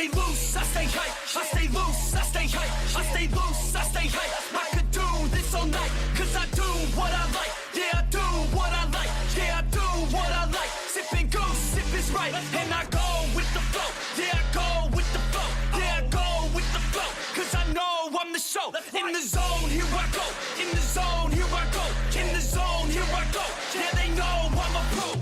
stay loose, I stay hype. I stay loose, I stay hype. I stay loose, I stay hype. I could do this all night, cause I do what I like. Yeah, I do what I like. Yeah, I do what I like. Sipping goose, if it's right. And I go with the flow. Yeah, I go with the flow. Yeah, I go with the flow. Cause I know I'm the show. In the zone, here I go. In the zone, here I go. In the zone, here I go. Yeah, they know I'm a pro.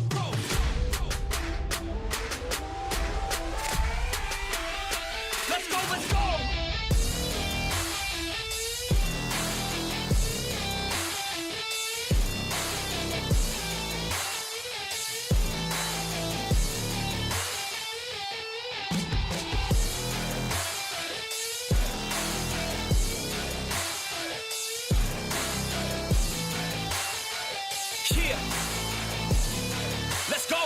Let's go, let's go. Yeah. Let's go.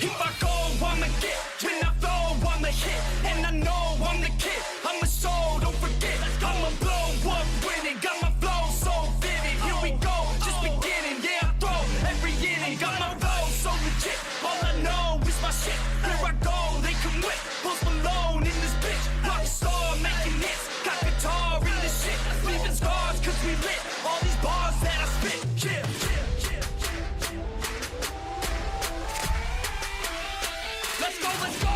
If I go, I'ma get. When I flow, I'ma hit. And I know I'm the kid. I'm a soul, don't forget. I'ma blow up winning. Got my flow so vivid. Here we go, just beginning. Yeah, I throw every inning. Got my flow so legit. All I know is my shit. Here I go, they come with. Post Malone in this bitch. Rock star making hits. Got guitar in this shit. Leaving scars cause we lit. All these bars that I spit. Yeah. Let's go, let's go.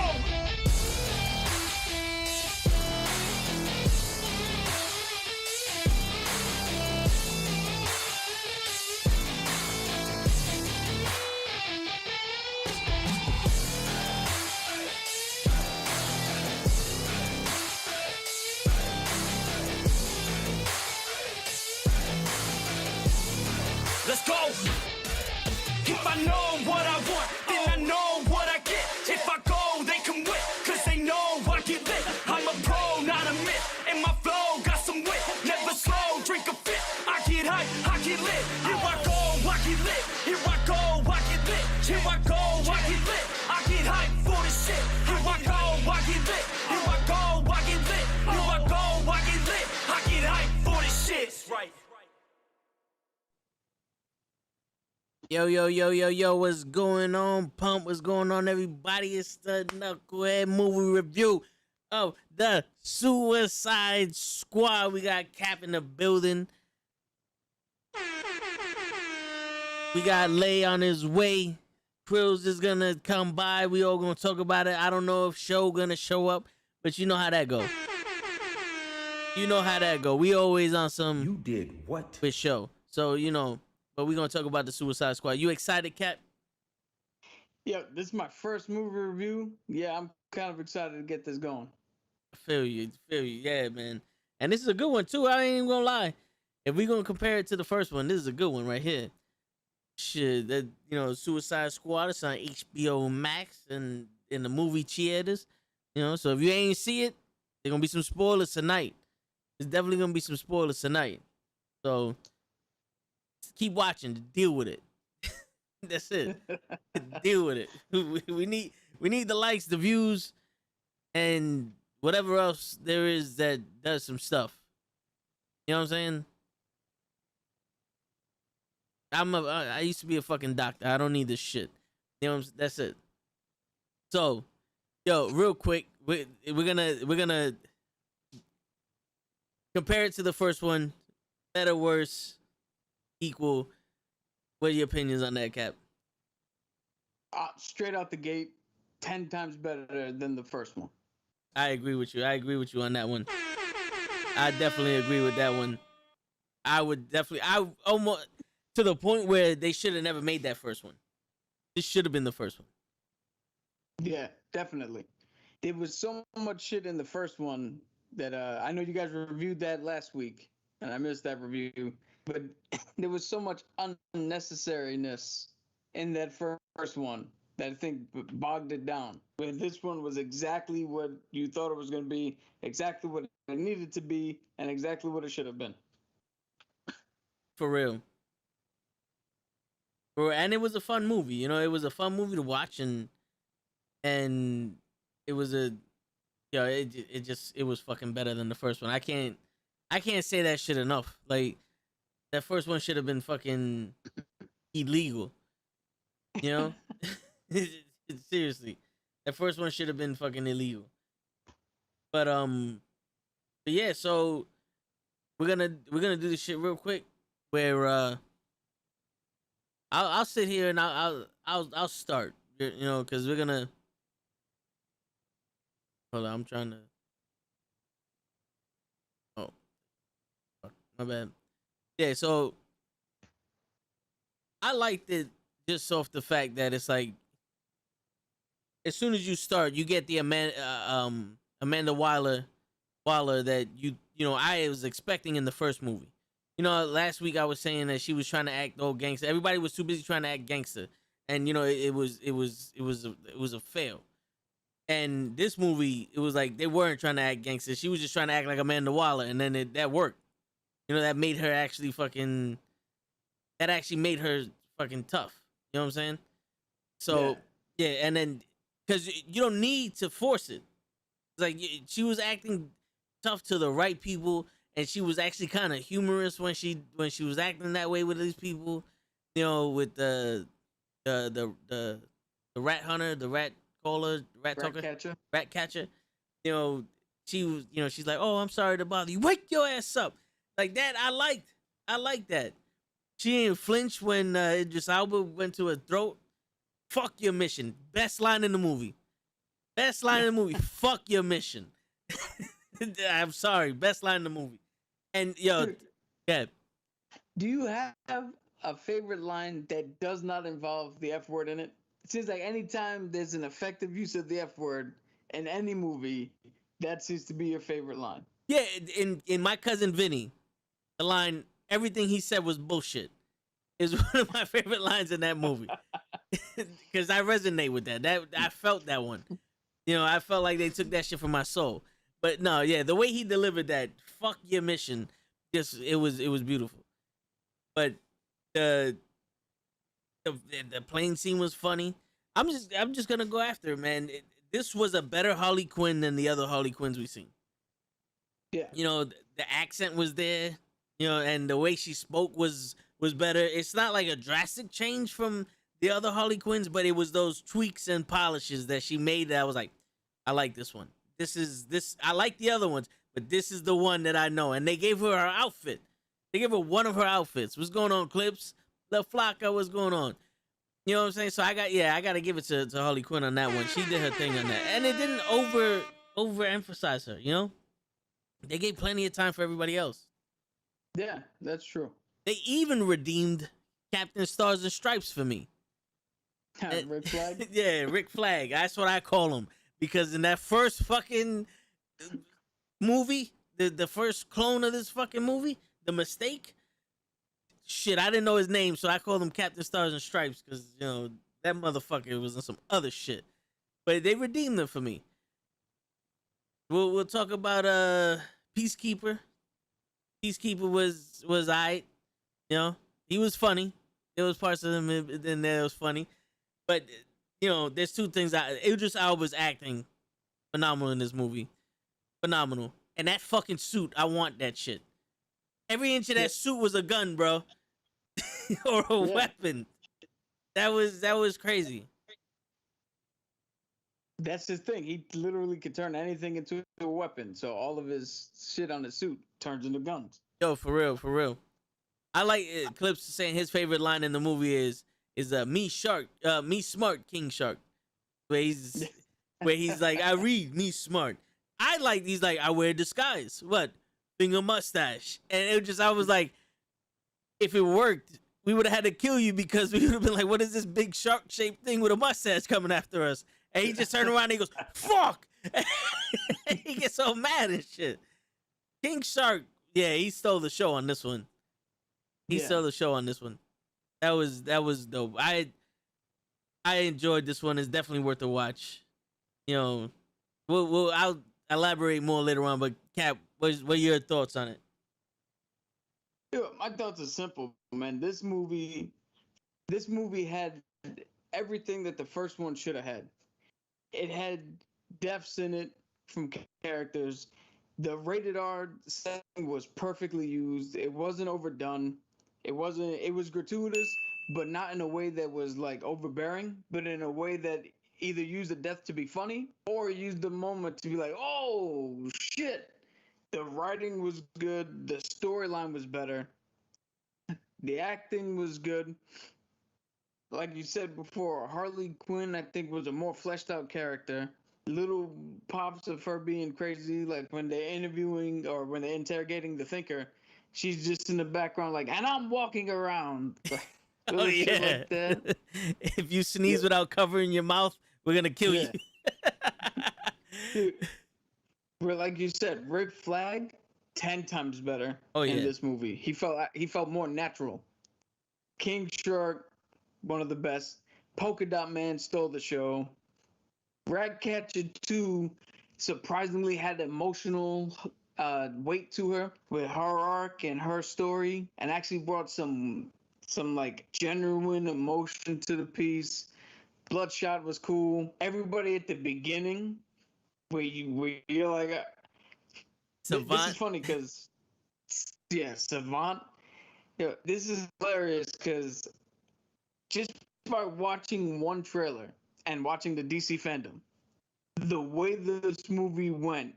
Let's go. If I know what I want, then I know what I get. If I go, they come with, cause they know I get lit. I'm a pro, not a myth, and my flow got some wit. Never slow, drink a fit. I get hype, I get lit. Here I go, I get lit. Here I go, I get lit. Here I go, I get lit. I get hype for this shit. Here I go, I get lit. Here I go, I get lit. Here I go, I get lit. I get hype for this shit. That's right. Yo, what's going on, Pump? What's going on, everybody? It's the NuKKle HeDD movie review of the Suicide Squad. We got Cap in the building. We got Lay on his way. Krills is gonna come by. We all gonna talk about it. I don't know if Show gonna show up, but you know how that go. You know how that go. We always on some You did what? with Show. So, you know, but we're going to talk about the Suicide Squad. You excited, Cap? Yeah, this is my first movie review. Yeah, I'm kind of excited to get this going. Feel you. Yeah, man. And this is a good one, too. I ain't even going to lie. If we're going to compare it to the first one, this is a good one right here. Shit, that, you know, Suicide Squad is on HBO Max and in the movie theaters. You know, so if you ain't see it, there's going to be some spoilers tonight. There's definitely going to be some spoilers tonight. So keep watching to deal with it. That's it. Deal with it. We need the likes, the views, and whatever else there is that does some stuff. You know what I'm saying? I used to be a fucking doctor. I don't need this shit. You know what I'm saying? That's it. So, yo, real quick, we're gonna compare it to the first one. Better, worse, equal. What are your opinions on that, Cap? Straight out the gate, 10 times better than the first one. I agree with you. On that one. I definitely agree with that one. I almost to the point where they should have never made that first one. This should have been the first one. Yeah, definitely. There was so much shit in the first one that I know you guys reviewed that last week, and I missed that review. But there was so much unnecessariness in that first one that I think bogged it down. But this one was exactly what you thought it was going to be, exactly what it needed to be, and exactly what it should have been. For real. And it was a fun movie. You know, it was a fun movie to watch, and it was a, you know, it was fucking better than the first one. I can't say that shit enough. Like, that first one should have been fucking illegal. You know? Seriously. That first one should have been fucking illegal. But yeah, so we're gonna do this shit real quick. Where I'll sit here and I'll start. You know, because we're gonna hold on. I'm trying to. Oh, fuck, my bad. Yeah, so I liked it just off the fact that it's like as soon as you start, you get the Amanda Waller that you know I was expecting in the first movie. You know, last week I was saying that she was trying to act old gangster. Everybody was too busy trying to act gangster, and you know it was a fail. And this movie, it was like they weren't trying to act gangster. She was just trying to act like Amanda Waller, and then that worked. You know, that made her actually fucking. That actually made her fucking tough. You know what I'm saying? So yeah, and then because you don't need to force it. It's like she was acting tough to the right people, and she was actually kind of humorous when she was acting that way with these people. You know, with the rat hunter, the rat caller, rat catcher. You know, she was. You know, she's like, "Oh, I'm sorry to bother you. Wake your ass up." Like that, I liked that. She didn't flinch when Idris Elba went to her throat. Fuck your mission. Best line in the movie. Best line in the movie. Fuck your mission. I'm sorry. Best line in the movie. And yo, yeah. Do you have a favorite line that does not involve the F word in it? It seems like anytime there's an effective use of the F word in any movie, that seems to be your favorite line. Yeah, in My Cousin Vinny, the line, everything he said was bullshit, is one of my favorite lines in that movie. Because I resonate with that. I felt that one. You know, I felt like they took that shit from my soul. But no, yeah, the way he delivered that, fuck your mission, just it was beautiful. But the plane scene was funny. I'm just gonna go after it, man. This was a better Harley Quinn than the other Harley Quinns we've seen. Yeah. You know, the accent was there, you know, and the way she spoke was better. It's not like a drastic change from the other Harley Quinns, but it was those tweaks and polishes that she made that I was like, I like this one. This I like the other ones, but this is the one that I know. And they gave her outfit. They gave her one of her outfits. What's going on, Clips? La Flaca, what's going on? You know what I'm saying? So I gotta give it to Harley Quinn on that one. She did her thing on that. And it didn't overemphasize her, you know? They gave plenty of time for everybody else. Yeah, that's true. They even redeemed Captain Stars and Stripes for me. Rick Flag? Yeah, Rick Flag. That's what I call him. Because in that first fucking movie, the first clone of this fucking movie, The Mistake, shit, I didn't know his name, so I called him Captain Stars and Stripes because, you know, that motherfucker was in some other shit. But they redeemed him for me. We'll talk about Peacekeeper. Peacekeeper was aight. You know, he was funny. There was parts of him in there that was funny. But, you know, there's two things. Idris Elba's acting phenomenal in this movie. Phenomenal. And that fucking suit, I want that shit. Every inch of that suit was a gun, bro. Or a weapon. That was crazy. That's his thing. He literally could turn anything into a weapon. So all of his shit on his suit turns into guns. Yo, for real. I like Clips saying his favorite line in the movie is me smart King Shark, where he's like, I read me smart. I like he's like, I wear disguise. What? Finger mustache. And I was like, if it worked, we would have had to kill you because we would have been like, what is this big shark shaped thing with a mustache coming after us? And he just turned around and he goes, fuck. And he gets so mad and shit. King Shark, yeah, he stole the show on this one. He stole the show on this one. That was dope. I enjoyed this one. It's definitely worth a watch. You know, I'll elaborate more later on. But Cap, what are your thoughts on it? Yeah, my thoughts are simple, man. This movie had everything that the first one should have had. It had deaths in it from characters. The rated R setting was perfectly used. It wasn't overdone. It was gratuitous, but not in a way that was like overbearing, but in a way that either use the death to be funny or use the moment to be like, oh shit. The writing was good. The storyline was better. The acting was good. Like you said before, Harley Quinn, I think, was a more fleshed out character. Little pops of her being crazy, like when they're interviewing or when they're interrogating the Thinker, she's just in the background, like, and I'm walking around. Oh Little shit yeah. like that. If you sneeze Yeah. without covering your mouth, we're gonna kill Yeah. you. Dude, but like you said, Rick Flag, 10 times better Oh, in yeah. this movie. He felt more natural. King Shark, one of the best. Polka Dot Man stole the show. Ratcatcher 2 surprisingly had emotional weight to her with her arc and her story, and actually brought some like genuine emotion to the piece. Bloodshot was cool. Everybody at the beginning, where you're like, this is Savant. funny because yeah, Savant. Yeah, this is hilarious because just by watching one trailer and watching the DC fandom, the way this movie went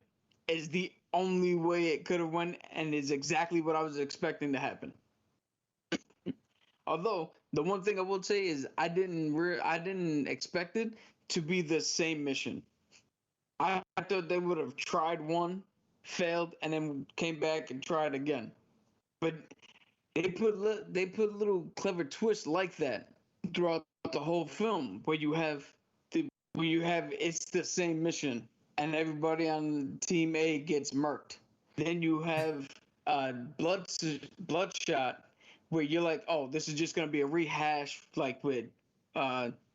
is the only way it could have went, and is exactly what I was expecting to happen. Although the one thing I will say is I didn't expect it to be the same mission. I thought they would have tried one, failed, and then came back and tried again. But they put little clever twists like that throughout the whole film, where you have it's the same mission and everybody on Team A gets murked. Then you have Bloodshot, where you're like, oh, this is just gonna be a rehash, like with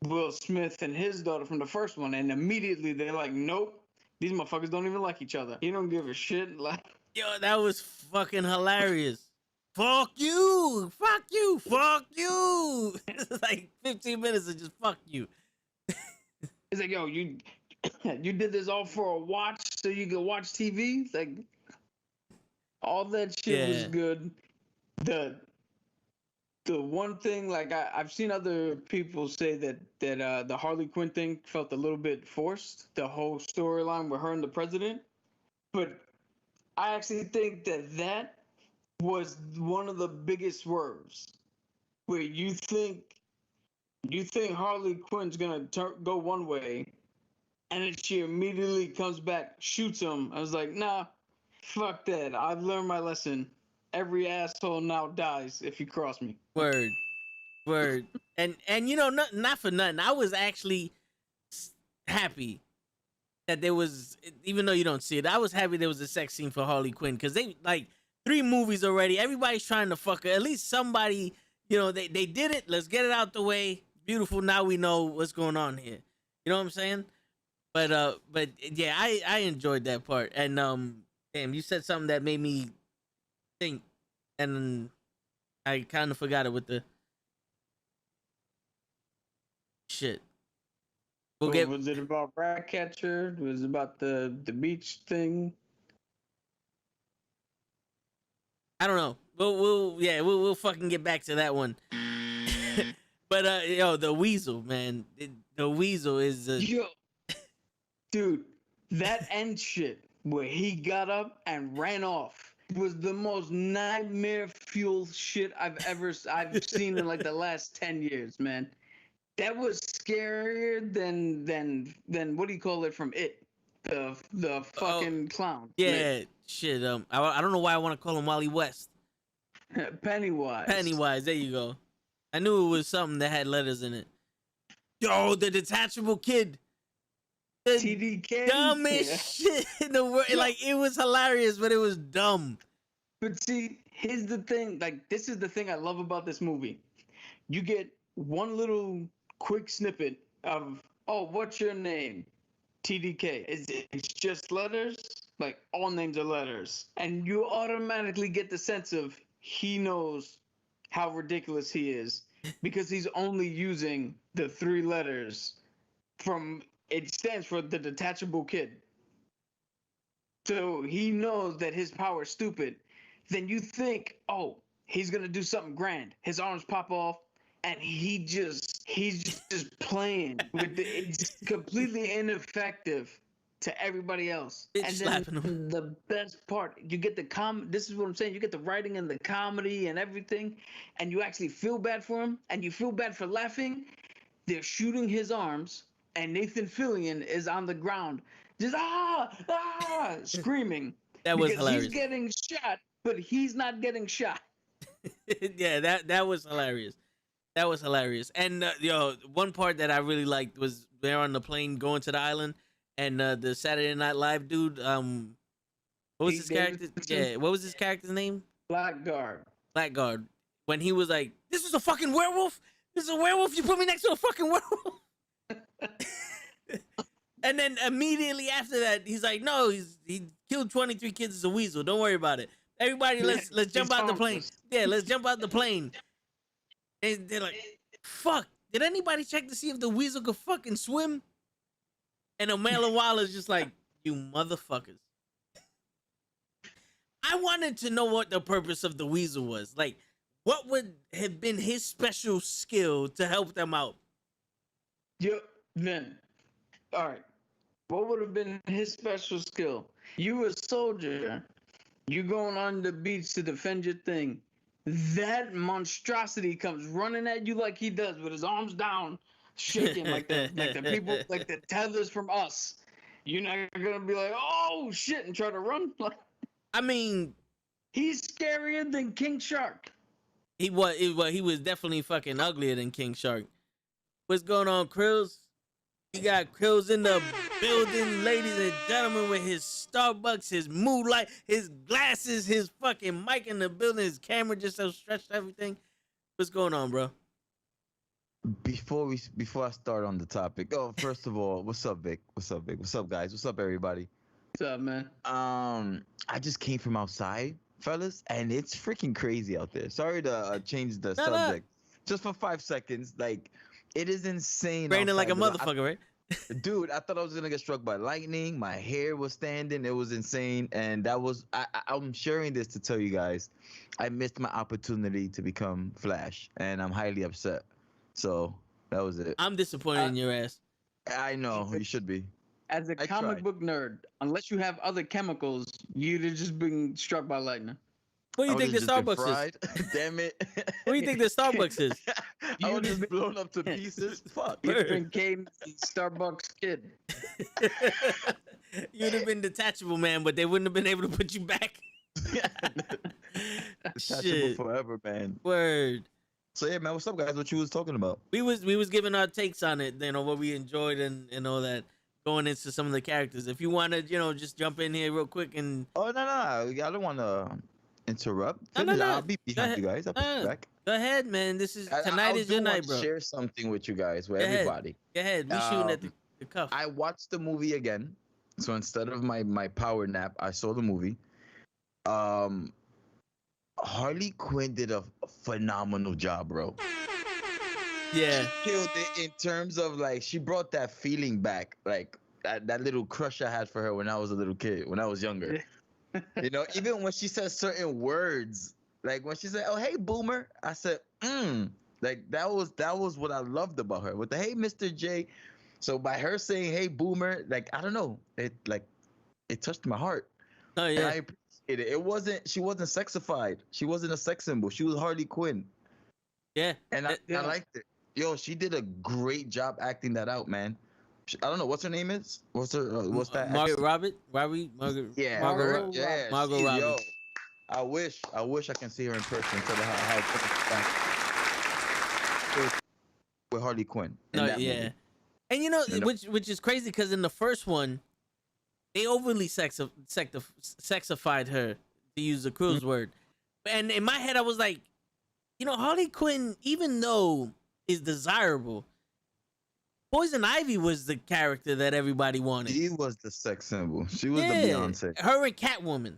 Will Smith and his daughter from the first one, and immediately they're like, nope, these motherfuckers don't even like each other. You don't give a shit. Like, Yo, that was fucking hilarious. Fuck you! Fuck you! Fuck you! It's like 15 minutes of just fuck you. it's like, yo, you you did this all for a watch so you could watch TV? Like, all that shit was Yeah. good. The one thing, like, I've seen other people say that the Harley Quinn thing felt a little bit forced, the whole storyline with her and the president. But I actually think that was one of the biggest swerves, where you think Harley Quinn's gonna go one way, and then she immediately comes back, shoots him. I was like, nah, fuck that. I've learned my lesson. Every asshole now dies if you cross me. Word. Word. And you know, not for nothing, I was actually happy that there was, even though you don't see it, I was happy there was a sex scene for Harley Quinn, because they, like, 3 movies already, everybody's trying to fuck her. At least somebody, you know, they did it. Let's get it out the way. Beautiful. Now we know what's going on here. You know what I'm saying? But yeah, I enjoyed that part. And damn, you said something that made me think, and I kind of forgot it with the shit. We'll get. Was it about Ratcatcher? Was it about the beach thing? I don't know. We'll fucking get back to that one. But yo, the Weasel, man, the Weasel is Yo, dude, that end shit where he got up and ran off was the most nightmare fuel shit I've seen in like the last 10 years, man. That was scarier than what do you call it from It, the fucking clown. yeah, shit. I don't know why I want to call him Wally West. Pennywise. Pennywise, there you go. I knew it was something that had letters in it. Yo, the detachable kid. The TDK. dumbest shit in the world. Like, it was hilarious, but it was dumb. But see, here's the thing. Like, this is the thing I love about this movie. You get one little quick snippet of, oh, what's your name? TDK. It's just letters? Like, all names are letters. And you automatically get the sense of he knows how ridiculous he is, because he's only using the 3 letters from, it stands for the detachable kid. So he knows that his power is stupid. Then you think, oh, he's going to do something grand. His arms pop off, and he just he's just playing with it's completely ineffective to everybody else. Bitch And slapping then the best part, you get the this is what I'm saying, you get the writing and the comedy and everything, and you actually feel bad for him, and you feel bad for laughing. They're shooting his arms, and Nathan Fillion is on the ground, just screaming That was because hilarious. he's getting shot, but he's not getting shot. Yeah, that was hilarious. That was hilarious. And yo, one part that I really liked was they're on the plane going to the island, and the Saturday Night Live dude, what was Pete his character? Davidson? Yeah, what was his character's name? Blackguard. Blackguard. When he was like, "This is a fucking werewolf. This is a werewolf. You put me next to a fucking werewolf." And then immediately after that, he's like, "No, he killed 23 kids as a weasel. Don't worry about it. Everybody, let's jump out the plane. Yeah, let's jump out the plane." And they're like, "Fuck! Did anybody check to see if the weasel could fucking swim?" And O'Malley Waller's just like, "You motherfuckers." I wanted to know what the purpose of the weasel was. Like, what would have been his special skill to help them out? Then, all right. What would have been his special skill? You a soldier. You going on the beach to defend your thing. That monstrosity comes running at you like he does with his arms down, shaking like the people, like the tethers from Us. You're not gonna be like, oh shit, and try to run. I mean, He's scarier than King Shark. he was definitely fucking uglier than King Shark. What's going on, Krills? We got Krills in the building, ladies and gentlemen, with his Starbucks, his moonlight, his glasses, his fucking mic in the building, his camera just so stretched, everything. What's going on, bro? Before I start on the topic, first of all, what's up, Vic? What's up, Vic? What's up, guys? What's up, everybody? What's up, man? I just came from outside, fellas, and it's freaking crazy out there. Sorry to change the No. subject, just for 5 seconds. Like, it is insane. Raining like a outside. motherfucker, right? Dude, I thought I was gonna get struck by lightning. My hair was standing. It was insane, and that was. I'm sharing this to tell you guys, I missed my opportunity to become Flash, and I'm highly upset. So that was it. I'm disappointed in your ass. I know you should be. As a I comic tried. book nerd, unless you have other chemicals, you'd have just been struck by lightning. What do you I think the would've just been Starbucks is? fried. Damn it. What do you think the Starbucks is? I would have blown up to pieces. Fuck. You'd been Cade, Starbucks kid. You'd have been detachable, man, but they wouldn't have been able to put you back. Detachable Shit. forever, man. Word. So yeah, man, what's up, guys? What you was talking about? We was giving our takes on it, you know, what we enjoyed and all that, going into some of the characters. If you want to, you know, just jump in here real quick and Oh no, I don't want to interrupt. No, no. I'll be behind ahead. you guys. I'll be No, no. back. go ahead, man. This is tonight I is your do want night, to bro. share something with you guys, with Go ahead. everybody. Go ahead. We shooting at the cuff. I watched the movie again. So instead of my power nap, I saw the movie. Harley Quinn did a phenomenal job, bro. Yeah. Killed it in terms of like she brought that feeling back, like that little crush I had for her when I was a little kid, when I was younger. You know, even when she said certain words, like when she said, "Oh hey boomer," I said, like that was what I loved about her. With the "Hey Mr. J," so by her saying "Hey boomer," like I don't know, it touched my heart. Oh And yeah. I appreciate it. She wasn't sexified. She wasn't a sex symbol. She was Harley Quinn. Yeah. And I Yeah. liked it. Yo, she did a great job acting that out, man. I don't know what's her name is. What's that? Margaret Robbie? Margaret. Yeah, Margaret. Margot yeah. Margot she- Robbie. Yo, I wish I can see her in person. Tell her how with Harley Quinn. in No, that yeah. movie. And you know, You know- which is crazy because in the first one, they overly sexified her, to use the Cruz word. And in my head, I was like, you know, Harley Quinn, even though is desirable, Poison Ivy was the character that everybody wanted. She was the sex symbol. She was Yeah, the Beyonce. her and Catwoman.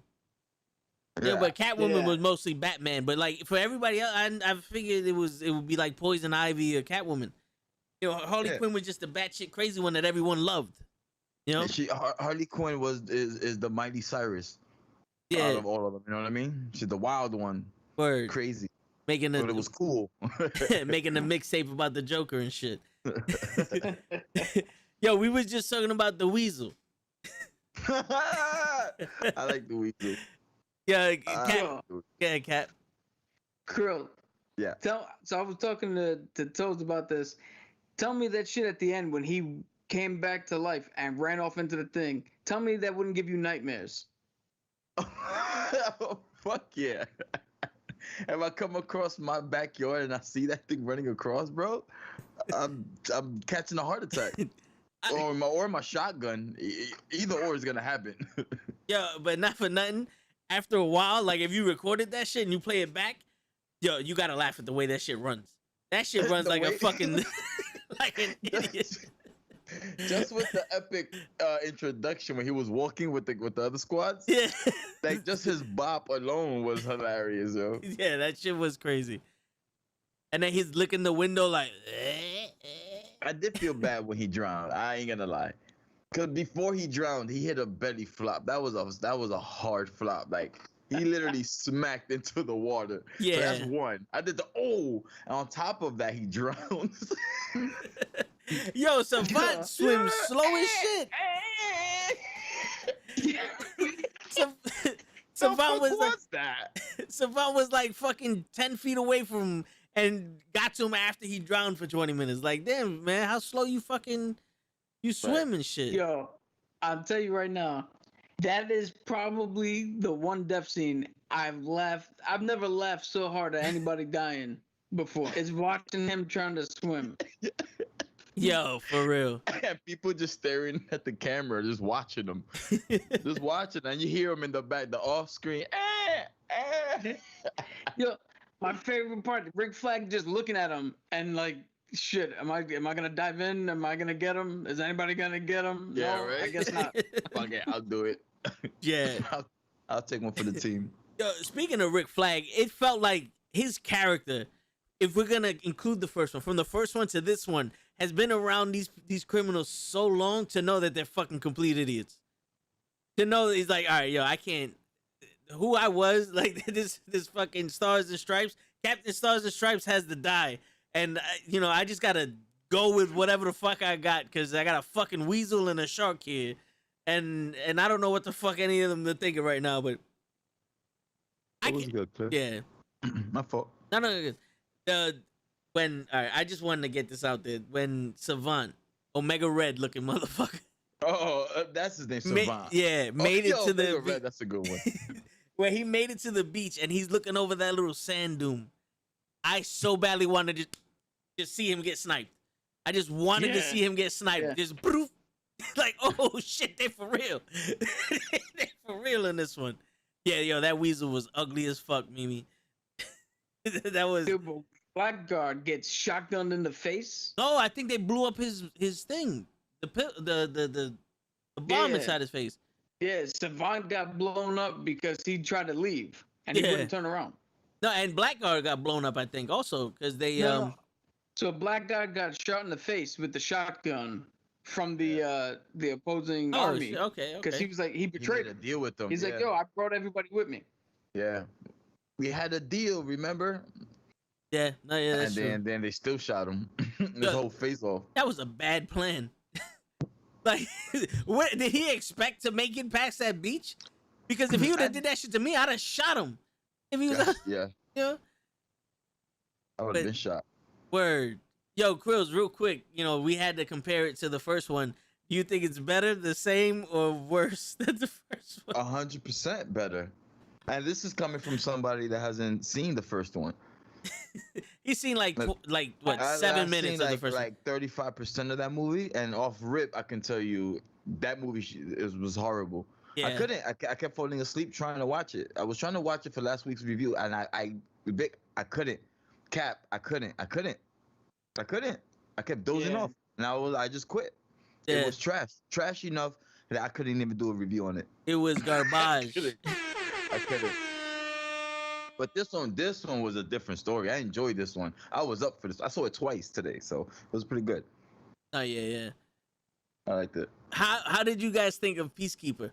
Yeah, but Catwoman Yeah. was mostly Batman. But like for everybody else, I figured it would be like Poison Ivy or Catwoman. You know, Harley Yeah. Quinn was just the batshit crazy one that everyone loved. You know, Harley Quinn is the Miley Cyrus out yeah, of all of them. You know what I mean? She's the wild one, word. crazy. making But it was cool. making a mixtape about the Joker and shit. Yo, we was just talking about the Weasel. I like the Weasel. Yeah, I Cat. like the- Yeah, Cat. Krill. Yeah. So I was talking to Toads about this. Tell me that shit at the end when he came back to life and ran off into the thing. Tell me that wouldn't give you nightmares. Fuck yeah. If I come across my backyard and I see that thing running across, bro, I'm catching a heart attack. or my shotgun. Either or is gonna happen. Yo, but not for nothing. After a while, like if you recorded that shit and you play it back, yo, you gotta laugh at the way that shit runs. That shit runs The like a way- fucking like an idiot. Just with the epic introduction when he was walking with the other squads, Yeah, like just his bop alone was hilarious, yo. yeah, that shit was crazy. And then he's licking the window like. I did feel bad when he drowned. I ain't gonna lie, cause before he drowned, he hit a belly flop. That was a hard flop. Like he literally smacked into the water. Yeah. So that's one. I did the and on top of that, he drowned. Yo, Savant swims slow as shit. Savant was like, that? Savant was like fucking 10 feet away from him and got to him after he drowned for 20 minutes. Like, damn, man, how slow you swim and shit. Yo, I'll tell you right now, that is probably the one death scene I've never laughed so hard at anybody dying before. It's watching him trying to swim. Yo, for real. And people just staring at the camera, just watching them, just watching, and you hear them in the back, the off screen. Yo, my favorite part, Rick Flag just looking at him and like, shit, am I gonna dive in? Am I gonna get him? Is anybody gonna get him? Yeah, No, right. I guess not. Fuck it, I'll do it. Yeah. I'll take one for the team. Yo, speaking of Rick Flag, it felt like his character, if we're gonna include the first one, from the first one to this one, has been around these criminals so long to know that they're fucking complete idiots. To know that he's like, all right, yo, I can't. Who I was, like this fucking Stars and Stripes, Captain Stars and Stripes has to die, and I just gotta go with whatever the fuck I got because I got a fucking weasel and a shark here, and I don't know what the fuck any of them are thinking right now, but It was good, Cliff. yeah. My fault. No. All right, I just wanted to get this out there. When Savant, Omega Red looking motherfucker, Oh, that's his name, Savant. made it to the Red, that's a good one. where he made it to the beach and he's looking over that little sand dune. I so badly wanted to just see him get sniped. I just wanted to see him get sniped. Yeah. Just proof, like, oh shit, they for real. They for real in this one. Yeah, yo, that weasel was ugly as fuck, Mimi. That was. Dude, but Blackguard gets shotgunned in the face. No, I think they blew up his thing. The bomb Yeah. inside his face. Yeah, Savant got blown up because he tried to leave and he Yeah. wouldn't turn around. No, and Blackguard got blown up, I think, also because they No. So Blackguard got shot in the face with the shotgun from the opposing Oh, army. okay. Because he was like, he He betrayed made a him. deal with them. He's yeah. like, yo, I brought everybody with me. Yeah. We had a deal, remember? Yeah, no, yeah, that's And true. then they still shot him. His Yeah. whole face off. That was a bad plan. Like, what did he expect to make it past that beach? Because if he would have did that shit to me, I'd have shot him. If he was, Yeah. I would But- have been shot. word. Yo, Krills, real quick, we had to compare it to the first one. Do you think it's better, the same, or worse than the first one? 100% better. And this is coming from somebody that hasn't seen the first one. He's seen like Look, what, I've 7 minutes seen of the like, first one. like 35% of that movie, and off rip, I can tell you that movie was horrible. Yeah. I couldn't. I kept falling asleep trying to watch it. I was trying to watch it for last week's review, and Vic, I couldn't. Cap, I couldn't. I kept dozing Yeah. off, and I just quit. Yeah. It was trash enough that I couldn't even do a review on it. It was garbage. I couldn't. But this one was a different story. I enjoyed this one. I was up for this. I saw it twice today, so it was pretty good. Oh yeah. I liked it. How did you guys think of Peacekeeper?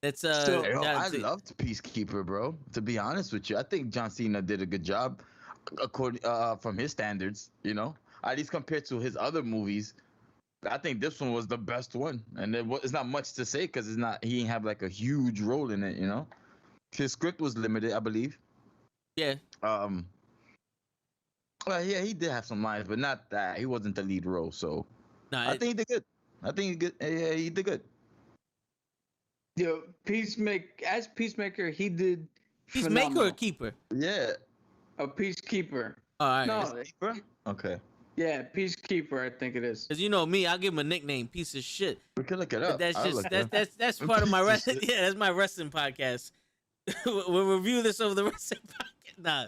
That's So- Yo, John I Cena. loved Peacekeeper, bro. To be honest with you, I think John Cena did a good job, according from his standards. You know, at least compared to his other movies, I think this one was the best one. And it's not much to say because it's not he didn't have like a huge role in it. You know, his script was limited, I believe. Yeah. Well, yeah, he did have some lines, but not that he wasn't the lead role. So No, I think he did good. I think he good. Yeah, he did good. Yo, Peacemaker, he did he's maker or phenomenal. keeper. Yeah. A Peacekeeper. All right. No, Bro? Okay. yeah, Peacekeeper, I think it is. Because you know me, I'll give him a nickname, piece of shit. We can look it But up. that's I'll just look it up. that's part of my Piece of wrestling. shit. Yeah, that's my wrestling podcast. We'll review this over the wrestling podcast. Nah,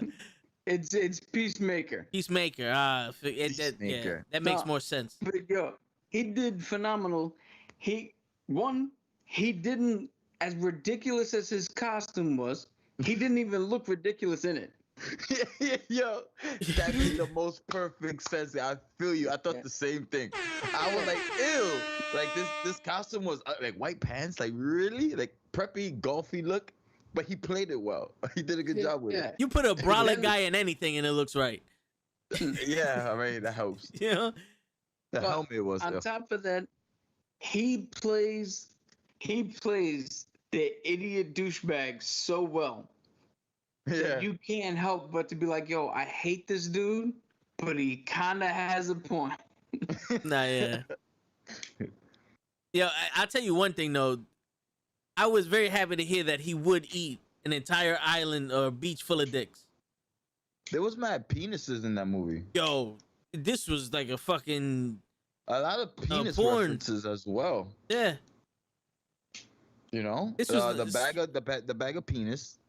It's Peacemaker. Peacemaker. Yeah, Peacemaker. that makes No. more sense. But yo, he did phenomenal. He didn't, as ridiculous as his costume was, he didn't even look ridiculous in it. Yo, that made the most perfect sense. I feel you. I thought Yeah. the same thing. I was like, ew. Like this costume was like white pants. Like really, like preppy, golfy look. But he played it well. He did a good job with You put a bralette Then- guy in anything and it looks right. it. Yeah, I mean that helps. You know? The But helmet was. On top of that, he plays the idiot douchebag so well. Yeah. You can't help but to be like, yo, I hate this dude, but he kind of has a point. Nah, yeah. Yeah, I'll tell you one thing though. I was very happy to hear that he would eat an entire island or beach full of dicks. There was mad penises in that movie. Yo, this was like a fucking A lot of penis porn. references as well. yeah. You know, This was the bag of penis.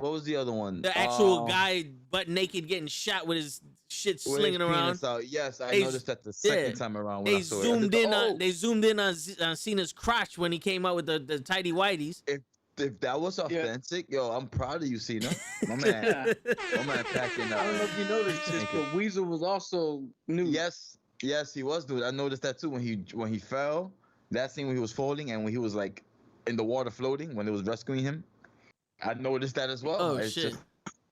What was the other one? The actual guy butt naked getting shot with his shit with his slinging around. penis out. Yes, I They- noticed that the second yeah. time around. When They I saw zoomed it. in Oh, on they zoomed in on Cena's crotch when he came out with the tidy whities. if that was authentic, yo, I'm proud of you, Cena. My man, Yeah. my man packing I don't know if you noticed this, but Weasel was also nude. Yes, he was, dude. I noticed that too when he fell. That scene when he was falling and when he was like in the water floating when it was rescuing him. I noticed that as well. Oh, It's shit. just,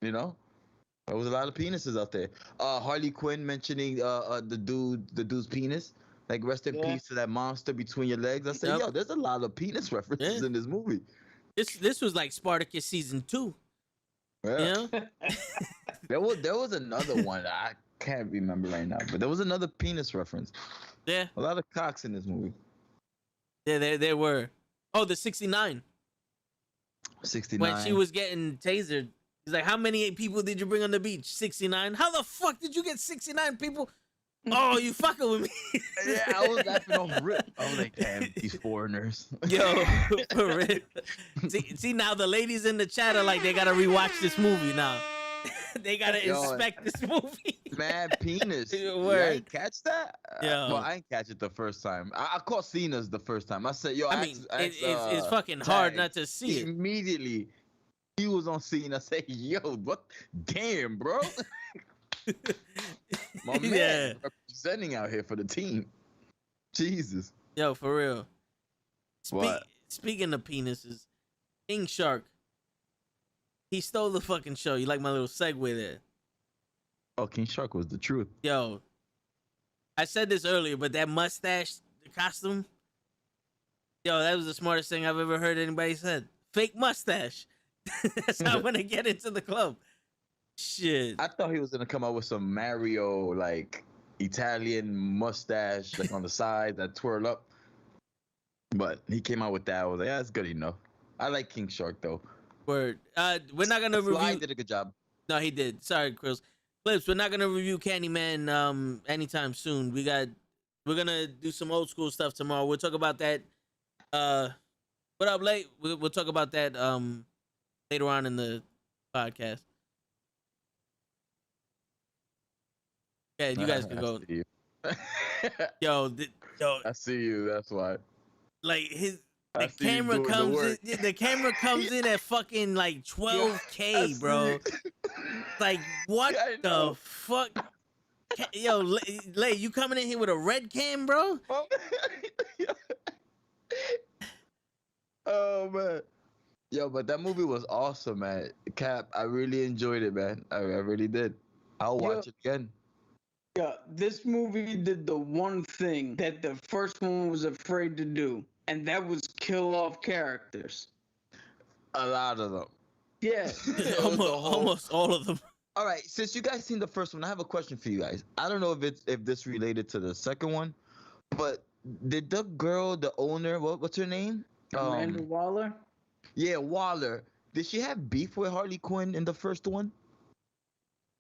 you know, there was a lot of penises out there. Harley Quinn mentioning the dude's penis. Like rest in Yeah. peace to that monster between your legs. I said, Yep. yo, there's a lot of penis references Yeah. in this movie. This was like Spartacus season 2. Yeah. You know? There was another one I can't remember right now, but there was another penis reference. Yeah. A lot of cocks in this movie. Yeah, there were. Oh, the 69. 69. When she was getting tasered. He's like, how many people did you bring on the beach? 69. How the fuck did you get 69 people? Oh, you fucking with me. Yeah, I was laughing off rip. I was like, damn, these foreigners. Yo, for real. See, now the ladies in the chat are like, they gotta rewatch this movie now. They gotta Yo, inspect this movie. Mad penis. Your You word. ain't catch that? Yo. Well, I ain't catch it the first time. I caught Cena's the first time. I said, yo, I mean, it's fucking hard Tag. not to see it. Immediately, he was on scene. I say, yo, what? Damn, bro. My man Yeah. representing out here for the team. Jesus. Yo, for real. What? Speaking of penises, King Shark. He stole the fucking show. You like my little segue there? Oh, King Shark was the truth. Yo, I said this earlier, but that mustache costume, yo, that was the smartest thing I've ever heard anybody said. Fake mustache. That's how I'm gonna get into the club. Shit. I thought he was gonna come out with some Mario like Italian mustache like on the side that twirl up. But he came out with that. I was like, yeah, that's good enough. I like King Shark though. Word. We're not gonna Fly review. did a good job. No, he did. Sorry, Chris. Clips. We're not gonna review Candyman anytime soon. We're gonna do some old school stuff tomorrow. We'll talk about that. What up, late? We'll talk about that later on in the podcast. Okay, you guys can go. I see you. Yo, I see you. That's why. like the I see you camera doing the comes work. in. The camera comes in at fucking like I 12K, see bro. you. Like what Yeah, I the know. fuck? Yo, Lay, you coming in here with a red cam, bro? Oh man. Yo, but that movie was awesome, man. Cap, I really enjoyed it, man. I really did. I'll watch it again. Yeah, this movie did the one thing that the first one was afraid to do, and that was kill off characters. A lot of them. Yeah. It was the whole- almost all of them. All right, since you guys seen the first one, I have a question for you guys. I don't know if this related to the second one, but did the girl, the owner, what's her name? Amanda Waller? Yeah, Waller. Did she have beef with Harley Quinn in the first one?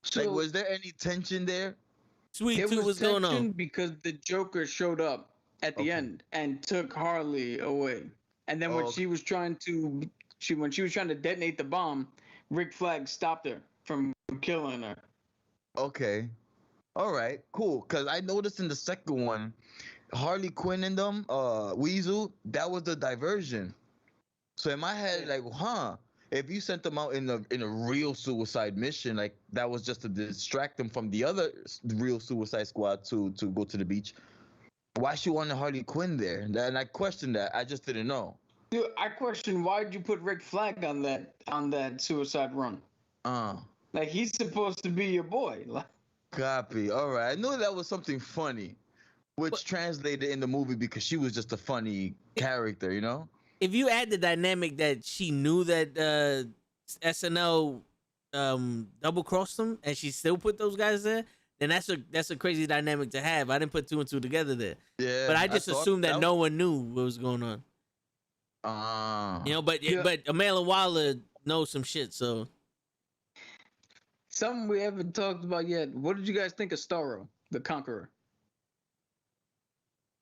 So Like, was there any tension there? Sweet there Tooth, was what's going tension on? because the Joker showed up at the Okay. end and took Harley away. And then when Oh. she was trying to detonate the bomb, Rick Flag stopped her from killing her. Okay. All right, cool. Cause I noticed in the second one, Harley Quinn and them, Weasel, that was the diversion. So in my head, like, if you sent them out in a real suicide mission, like that was just to distract them from the other real Suicide Squad to go to the beach. Why she wanted Harley Quinn there? And I questioned that. I just didn't know. Dude, I question why'd you put Rick Flag on that suicide run? Like he's supposed to be your boy. Like, Copy. All right. I knew that was something funny, which translated in the movie because she was just a funny character, you know? If you add the dynamic that she knew that SNL double crossed them and she still put those guys there, then that's a crazy dynamic to have. I didn't put two and two together there. Yeah. But I just thought assumed that no one knew what was going on. You know, but Yeah. but Amanda Waller knows some shit, so something we haven't talked about yet. What did you guys think of Starro, the Conqueror?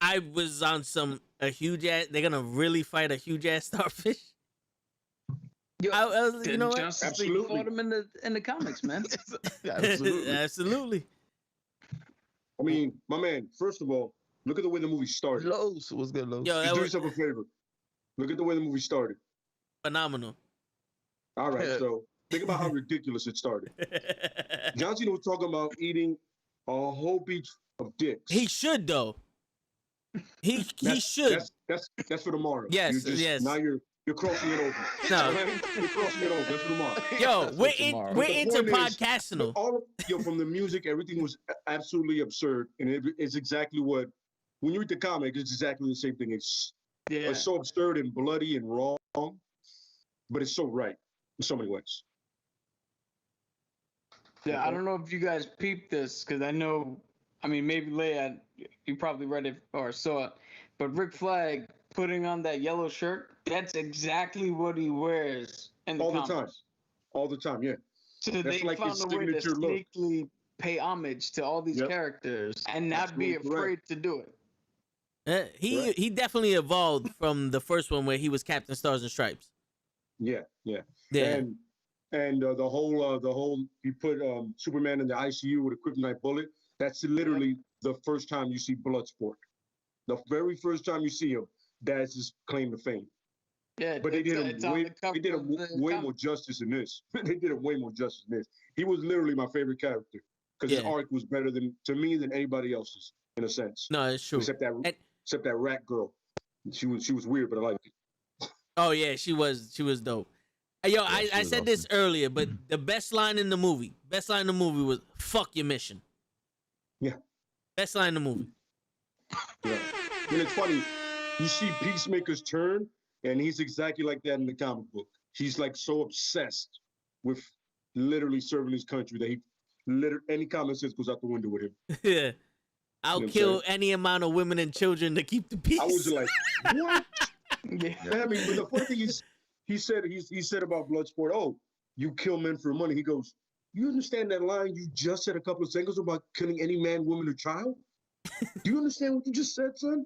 I was on a huge ass. They're gonna really fight a huge ass starfish. Yo, You know what? Justice League Absolutely. fought him in the comics, man. Absolutely. Absolutely. I mean, my man, first of all, look at the way the movie started. Los, what's good, Los? Yo, Just that do was yourself a favor. Look at the way the movie started. phenomenal. All right, so think about how ridiculous it started. John Cena was talking about eating a whole beach of dicks. He should though. He should. That's for tomorrow. Yes, You're yes. Now you're crossing it over. No. You're crossing it over. That's for tomorrow. Yo, That's we're for in tomorrow. we're But the into point is, podcastinal. All of, from the music, everything was absolutely absurd, and it's exactly what. When you read the comic, it's exactly the same thing. It's so absurd and bloody and wrong, but it's so right in so many ways. Yeah, I don't know if you guys peeped this because I know, I mean, maybe Leia, you probably read it or saw it, but Rick Flag putting on that yellow shirt, that's exactly what he wears in the All the comics. time. All the time, yeah. So That's they like found his a way to signature look. sneakily pay homage to all these Yep. characters and not be Absolutely afraid correct. to do it. He definitely evolved from the first one where he was Captain Stars and Stripes. Yeah. Yeah. And the whole you put Superman in the ICU with a kryptonite bullet. That's literally the first time you see Bloodsport. The very first time you see him, that's his claim to fame. Yeah, But they did it's on the cover of the way comic. more justice in this. They did him way more justice in this. He was literally my favorite character because his Yeah. arc was better to me than anybody else's in a sense. No, it's true. Except that rat girl. She was weird, but I liked it. Oh yeah, she was dope. Yo, I she was said this earlier, but the best line in the movie was "fuck your mission." Yeah. Best line in the movie. Yeah. And it's funny, you see Peacemaker's turn, and he's exactly like that in the comic book. He's like so obsessed with literally serving his country that any common sense goes out the window with him. Yeah. I'll You know what I'm kill any amount of women and children to keep the peace. I was just like, what? Yeah. I mean, but the funny thing is, he said about Bloodsport, oh, you kill men for money. He goes, you understand that line you just said a couple of seconds about killing any man, woman, or child? Do you understand what you just said, son?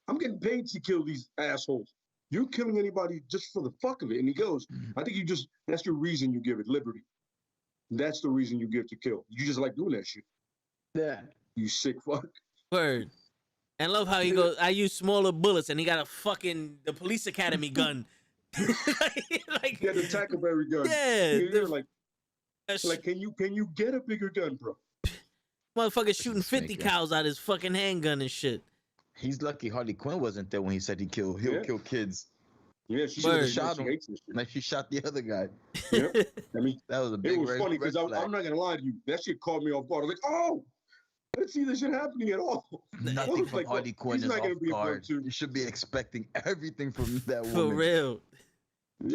I'm getting paid to kill these assholes. You're killing anybody just for the fuck of it. And he goes, I think that's your reason you give it, liberty. That's the reason you give to kill. You just like doing that shit. Yeah. You sick fuck. Word. And I love how he goes, I use smaller bullets, and he got the police academy gun. like, He had the Tackleberry gun. yeah, You're like, can you get a bigger gun, bro? motherfucker shooting 50 Snake, cows out his fucking handgun and shit. He's lucky Harley Quinn wasn't there when he said he'll kill kids. Yeah, she Word. should have Shot shot him. him. Like she shot the other guy. Yeah. I mean, That was a big it was red, funny because red flag. I'm not gonna lie to you. That shit caught me off guard. I was like, oh, I didn't see this shit happening at all. I Nothing was from like, Harley Quinn he's is not off gonna be in part guard. 2. You should be expecting everything from that For woman. real.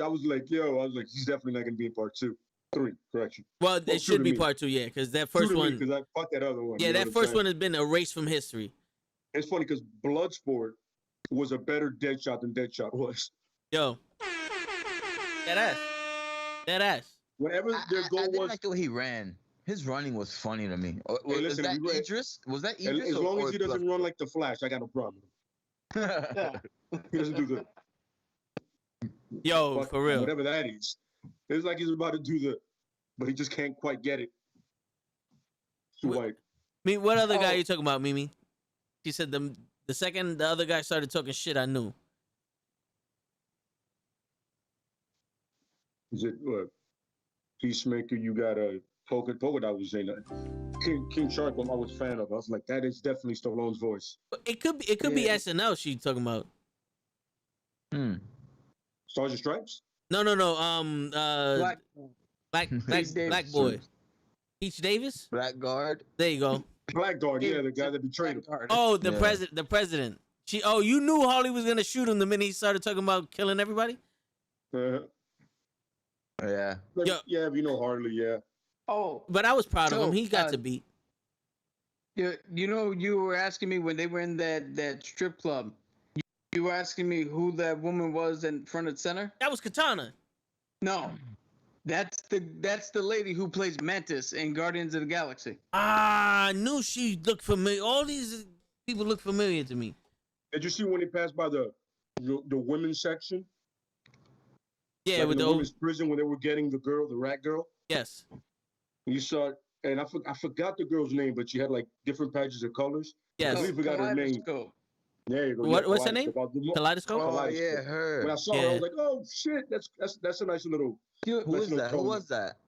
I was like, he's definitely not gonna be in part 2. 3, correction. Well, Well, it should to be me. part 2, yeah, because that first one, because I fucked that other one. yeah, you know that what I'm first saying? one has been erased from history. It's funny because Bloodsport was a better Deadshot than Deadshot was. Yo, that ass. Whenever their I goal didn't was, like the way he ran. His running was funny to me. Hey, listen, that we ran- Idris? Was that and Idris? as long as he doesn't run like the Flash, I got no problem. Yeah. He doesn't do the Yo, fuck- for real. whatever that is. It's like he's about to do but he just can't quite get it. Too Wh- white. What other guy Oh. you talking about, Mimi? She said the second the other guy started talking shit, I knew. Is it Peacemaker? You got a Polka Dot was saying that. King Shark, I was a fan of. I was like, that is definitely Stallone's voice. But it could be Yeah. SNL she talking about. Stars and Stripes? No. Black Black Davis. boy. Peach Davis? Blackguard. There you go. Blackguard, yeah, the guy that betrayed him. Oh, the Yeah. the president. You knew Harley was gonna shoot him the minute he started talking about killing everybody? Uh-huh. Yeah. Yo. Yeah, if you know Harley, yeah. Oh, But I was proud of So, him. He got uh, to beat. you were asking me when they were in that strip club. You were asking me who that woman was in front of center. That was Katana. No, that's the lady who plays Mantis in Guardians of the Galaxy. I knew she looked familiar. All these people look familiar to me. Did you see when he passed by the women's section? Yeah, Like with in the the old, women's prison when they were getting the rat girl. yes. You saw it, and I forgot the girl's name, but she had like different patches of colors. Yes. I really forgot her name. Kaleidoscope. There you go. What's her name? Kaleidoscope. Kaleidoscope? Oh Kaleidoscope. yeah, her. When I saw her, I Yeah. was like, "Oh shit, that's a nice little." You- Who is that? Who was that?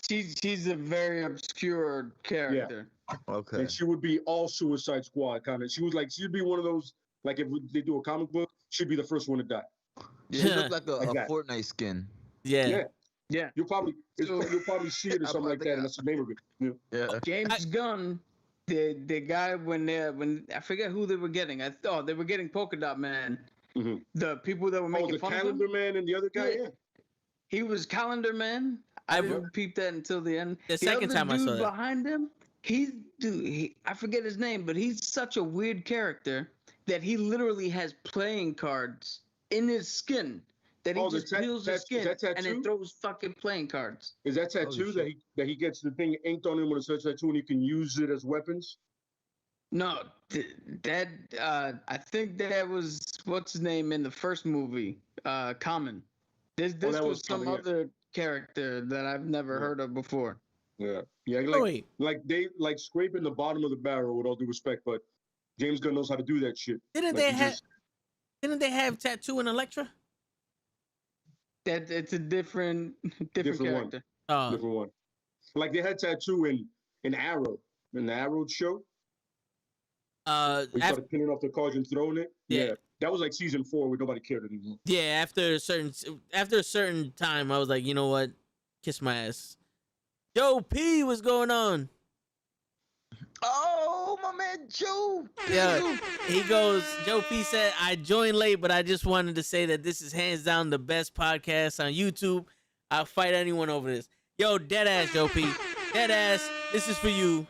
She's a very obscure character. Okay. And she would be all Suicide Squad kind of. She'd be one of those, like if they do a comic book, she'd be the first one to die. Yeah, he looked like a Like that. Fortnite skin. Yeah. Yeah. Yeah. You'll probably So- you'll probably see it or I something like probably- that, and that's the name of it. Yeah. Yeah. James Gunn, the guy when I forget who they were getting. I thought they were getting Polka Dot Man. Mhm. The people that were Oh, making the fun of Calendar him. Man and the other guy. Yeah. Yeah. He was Calendar Man. I I've- didn't peep that until the end. The second other time I dude saw that. behind him, I forget his name, but he's such a weird character that he literally has playing cards in his skin. That he Oh, the just peels his is skin that and tattoo? then throws fucking playing cards. Is that Holy tattoo shit. that he gets the thing inked on him when it says tattoo, and he can use it as weapons? No, I think that was what's his name in the first movie, Common. This that was was some Common, yeah. other character that I've never Yeah. heard of before. Yeah. Yeah. Oh, Like wait. they like scraping the bottom of the barrel with all due respect, but James Gunn knows how to do that shit. Didn't Like, they he have? just- Didn't they have Tattoo and Elektra? That it's a different Different one. character. different one. Like they had tattoo in Arrow, in the Arrow show. We After, started pinning off the cards and throwing it. Yeah. That was like season 4 where nobody cared anymore. yeah, after a certain time, I was like, you know what? Kiss my ass. Joe P, what's going on? Oh, my man Joe. Yeah, he goes. Joe P said, "I joined late, but I just wanted to say that this is hands down the best podcast on YouTube. I'll fight anyone over this." Yo, dead ass, Joe P, dead ass. This is for you.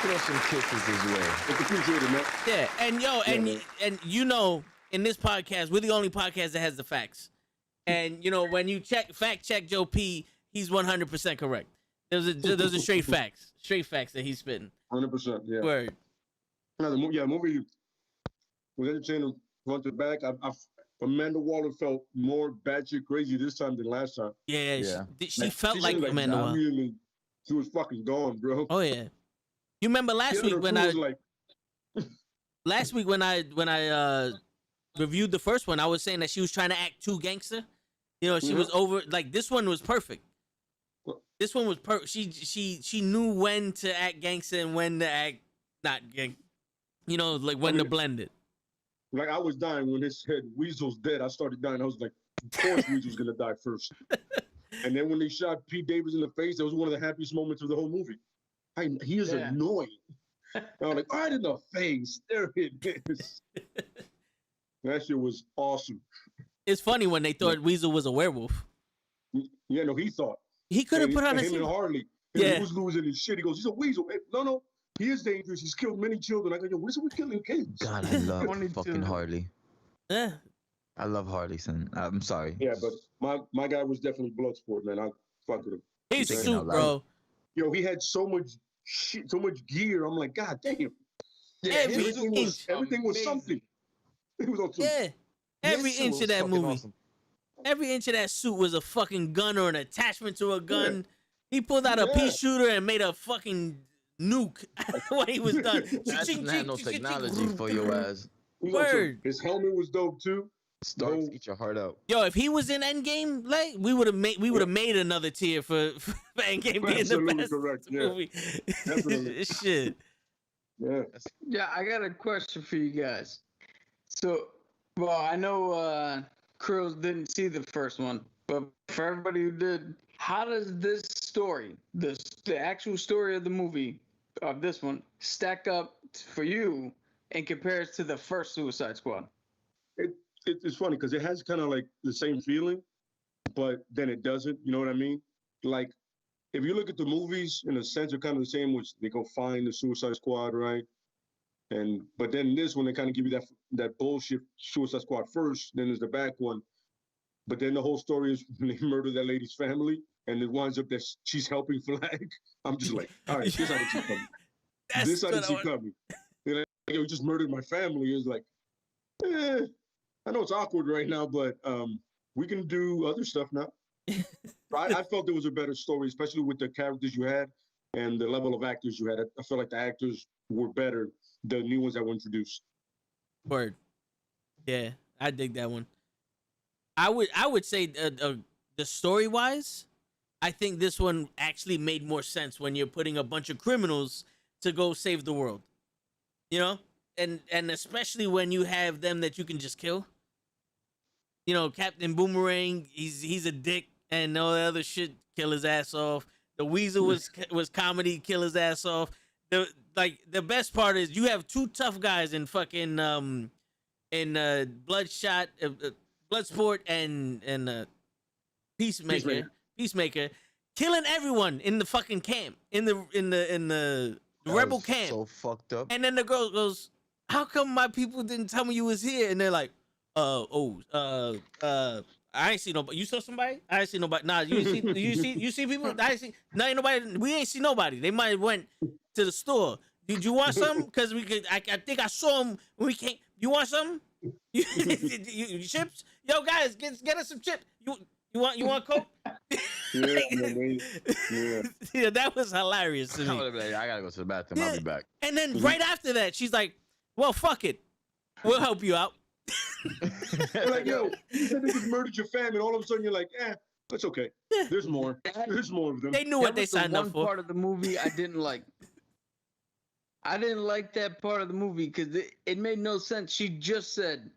Throw some kisses his way. It's appreciated, man. Yeah, and yo, man. and you know, in this podcast, we're the only podcast that has the facts. And you know, when you fact check Joe P, he's 100% correct. Those are straight facts that he's spitting. 100%. Yeah. Word. No, the movie was entertaining front to back. Amanda Waller felt more batshit crazy this time than last time. Yeah, Yeah. she felt like seemed Amanda Waller. really, she was fucking gone, bro. Oh yeah. You remember last The other week when crew I was like, when I reviewed the first one, I was saying that she was trying to act too gangster. You know, she was over like this one was perfect. This one was perfect. She knew when to act gangster and when to act not gang. You know, like when to blend it. Like I was dying when it said Weasel's dead. I started dying. I was like, of course Weasel's gonna die first. And then when they shot Pete Davis in the face, that was one of the happiest moments of the whole movie. He is annoying. I was like, right in the face. There it is. That shit was awesome. It's funny when they thought Weasel was a werewolf. Yeah, no, he thought. He could have put on him a. and Harley. Yeah. He was losing his shit. He goes, he's a weasel. Hey, no, he is dangerous. He's killed many children. I go, yo, weasel was killing kids. God, I love fucking Harley. Yeah. I love Harley, son. I'm sorry. Yeah, but my guy was definitely Bloodsport, man. I fuck with him. He's Taking suit, out bro. Yo, he had so much shit, so much gear. I'm like, God damn. Yeah, Everything was something. It was awesome. Yeah. Every His suit inch was of that fucking movie. awesome. Every inch of that suit was a fucking gun or an attachment to a gun. He pulled out a pea shooter and made a fucking nuke when he was done. That's nanotechnology for your ass. Word. His helmet was dope too. Starts eat your heart out. Yo, if he was in Endgame, like we would have made another tier for Endgame being the best correct. movie. Definitely. Shit. Yeah. Yeah, I got a question for you guys. So, well, I know Krills didn't see the first one, but for everybody who did, how does this story, the actual story of the movie of this one, stack up for you and compares to the first Suicide Squad? It's funny because it has kind of like the same feeling, but then it doesn't. You know what I mean? Like, if you look at the movies, in a sense, they're kind of the same. Which they go find the Suicide Squad, right? But then this one, they kind of give you that bullshit Suicide Squad first. Then there's the back one, but then the whole story is they murder that lady's family, and it winds up that she's helping Flag. I'm just like, all right, this I didn't see coming. This I didn't see coming. You know, you just murdered my family. It's like, I know it's awkward right now, but we can do other stuff now. I felt there was a better story, especially with the characters you had and the level of actors you had. I felt like the actors were better, the new ones that were introduced. Word. Yeah, I dig that one. I would say the story wise, I think this one actually made more sense when you're putting a bunch of criminals to go save the world. You know? And especially when you have them that you can just kill. You know, Captain Boomerang, he's a dick, and all the other shit, kill his ass off. The Weasel was comedy, kill his ass off. The best part is you have two tough guys in fucking Bloodshot, Bloodsport, and Peacemaker, killing everyone in the fucking camp, in the rebel camp. So fucked up. And then the girl goes, "How come my people didn't tell me you was here?" And they're like, I ain't see nobody. You saw somebody? I ain't see nobody. Nah, you see people? I ain't see. No, ain't nobody. We ain't see nobody. They might have went to the store. Did you want something? Cause we could. I think I saw them when we came. You want something? You chips? Yo, guys, get us some chips. You want Coke? Yeah, that was hilarious to me. I gotta go to the bathroom. I'll be back. And then right after that, she's like, "Well, fuck it, we'll help you out." Like, yo, you said they just murdered your family, and all of a sudden you're like, that's okay. There's more. There's more of them. They knew what they signed up for. One part of the movie I didn't like. I didn't like that part of the movie because it made no sense. She just said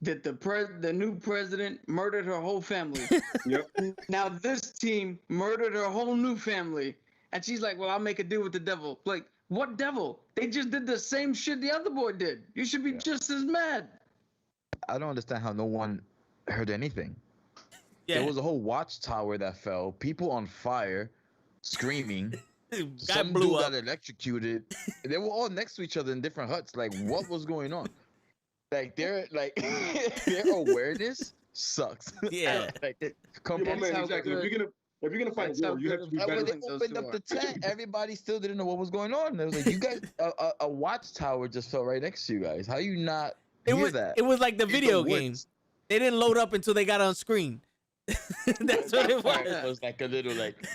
that the new president murdered her whole family. Yep. Now this team murdered her whole new family, and she's like, "Well, I'll make a deal with the devil." Like, what devil? They just did the same shit the other boy did. You should be just as mad. I don't understand how no one heard anything. Yeah. There was a whole watchtower that fell, people on fire, screaming. Some blew dude up. got electrocuted. They were all next to each other in different huts. Like, what was going on? Like, their awareness sucks. Yeah. Exactly. If you're gonna fight a war, you have to be better. When they opened up the tent, everybody still didn't know what was going on. It was like, you guys, a watchtower just fell right next to you guys. How you not? It was like the video games. They didn't load up until they got on screen. That's what it was. It was like a little like.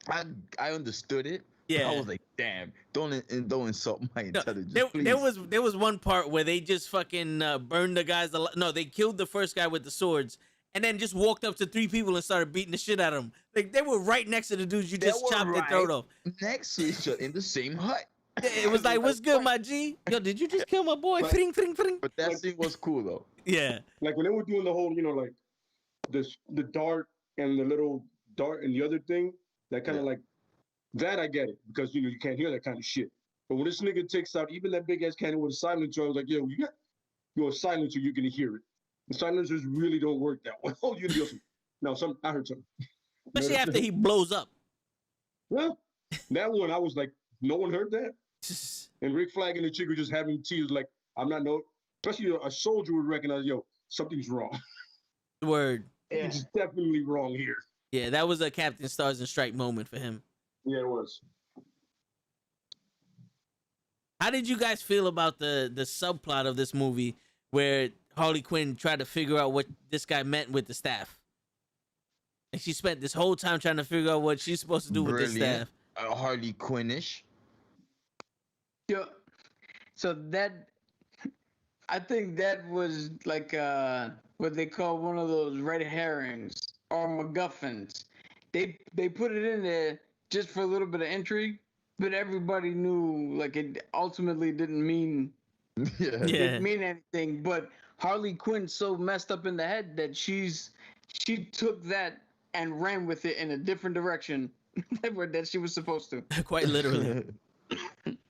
I understood it. Yeah. I was like, damn, don't insult my intelligence. There was one part where they just fucking burned the guys. No, they killed the first guy with the swords, and then just walked up to three people and started beating the shit out of them. Like they were right next to the dudes you just chopped their throat off. Next to each other in the same hut. It was like, "What's good, my G? Yo, did you just kill my boy?" But- Fring, fring, fring. But that scene was cool though. Yeah. Like when they were doing the whole, like the dart and the little dart and the other thing, that kind of like that I get it because you can't hear that kind of shit. But when this nigga takes out even that big ass cannon with a silencer, I was like, yo, you're a silencer, you're gonna hear it. The silencers really don't work that well. No, I heard something. Especially after he blows up. Well, that one I was like, no one heard that. And Rick Flag and the chick were just having tears, like, I'm not no. Especially a soldier would recognize, yo, something's wrong. Word. Yeah. It's definitely wrong here. Yeah, that was a Captain Stars and Strike moment for him. Yeah, it was. How did you guys feel about the subplot of this movie where Harley Quinn tried to figure out what this guy meant with the staff? And she spent this whole time trying to figure out what she's supposed to do with this staff. Harley Quinnish. Yeah. So I think that was like what they call one of those red herrings or MacGuffins. They put it in there just for a little bit of intrigue, but everybody knew like it ultimately didn't mean Yeah. mean anything. But Harley Quinn's so messed up in the head that she took that and ran with it in a different direction that she was supposed to. Quite literally.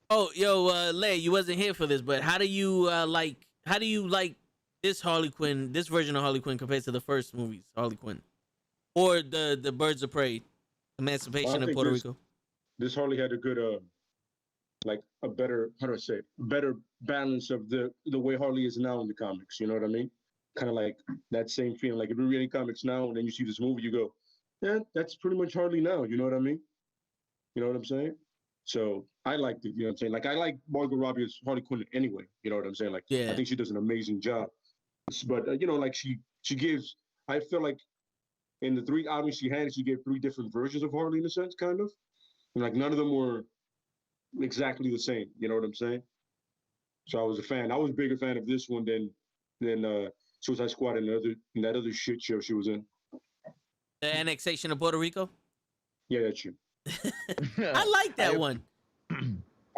Oh, yo, Lay, you wasn't here for this, but how do you like this Harley Quinn, this version of Harley Quinn compared to the first movie's Harley Quinn? Or the Birds of Prey, Emancipation of Puerto Rico? This Harley had a good like a better, how do I say it? Better balance of the way Harley is now in the comics, you know what I mean? Kind of like that same feeling. Like if you're reading comics now and then you see this movie, you go, yeah, that's pretty much Harley now, you know what I mean? You know what I'm saying? So I liked it, you know what I'm saying? Like I like Margot Robbie as Harley Quinn anyway, you know what I'm saying? Like Yeah. I think she does an amazing job. But like she gives, I feel like in the 3 albums she had, she gave 3 different versions of Harley in a sense, kind of. And like none of them were exactly the same, you know what I'm saying? So I was a fan. I was a bigger fan of this one than Suicide Squad and that other shit show she was in. The annexation of Puerto Rico? Yeah, that's you. I like that one.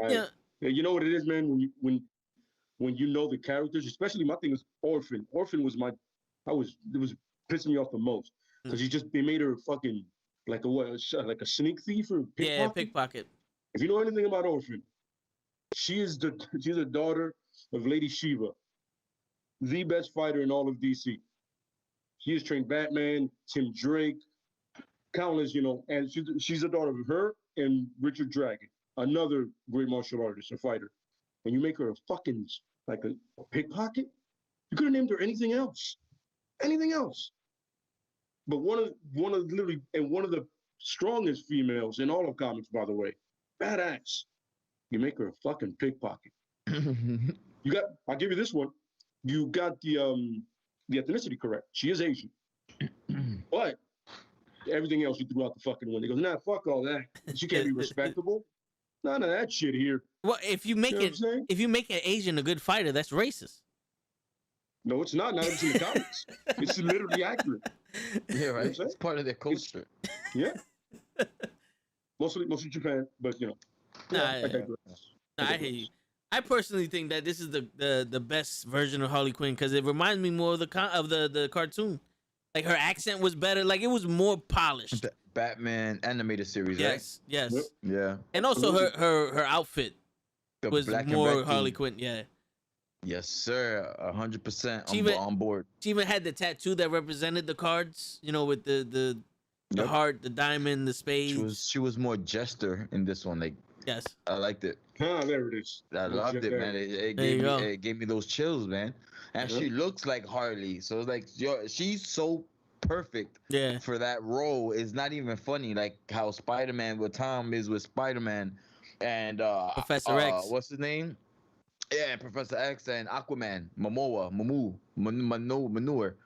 Yeah. You know what it is, man? When you know the characters, especially my thing is Orphan. Orphan was it was pissing me off the most because they made her fucking like a sneak thief or pickpocket. Yeah, pickpocket. If you know anything about Orphan, she's a daughter of Lady Shiva, the best fighter in all of DC. She has trained Batman, Tim Drake, countless, and she's a daughter of her and Richard Dragon, another great martial artist, a fighter. And you make her a fucking like a pickpocket? You could have named her anything else. Anything else. But one of the strongest females in all of comics, by the way. Badass. You make her a fucking pickpocket. I'll give you this one. You got the ethnicity correct. She is Asian. But everything else you threw out the fucking window. He goes, nah, fuck all that. She can't be respectable. None of that shit here. Well, if you make You know what I'm saying? if you make an Asian a good fighter, that's racist. No, it's not. Not even in the comics. It's literally accurate. Yeah, right. You know It's part of their culture. Yeah. Mostly Japan, but Nah, I hear you. I personally think that this is the best version of Harley Quinn because it reminds me more of the cartoon. Like her accent was better. Like it was more polished. Batman animated series, Yes, yes. Yep. right? Yeah. And also her outfit The was black and more red Harley theme. Quinn. Yeah. Yes, sir. 100% She even- on board. She even had the tattoo that represented the cards. With the Yep. heart, the diamond, the spade. She was more jester in this one. Like Yes. I liked it. There it is. I loved it, man. It gave me those chills, man. And Yep. she looks like Harley, so it's like she's so perfect Yeah. for that role. It's not even funny, like how Spider-Man with Tom is with Spider-Man and Professor X. What's his name? Yeah, Professor X and Aquaman, Manure.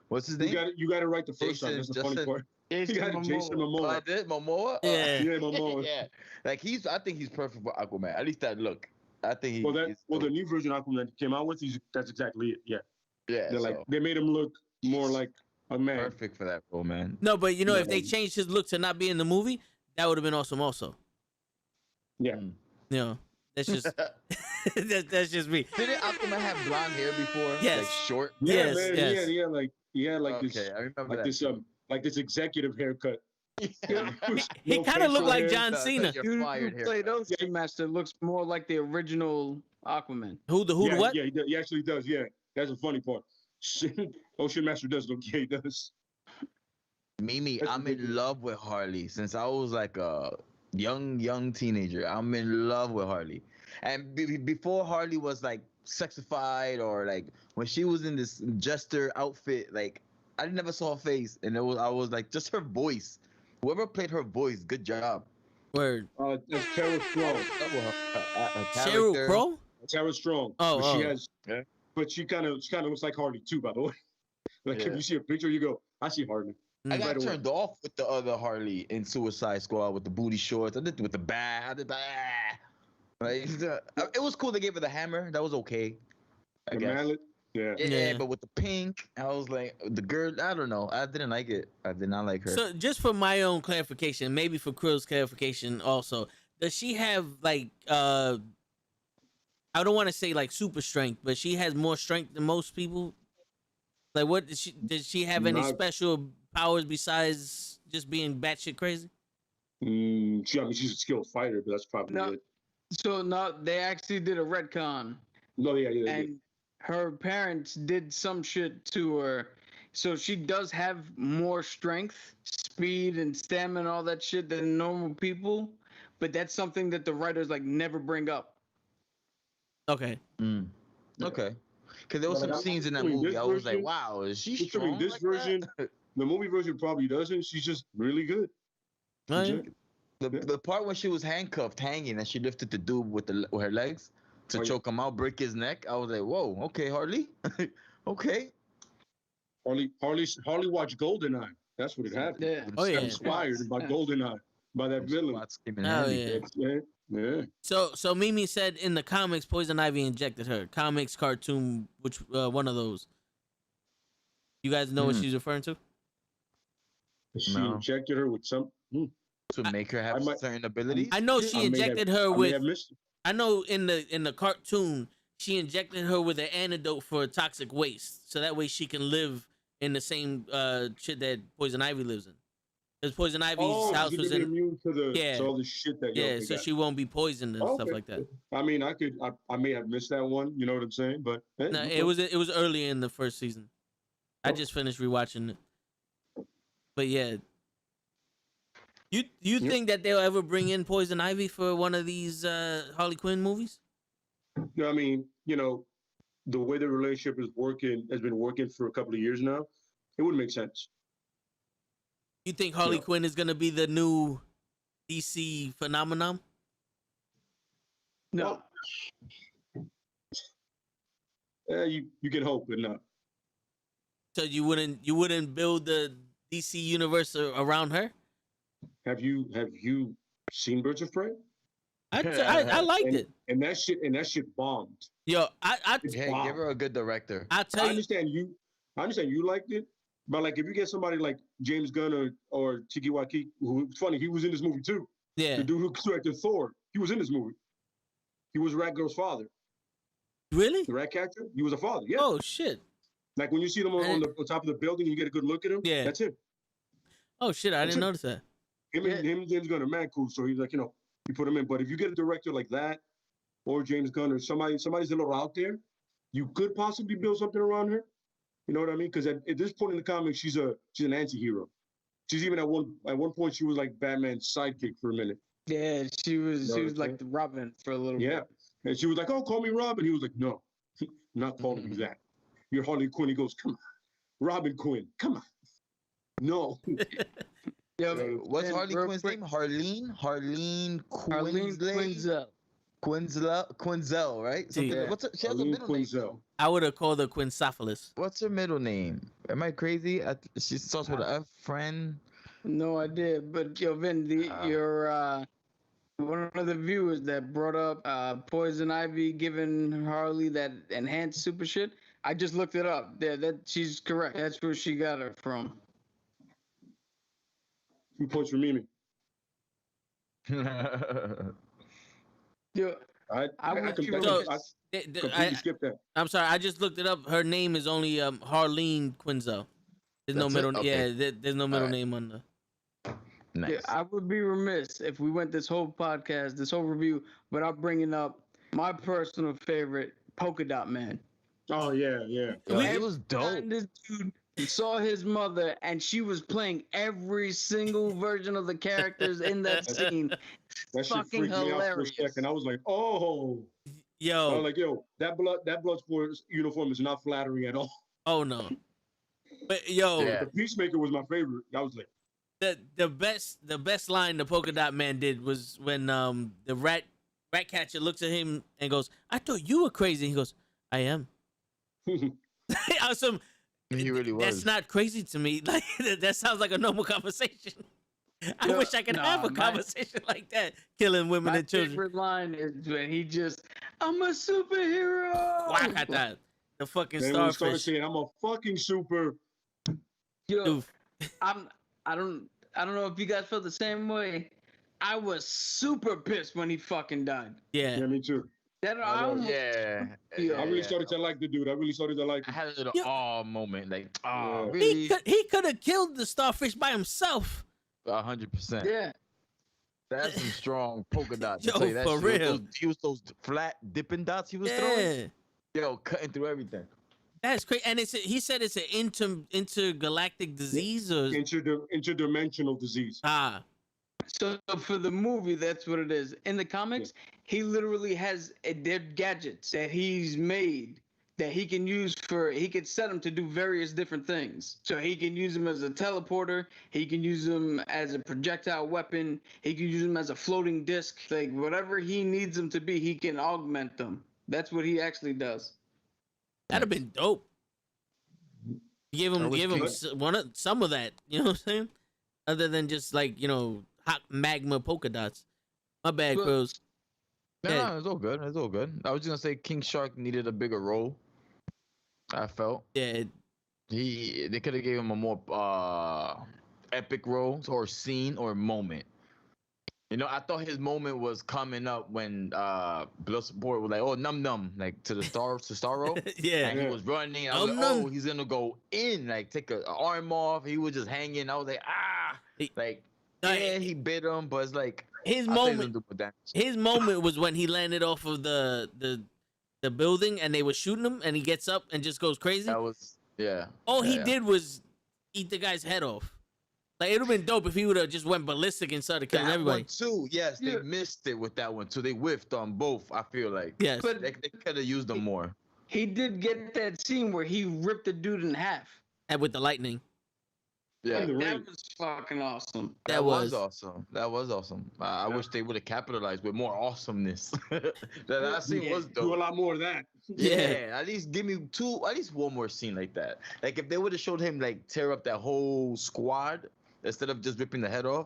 What's his name? You got it right the first Jason time. That's the funny Justin- part. You got it, Jason Oh, I Momoa. did Momoa. Yeah. Yeah, Momoa. yeah. Like I think he's perfect for Aquaman. At least that look. I think Well, he's the new version of Aquaman that came out with, that's exactly it. Yeah, yeah, they made him look more like a man. perfect for that role, man. No, but if they changed his look to not be in the movie, that would have been awesome. Also. Yeah. Mm. That's just that's just me. Didn't Aquaman have blonde hair before? Yes. Like short. Yeah, Yes, man. yes. He had like Okay, this, I remember like that. this, like this executive haircut. Yeah. He No kind of looked facial like hair. John That's Cena. like your Dude fired who played haircut. Ocean Master looks more like the original Aquaman. Who the what? Yeah, he actually does. Yeah, that's the funny part. Ocean Master does look. Yeah, he does. Mimi, That's I'm in ridiculous. love with Harley since I was like a young teenager. I'm in love with Harley, and before Harley was like sexified or like when she was in this jester outfit, like I never saw her face, and I was like just her voice. Whoever played her voice, good job. Word. That's Tara Strong. Love with her Cheryl character. Crow. Tara Strong. Oh, but she oh. has. Yeah. But she kind of looks like Harley too, by the way. Like Yeah. if you see a picture, you go, I see Harley. I Mm. got Right away. turned off with the other Harley in Suicide Squad with the booty shorts. I did with the bat. I did that. Like, it was cool. They gave her the hammer. That was okay. I The guess. mallet. Yeah. Yeah, Yeah. but with the pink, I was like, the girl. I don't know. I didn't like it. I did not like her. So just for my own clarification, maybe for Krill's clarification also, does she have like I don't want to say like super strength, but she has more strength than most people? Like what did she have any Not- special powers besides just being batshit crazy? I mean, she's a skilled fighter, but that's probably No. it. So no, they actually did a retcon, No, yeah. and her parents did some shit to her, so she does have more strength, speed, and stamina, and all that shit than normal people. But that's something that the writers like never bring up. Okay. Mm. Okay. Because there was But some I'm scenes in that assuming movie. this I was like, version- wow, is she Assuming strong this like version, that? the movie version probably doesn't. She's just really good. Oh, yeah. Legit. The part when she was handcuffed, hanging, and she lifted the dude with her legs to Oh, yeah. choke him out, break his neck. I was like, whoa, okay, Harley, okay. Harley watched Goldeneye. That's what it happened. Yeah. Oh, yeah. Got inspired by Goldeneye, by that villain. Oh, yeah. Yeah. So Mimi said in the comics, Poison Ivy injected her. Comics, cartoon, which one of those? You guys know what Hmm. she's referring to? She No. injected her with some. To make her have I might- certain abilities. I know I she may injected have- her I may with. have missed it. I know in the cartoon she injected her with an antidote for toxic waste, so that way she can live in the same shit that Poison Ivy lives in. Because Poison Ivy's house she was could be in, immune to the Yeah. to all the shit that. yeah, so she won't be poisoned and stuff Okay. like that. I mean, I may have missed that one. You know what I'm saying? But hey, No, okay. it was early in the first season. I Oh. just finished rewatching it, but yeah. You Yep. think that they'll ever bring in Poison Ivy for one of these Harley Quinn movies? I mean, the way the relationship has been working for a couple of years now. It would make sense. You think Harley No. Quinn is gonna be the new DC phenomenon? No. You can hope, but no. So you wouldn't build the DC universe around her? Have you seen Birds of Prey? I liked And, it. and that shit bombed. Yo, I Hey, Wow. give her a good director. I I tell you, understand you liked it, but like if you get somebody like James Gunn or Tiki Waititi, who it's funny, he was in this movie too. yeah. The dude who directed Thor, he was in this movie. He was Rat Girl's father. Really? The rat catcher, he was a father. Yeah. Oh shit. Like when you see them on the top of the building, you get a good look at him. Yeah. That's him. Oh shit, I That's didn't it. notice that. Him and James Gunn are man cool, so he's like, you put him in. But if you get a director like that, or James Gunn, or somebody's a little out there, you could possibly build something around her. You know what I mean? Because at this point in the comics, she's an anti-hero. She's even at one point she was like Batman's sidekick for a minute. Yeah, she was No, like okay. the Robin for a little Yeah, bit. and she was like, "Oh, call me Robin." He was like, "No, I'm not calling you that. You're Harley Quinn." He goes, "Come on, Robin Quinn, come on." No. Yeah, What's and Harley real Quinn's quick, name? Harleen Arlene Quinzel. Quinzel. Quinzel, right? Something, Yeah. she has a Arlene middle name. Quinzel. I would have called her Quincephalus. What's her middle name? Am I crazy? She starts with an F. Friend. No idea, but yo, Vin, your one of the viewers that brought up Poison Ivy giving Harley that enhanced super shit. I just looked it up. Yeah, that she's correct. That's where she got it from. 2 points for Mimi. Yo, I would be So, remiss. completely skipped that. I'm sorry, I just looked it up. Her name is only Harleen Quinzel. There's no That's it? middle. Okay. Yeah, there's no middle Alright. name on the. Nice. Yeah, I would be remiss if we went this whole podcast, this whole review, without bringing up my personal favorite, Polka Dot Man. Oh yeah. Yo, We- he was dope. This dude saw his mother, and she was playing every single version of the characters in that scene. That shit Fucking freaked me out for a hilarious. second. I was like, oh. I Yo, was like, yo, that Bloodsport uniform is not flattering at all. oh no, but yo, Yeah. The Peacemaker was my favorite. I was like, the best line the Polka Dot Man did was when the rat catcher looks at him and goes, "I thought you were crazy." He goes, "I am." Awesome. He really was. That's not crazy to me. Like that sounds like a normal conversation. I Yeah, wish I could have a my- conversation like that, killing women My and children. favorite line is when he just, I'm a superhero. Whack at that. The fucking then when he started starfish. saying, I'm a fucking super. Yo, Doof. I don't know if you guys felt the same way. I was super pissed when he fucking died. Yeah. Yeah, me too. That I almost, Yeah. Yeah, I really started to like the dude. I really started to like I him. had a little Yeah. awe moment, like, oh, Yeah. really? He could have killed the starfish by himself. 100%. yeah. That's some strong polka dots. Yo, I'll tell you that for shit. real. He was those flat dipping dots he was throwing. Yeah. Yo, cutting through everything. That's crazy. And he said it's an intergalactic disease or Interdimensional disease. So for the movie, that's what it is. In the comics, he literally has their gadgets that he's made that he can use he can set them to do various different things. So he can use them as a teleporter. He can use them as a projectile weapon. He can use them as a floating disc. Like whatever he needs them to be, he can augment them. That's what he actually does. That'd have been dope. Give him some of that. You know what I'm saying? Other than just like hot magma polka dots. My bad, Well, Crows. No, Yeah. no, it's all good. It's all good. I was just gonna say King Shark needed a bigger role. I felt Yeah, they could have gave him a more epic role or scene or moment. I thought his moment was coming up when Bloodsport was like, "Oh, num," like to Starro. yeah. And he was running. I was like, Num. "Oh, he's gonna go in, like take an arm off." He was just hanging. I was like, "Ah!" Like, yeah, he bit him, but it's like His I thought he was moment. gonna do damage. His moment was when he landed off of the building and they were shooting him, and he gets up and just goes crazy. That was yeah. All he yeah. did was eat the guy's head off. Like it would have been dope if he would have just went ballistic and started killing That everybody. one too. Yes, Yeah. they missed it with that one too. They whiffed on both. I feel like Yes. But they could have used them more. he did get that scene where he ripped the dude in half. And with the lightning. Yeah, And the That ring. was fucking awesome. That was awesome. That was awesome. I Yeah. wish they would have capitalized with more awesomeness. that scene Yeah. was Do a dope. lot more of that. Yeah, at least give me at least one more scene like that. Like if they would have showed him like tear up that whole squad instead of just ripping the head off,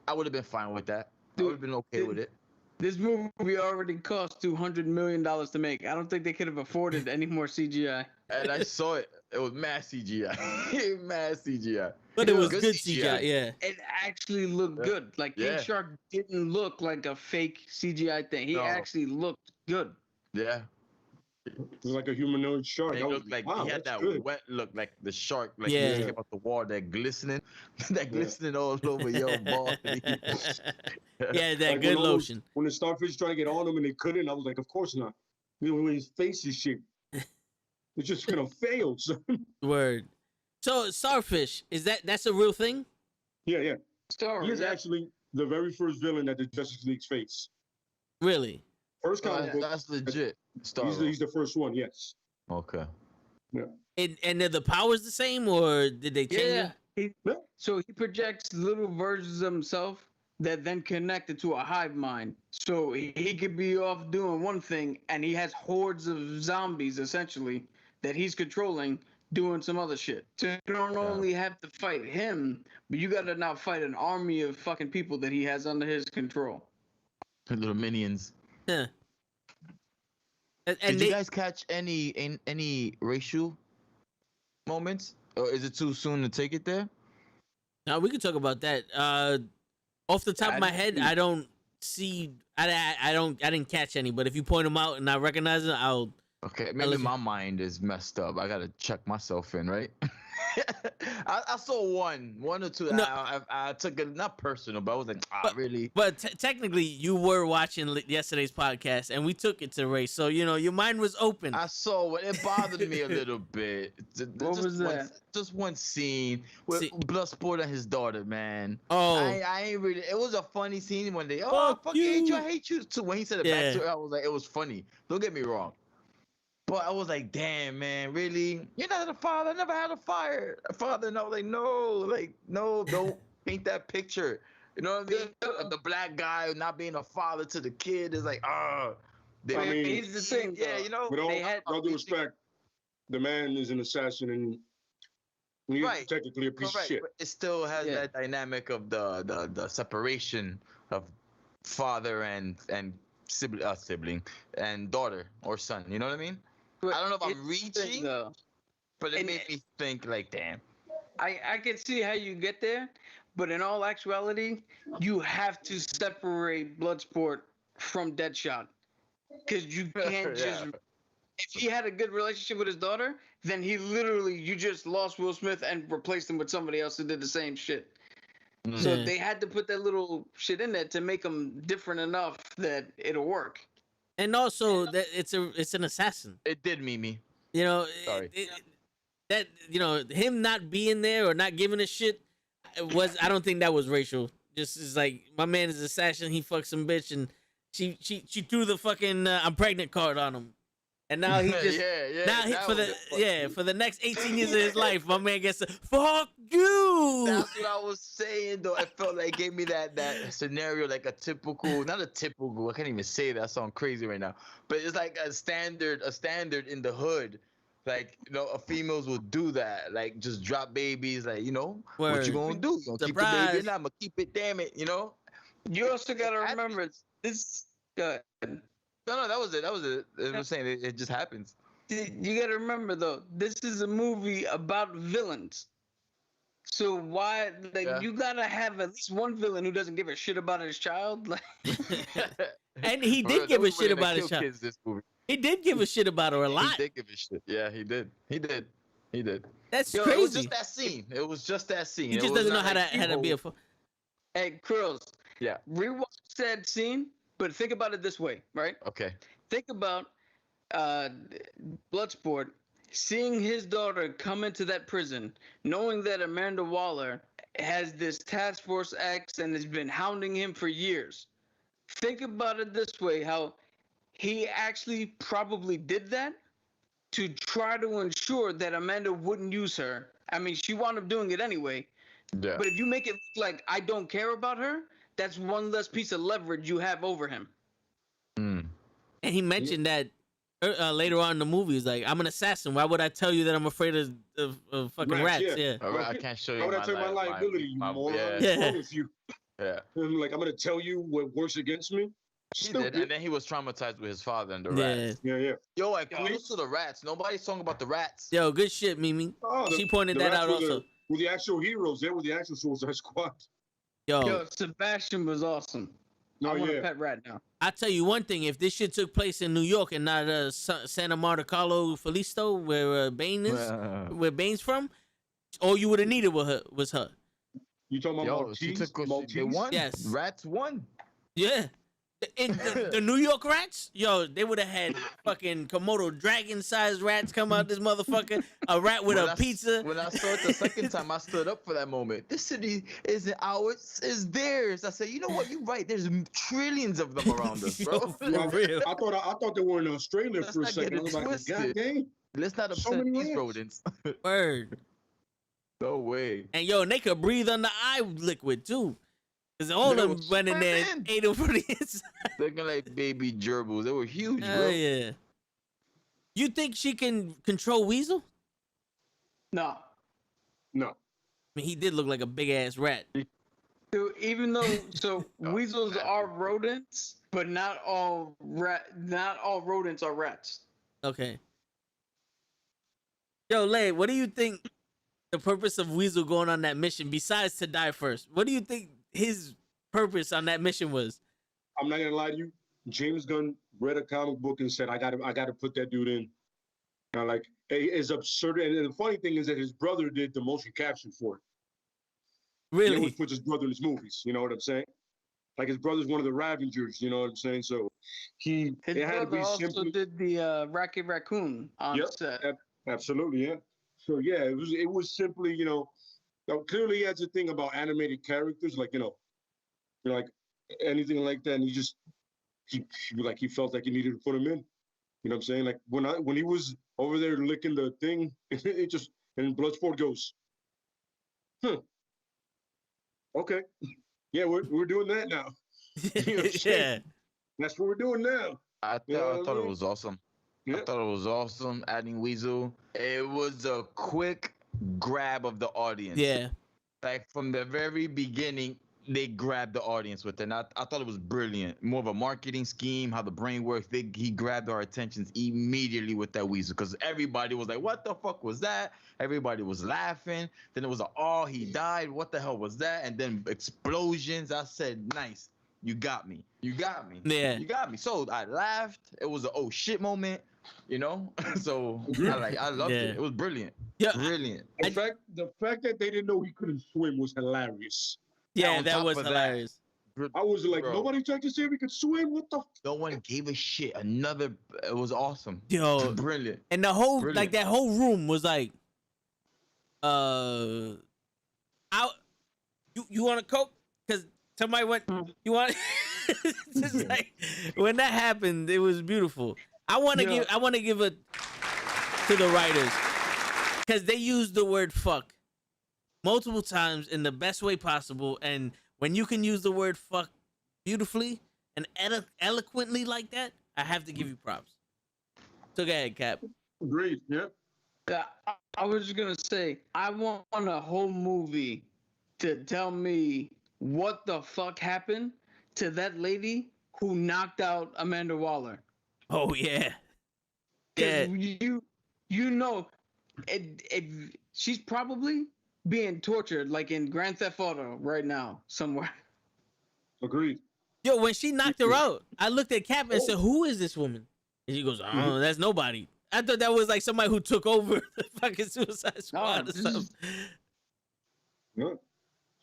I would have been fine with that. I would have been okay with it. This movie already cost $200 million to make. I don't think they could have afforded any more CGI. And I saw it. It was mass CGI. Mass CGI. But it was Good good CGI. CGI, yeah. It actually looked Yeah. good. Like King Yeah. Shark didn't look like a fake CGI thing. He No. actually looked good. Yeah. It was like a humanoid shark. He I was looked like wow, he had that's that good. wet look, like the shark, like Yeah. he just came out the water, that glistening, that glistening all over your body. Yeah, that Like good when all those- lotion. When the starfish tried to get on him and they couldn't, I was like, of course not. When his face is shaped, it's just gonna fail. So. Word. So starfish, that's a real thing? Yeah. Sorry. He is actually the very first villain that the Justice League's face. Really? First comic book. That's legit. Star He's the first one. Yes. Okay. And are the powers the same or did they change Yeah. them? So he projects little versions of himself that then connect into a hive mind. So he could be off doing one thing and he has hordes of zombies essentially that he's controlling doing some other shit. So you don't only have to fight him, but you gotta now fight an army of fucking people that he has under his control. Little minions. Huh. And Did they, you guys catch any racial moments, or is it too soon to take it there? now we can talk about that. Off the top of my head, I don't see. I didn't catch any, but if you point them out and I recognize it, I'll. Okay, I'll maybe let you- my mind is messed up. I gotta check myself in, right? I saw one or two. No. I took it not personal, but I was like, really? But technically, you were watching yesterday's podcast, and we took it to race. So your mind was open. I saw it. It bothered me a little bit. What was that? Just one scene with See- Bloodsport and his daughter, man. Oh, I ain't really. It was a funny scene when they. Oh, Fuck I fucking hate you. you. I hate you too. When he said it Yeah. back to her, I was like, it was funny. Don't get me wrong. But I was like, damn, man, really? You're not a father. I never had a father. And I was like, no, don't paint that picture. You know what I mean? The black guy not being a father to the kid is like, I mean, Here's the thing. yeah, though. you know. With They had- all due respect, the man is an assassin and he's Right. technically a piece Correct, of shit. but it still has Yeah. that dynamic of the separation of father and sibling and daughter or son. You know what I mean? But I don't know if I'm here's the thing, reaching, though. but it And- made me think like, damn. I can see how you get there, but in all actuality, you have to separate Bloodsport from Deadshot, because you can't just. Yeah. If he had a good relationship with his daughter, then you just lost Will Smith and replaced him with somebody else who did the same shit. So Yeah. they had to put that little shit in there to make him different enough that it'll work. and also that it's an assassin. It did, Mimi. Sorry. That him not being there or not giving a shit I don't think that was racial. Just is like my man is an assassin. He fucked some bitch and she threw the fucking I'm pregnant card on him, and now he just yeah. now that for was for the next 18 years of his life, my man gets a fuck you. That's what I was saying, though. I felt like it gave me that scenario, like not a typical. I can't even say that. I sound crazy right now, but it's like a standard in the hood. Like, females will do that. Like, just drop babies. Like, what you Word. gonna do? You gonna keep the Surprise. baby? Nah, I'm gonna keep it. Damn it. You also got to It remember happens. this. Good. No, that was it. I'm saying it just happens. You got to remember though, this is a movie about villains. So why, Yeah. you gotta have at least one villain who doesn't give a shit about his child? Like, And he For real, did they give a was shit ready to about his kill child. kids this movie. He did give a shit about her a lot. He did give a shit. Yeah, he did. That's Yo, crazy. it was just that scene. He It just was doesn't know not how to be a. hey, Krills, Yeah. rewatch that scene, but think about it this way, right? Okay. Think about Bloodsport seeing his daughter come into that prison, knowing that Amanda Waller has this Task Force X and has been hounding him for years. Think about it this way, how he actually probably did that to try to ensure that Amanda wouldn't use her. I mean, she wound up doing it anyway. Yeah. But if you make it look like I don't care about her, that's one less piece of leverage you have over him. Mm. And he mentioned that later on in the movie. He's like, I'm an assassin. Why would I tell you that I'm afraid of fucking Rats, rats? yeah. Yeah. All right, I can't show you. How would I tell you my liability, you moron? What's wrong with you? Yeah. I'm like, I'm gonna tell you what works against me. He Stupid. did, and then he was traumatized with his father and the Yeah. rats. Yeah. Yo, like close to the rats. Nobody's talking about the rats. Yo, good shit, Mimi. Oh, She pointed the that rats out were also. Were the actual heroes. They were the actual Suicide Squad. Yo, Sebastian was awesome. No, I want yeah. a pet rat now. I tell you one thing: if this shit took place in New York and not Santa Marta, Carlo Felisto, where Bane is, where Bane's from, all you would have needed was her. You talking about Yo, she Maltese? took. They Maltese? won. Yes. Rats won. Yeah. In the New York rats, yo, they would have had fucking Komodo dragon-sized rats come out this motherfucker. A rat with When a pizza. When I saw it the second time, I stood up for that moment. This city isn't ours, it's theirs. I said, you know what? You're right. There's trillions of them around us, bro. Yo, for real. I thought they were in Australia Let's for a not second. get I was it like, twisted. God dang. Let's not So upset many these rats. rodents. Word. No way. And yo, and they could breathe under eye liquid too. Cause all They them was went in there and swimming. ate them from the inside. Looking like baby gerbils. They were huge, Oh bro. yeah. You think she can control Weasel? No. No. I mean, he did look like a big ass rat. So even though weasels are rodents, but not all rodents are rats. Okay. Yo, Lay, what do you think the purpose of Weasel going on that mission besides to die first? What do you think his purpose on that mission was? I'm not gonna lie to you. James Gunn read a comic book and said, I gotta put that dude in. Like, it's absurd. And the funny thing is that his brother did the motion capture for it. He Really? always puts his brother in his movies. You know what I'm saying? Like, his brother's one of the Ravengers. You know what I'm saying? So His it had to brother be also simply. did the Rocket Raccoon on Yep, set. absolutely, yeah. So yeah, it was simply, clearly he has a thing about animated characters, like like anything like that, and he felt like he needed to put him in. You know what I'm saying? Like when he was over there licking the thing, it just and Bloodsport goes, okay, yeah, we're doing that now. You know what I'm saying? Yeah. That's what we're doing now. I You know thought what I I thought it mean? was awesome. I Yep. thought it was awesome adding Weasel. It was a quick grab of the audience. Yeah. Like from the very beginning, they grabbed the audience with it. And I thought it was brilliant. More of a marketing scheme, how the brain works. He grabbed our attentions immediately with that Weasel because everybody was like, "What the fuck was that?" Everybody was laughing. Then it was like, "Oh, he died. What the hell was that?" And then explosions. I said, "Nice. You got me. You got me. Yeah. You got me." So I laughed. It was a oh shit moment, So I loved Yeah. it. It was brilliant. Yeah. Brilliant. The fact that they didn't know he couldn't swim was hilarious. Yeah, on that top was of that, hilarious. I was like, Bro. nobody tried to say if he could swim. What the? No one gave a shit. It was awesome. Yo, Brilliant. and the whole Brilliant. that whole room was like, out. You want a Coke? Because somebody went. You want? Just like when that happened, it was beautiful. I want to give it to the writers because they used the word fuck multiple times in the best way possible, and when you can use the word fuck beautifully and eloquently like that, I have to give you props. So go ahead, Cap. Agreed. Yeah. Yeah, I was just gonna say, I want a whole movie to tell me what the fuck happened to that lady who knocked out Amanda Waller. Oh yeah, 'Cause yeah. she's probably being tortured like in Grand Theft Auto right now somewhere. Agreed. Yo, when she knocked her out, I looked at Cap and said, "Who is this woman?" And she goes, "I don't know. That's nobody." I thought that was like somebody who took over the fucking Suicide Squad or something. Yeah.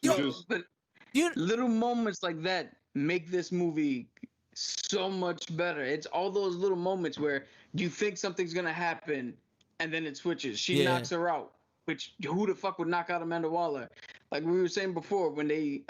Yo, But you little moments like that make this movie so much better. It's all those little moments where you think something's gonna happen and then it switches. She knocks her out. Which who the fuck would knock out Amanda Waller? Like we were saying before, when they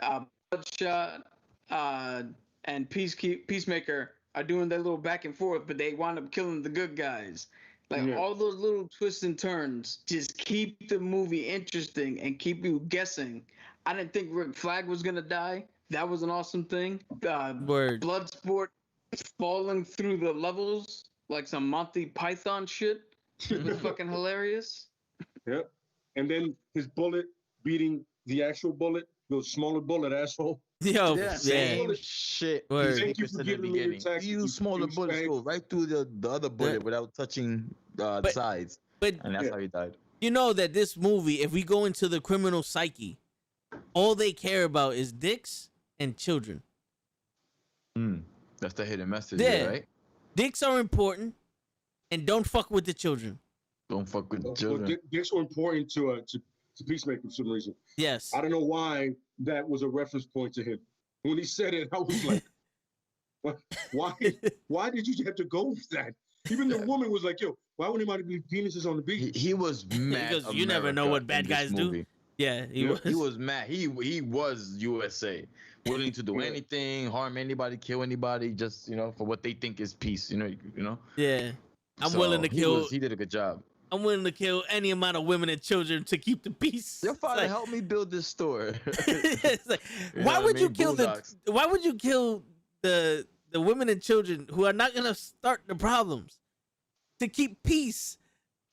Bloodshot and Peacemaker are doing their little back and forth, but they wind up killing the good guys. Like all those little twists and turns just keep the movie interesting and keep you guessing. I didn't think Rick Flag was gonna die. That was an awesome thing. Word. Bloodsport falling through the levels like some Monty Python shit was fucking hilarious. Yep. And then his bullet beating the actual bullet, the smaller bullet, asshole. Yo, Yeah. Same shit. Word. Thank you Peacemakers for in the giving me your beginning. text. You smaller bullets go right through the other bullet without touching the sides. But And that's how he died. you know that this movie, if we go into the criminal psyche, all they care about is dicks and children. That's the hidden message, Yeah. right? Dicks are important, and don't fuck with the children. Don't fuck with Well, children. Dicks were important to Peacemaker for some reason. Yes. I don't know why that was a reference point to him. When he said it, I was like, why did you have to go with that? Even the woman was like, yo, why would anybody be penises on the beach? He was mad. Because you never know what bad guys do. Yeah, he was. He was mad. He was USA, willing to do anything, harm anybody, kill anybody, just for what they think is peace. Yeah. I'm So willing to kill. He did a good job. I'm willing to kill any amount of women and children to keep the peace. Your It's father like- helped me build this store. It's like, You know why what I would you mean? kill Boondocks. Why would you kill the women and children who are not gonna start the problems to keep peace?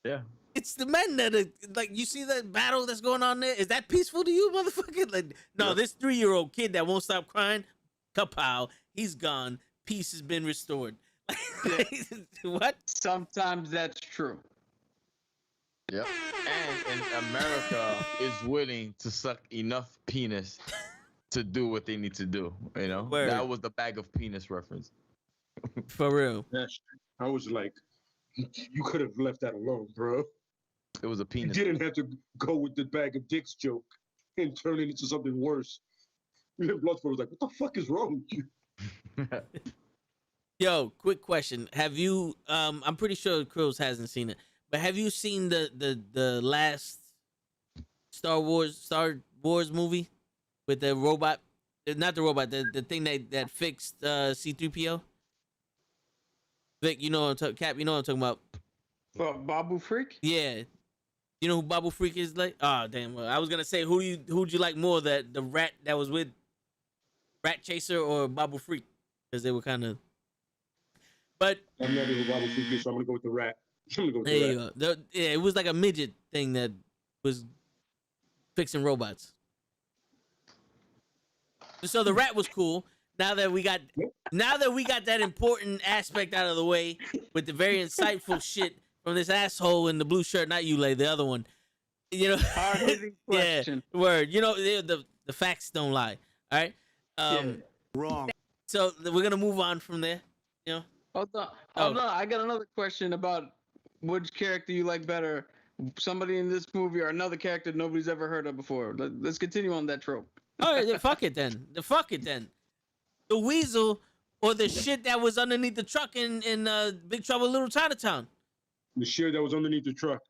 Yeah. It's the men that are like, you see that battle that's going on there? Is that peaceful to you, motherfucker? Like, no, Yeah. this 3-year-old kid that won't stop crying, kapow, he's gone. Peace has been restored. What? Sometimes that's true. Yeah. And America is willing to suck enough penis to do what they need to do. You know, Word. that was the bag of penis reference. For real. That's, I was like, you could have left that alone, bro. It was a You penis. didn't have to go with the bag of dicks joke and turn it into something worse. And then Bloodsport was like, what the fuck is wrong with you? Yo, quick question. Have you I'm pretty sure Krills hasn't seen it, but have you seen the last Star Wars movie with the robot? Not the robot, the thing that fixed C3PO? Vic, you know what I'm talking Cap, you know what I'm talking about. What, Babu Freak? Yeah. You know who Babu Freak is like? Oh damn. Well, I was gonna say who'd you like more, that the rat that was with Rat Chaser or Babu Freak? Because they were kind of. But I'm not even Bible Freak, so I'm gonna go with the rat. I'm gonna go with there the you rat. go. Yeah, it was like a midget thing that was fixing robots. So the rat was cool. Now that we got that important aspect out of the way with the very insightful shit from this asshole in the blue shirt, not you, Lay, the other one. You know, Hard-hitting question. Yeah, word. You know, the facts don't lie. All right. Wrong. So we're gonna move on from there. You know. Hold on. Oh. Hold on. I got another question about which character you like better, somebody in this movie or another character nobody's ever heard of before. Let's continue on that trope. All right, then fuck it then. The weasel or the shit that was underneath the truck in Big Trouble in Little Chinatown. The shit that was underneath the truck.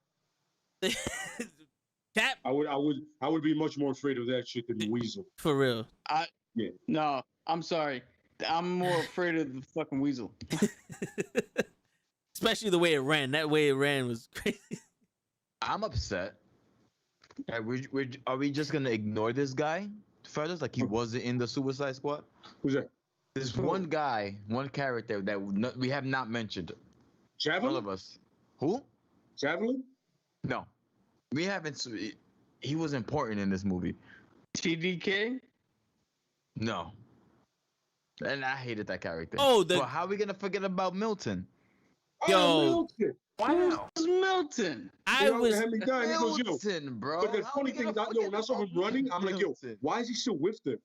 Cap, I would be much more afraid of that shit than the weasel. for real. No, I'm sorry. I'm more afraid of the fucking weasel. Especially the way it ran. That way it ran was crazy. I'm upset. Are we just gonna ignore this guy further? Like he wasn't in the Suicide Squad? Who's that? There's one guy, one character that we have not mentioned. All Javelin? of us. Who? Javelin? No, we haven't. He was important in this movie. TDK? No. And I hated that character. Oh, But how are we gonna forget about Milton? Yo. Oh, Milton. Wow. Who's Milton? I You know, was had me dying. He goes, yo. Milton, bro. But the How funny we thing, gonna when I saw him forget about running, I'm like, yo, Milton? why is he still with them?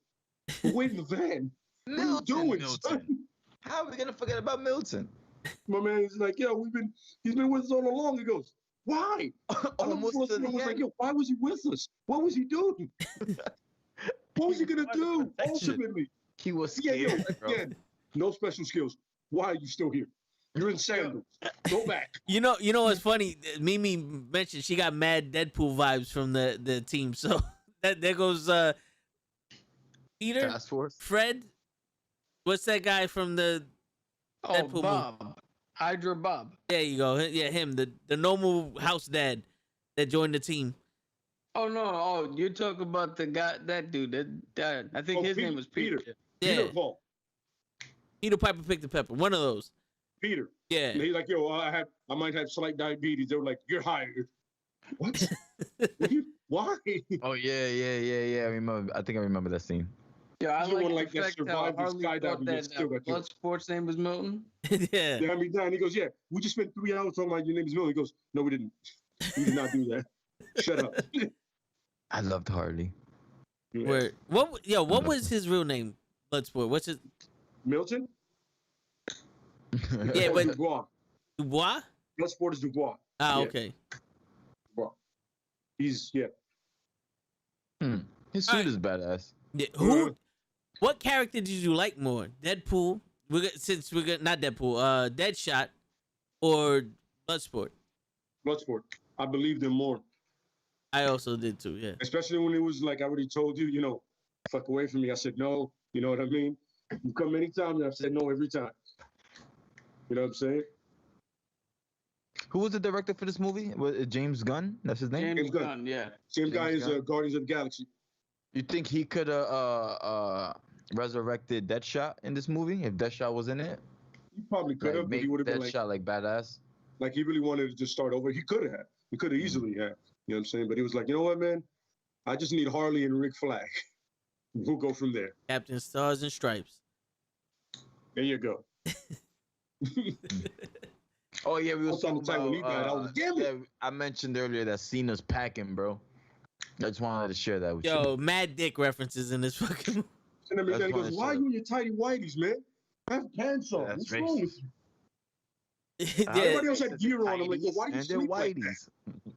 Wait in the van. What are you doing, son? How are we gonna forget about Milton? My man is like, yo, he's been with us all along. He goes, why? Almost to I the was like, end. yo, why was he with us? What was he doing? What was he gonna do? Protection. Ultimately, He was yeah, yo, scared, bro. again, no special skills. Why are you still here? You're in sandals. Go back. You know what's funny? Mimi mentioned she got mad Deadpool vibes from the team. So there goes Peter, Task Force. Fred. What's that guy from the Oh, Deadpool movie? Bob. Hydra Bob. There you go. Yeah, him, the normal house dad that joined the team. Oh, no. Oh, you're talking about the guy, that dude. That I think Oh, his name was Peter. Yeah, Peter Paul. Peter Piper picked the pepper. One of those. Peter. Yeah. And he's like, yo, I might have slight diabetes. They were like, you're hired. What? Why? Oh yeah. I think I remember that scene. Yeah, I He's the one, like the that fact how survived the Harley skydiving thought and that still got blood killed. sports name was Milton. Yeah. Yeah, I mean, Dan, he goes, yeah, we just spent 3 hours talking about your name is Bill. He goes, no, we didn't. We did not do that. Shut up. I loved Harley. Where what was his real name? Bloodsport. What's his Milton? Yeah, but Dubois. Dubois? Bloodsport is Dubois. Ah, Yeah. okay. Dubois. He's, yeah. His All suit right. is badass. Yeah, who? What character did you like more? Deadpool? Since we're not Deadpool. Deadshot or Bloodsport? Bloodsport. I believed him more. I also did too. Yeah. Especially when it was like, I already told you, fuck away from me. I said no. You know what I mean? You come many times and I've said no every time. You know what I'm saying? Who was the director for this movie? Was it James Gunn? That's his name. James Gunn. Gunn, yeah. Same guy James as Gunn. Guardians of the Galaxy. You think he could have resurrected Deadshot in this movie if Deadshot was in it? He probably could have, Like, but he make would have been like Deadshot like badass. he really wanted to just start over. He could have. He could have easily have. You know what I'm saying? But he was like, you know what, man? I just need Harley and Rick Flag. We'll go from there. Captain Stars and Stripes. There you go. Oh yeah, we were Also, talking the time when he about. died, I was, damn it. Yeah, I mentioned earlier that Cena's packing, bro. I just wanted to share that with you. Yo, mad dick references in this fucking movie. And then he That's goes, funny "Why shit. you in your tighty whities, man? Have pants on. That's What's wrong with racist. you?" Yeah. Everybody else had gear on. I'm like, "Well, why do you And they're sleep like that?" whiteys.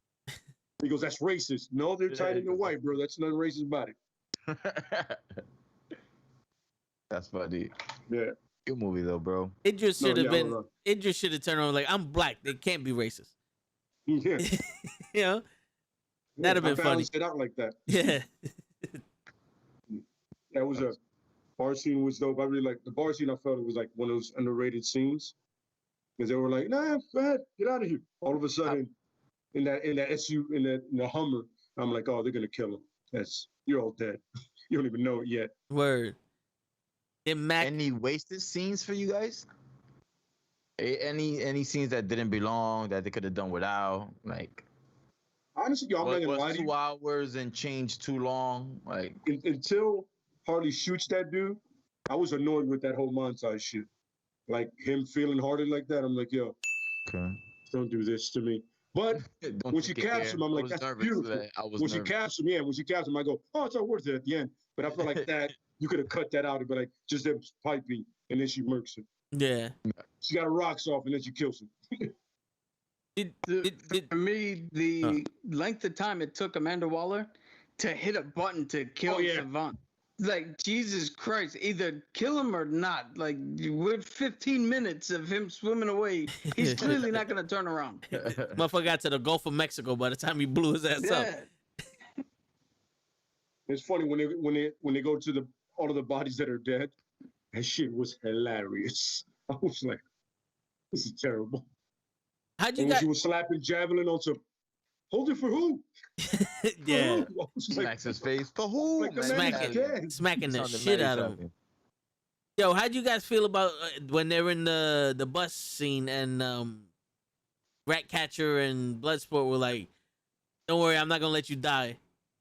He goes, "That's racist." No, they're tight and they're white, bro. That's nothing racist about it. That's funny. Yeah. Good movie though, bro. It just No, should have yeah, been. hold on. It just should have turned on like, I'm black. They can't be racist. Yeah. You know? That'd have been I funny. balanced it out like that. Yeah. That was a bar scene was dope. I really like the bar scene. I felt it was like one of those underrated scenes because they were like, "Nah, go ahead, get out of here." All of a sudden, in that in the Hummer, I'm like, "Oh, they're gonna kill him. You're all dead. You don't even know it yet." Word. And Mac. Any wasted scenes for you guys? Any scenes that didn't belong that they could have done without? Like, Honestly, yo, I'm not gonna was lie to you. 2 hours and change too long? Like, Until Harley shoots that dude, I was annoyed with that whole montage shit. Like him feeling hearted like that, I'm like, "Yo, okay. don't do this to me." But Don't when she take it caps there. him, I'm I like, was "That's nervous beautiful." today. I was When she nervous. caps him, when she caps him, I go, "Oh, it's all worth it at the end." But I feel like that you could have cut that out and be like, just them piping, and then she murks him. Yeah. She got her rocks off, and then she kills him. For me, the length of time it took Amanda Waller to hit a button to kill Savant. Like, Jesus Christ, either kill him or not. Like, with 15 minutes of him swimming away, he's clearly not going to turn around. Motherfucker got to the Gulf of Mexico by the time he blew his ass up. Yeah. It's funny when they go to all of the bodies that are dead. That shit was hilarious. I was like, this is terrible. How'd you And when got? she was slapping javelin on some, hold it for who? Yeah. For who? I was like, Smacks his face. For who? Like the man? man Smacking, is dead. smacking the Sounded shit mad out as of him. hell. Yo, how'd you guys feel about when they're in the bus scene and Ratcatcher and Bloodsport were like, "Don't worry, I'm not gonna let you die."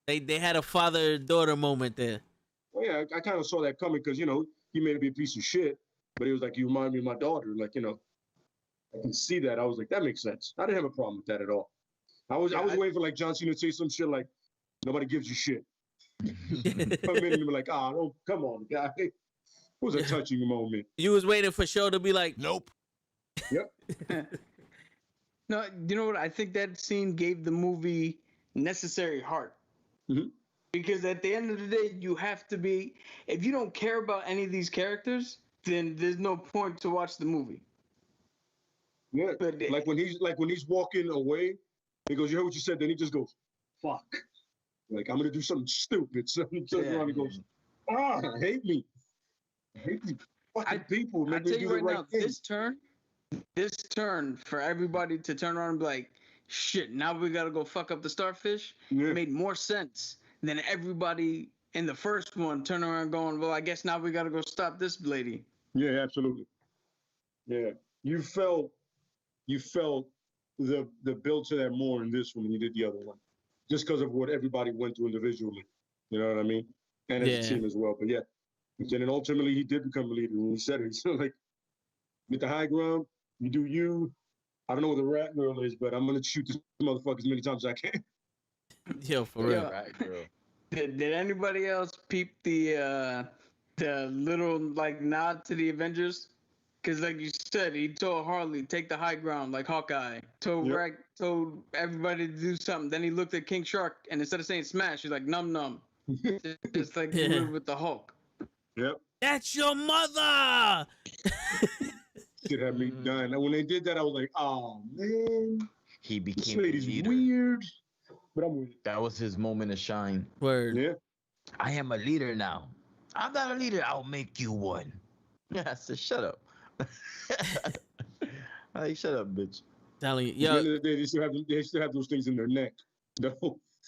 They had a father-daughter moment there. Well, yeah, I kind of saw that coming because, he made me be a piece of shit, but he was like, "You remind me of my daughter." Like, I can see that. I was like, that makes sense. I didn't have a problem with that at all. I was waiting for like John Cena to say some shit like, "Nobody gives you shit." Come in and be like, "Oh, come on, guy." It was a touching moment. You was waiting for Show to be like, Nope. Yep. No, you know what? I think that scene gave the movie necessary heart. Mhm. Because at the end of the day, you have to be. If you don't care about any of these characters, then there's no point to watch the movie. Yeah. But Like when he's walking away, he goes, "You heard what you said?" Then he just goes, "Fuck." Like, I'm gonna do something stupid. So he turns around and goes, "I hate me. I hate you fucking people." I Make me tell do you the right right now, thing. this turn for everybody to turn around and be like, "Shit, now we gotta go fuck up the starfish," Yeah. made more sense than everybody in the first one turning around going, "Well, I guess now we gotta go stop this lady." Yeah, absolutely. Yeah. You felt the build to that more in this one than you did the other one. Just because of what everybody went through individually. You know what I mean? And as Yeah. a team as well. But yeah. And then ultimately he did become a leader. And he said it. He's like, get the high ground, you do you. I don't know what the rat girl is, but I'm gonna shoot this motherfucker as many times as I can. "Yo, for real." Yeah. Right, girl. Did anybody else peep the little like nod to the Avengers? Because like you said, he told Harley take the high ground like Hawkeye. Told Yep. told everybody to do something. Then he looked at King Shark and instead of saying smash, he's like num num. Just like he Yeah. would with the Hulk. Yep. That's your mother. Shit had me dying. And when they did that, I was like, oh man, He this became the lady's leader. weird. But I'm with it. That was his moment of shine. Word. Yeah. I am a leader now. I'm not a leader. I'll make you one. Yeah, I said, shut up. Like, shut up, bitch. Telling you, At the yo, end of the day, they still have those things in their neck. No.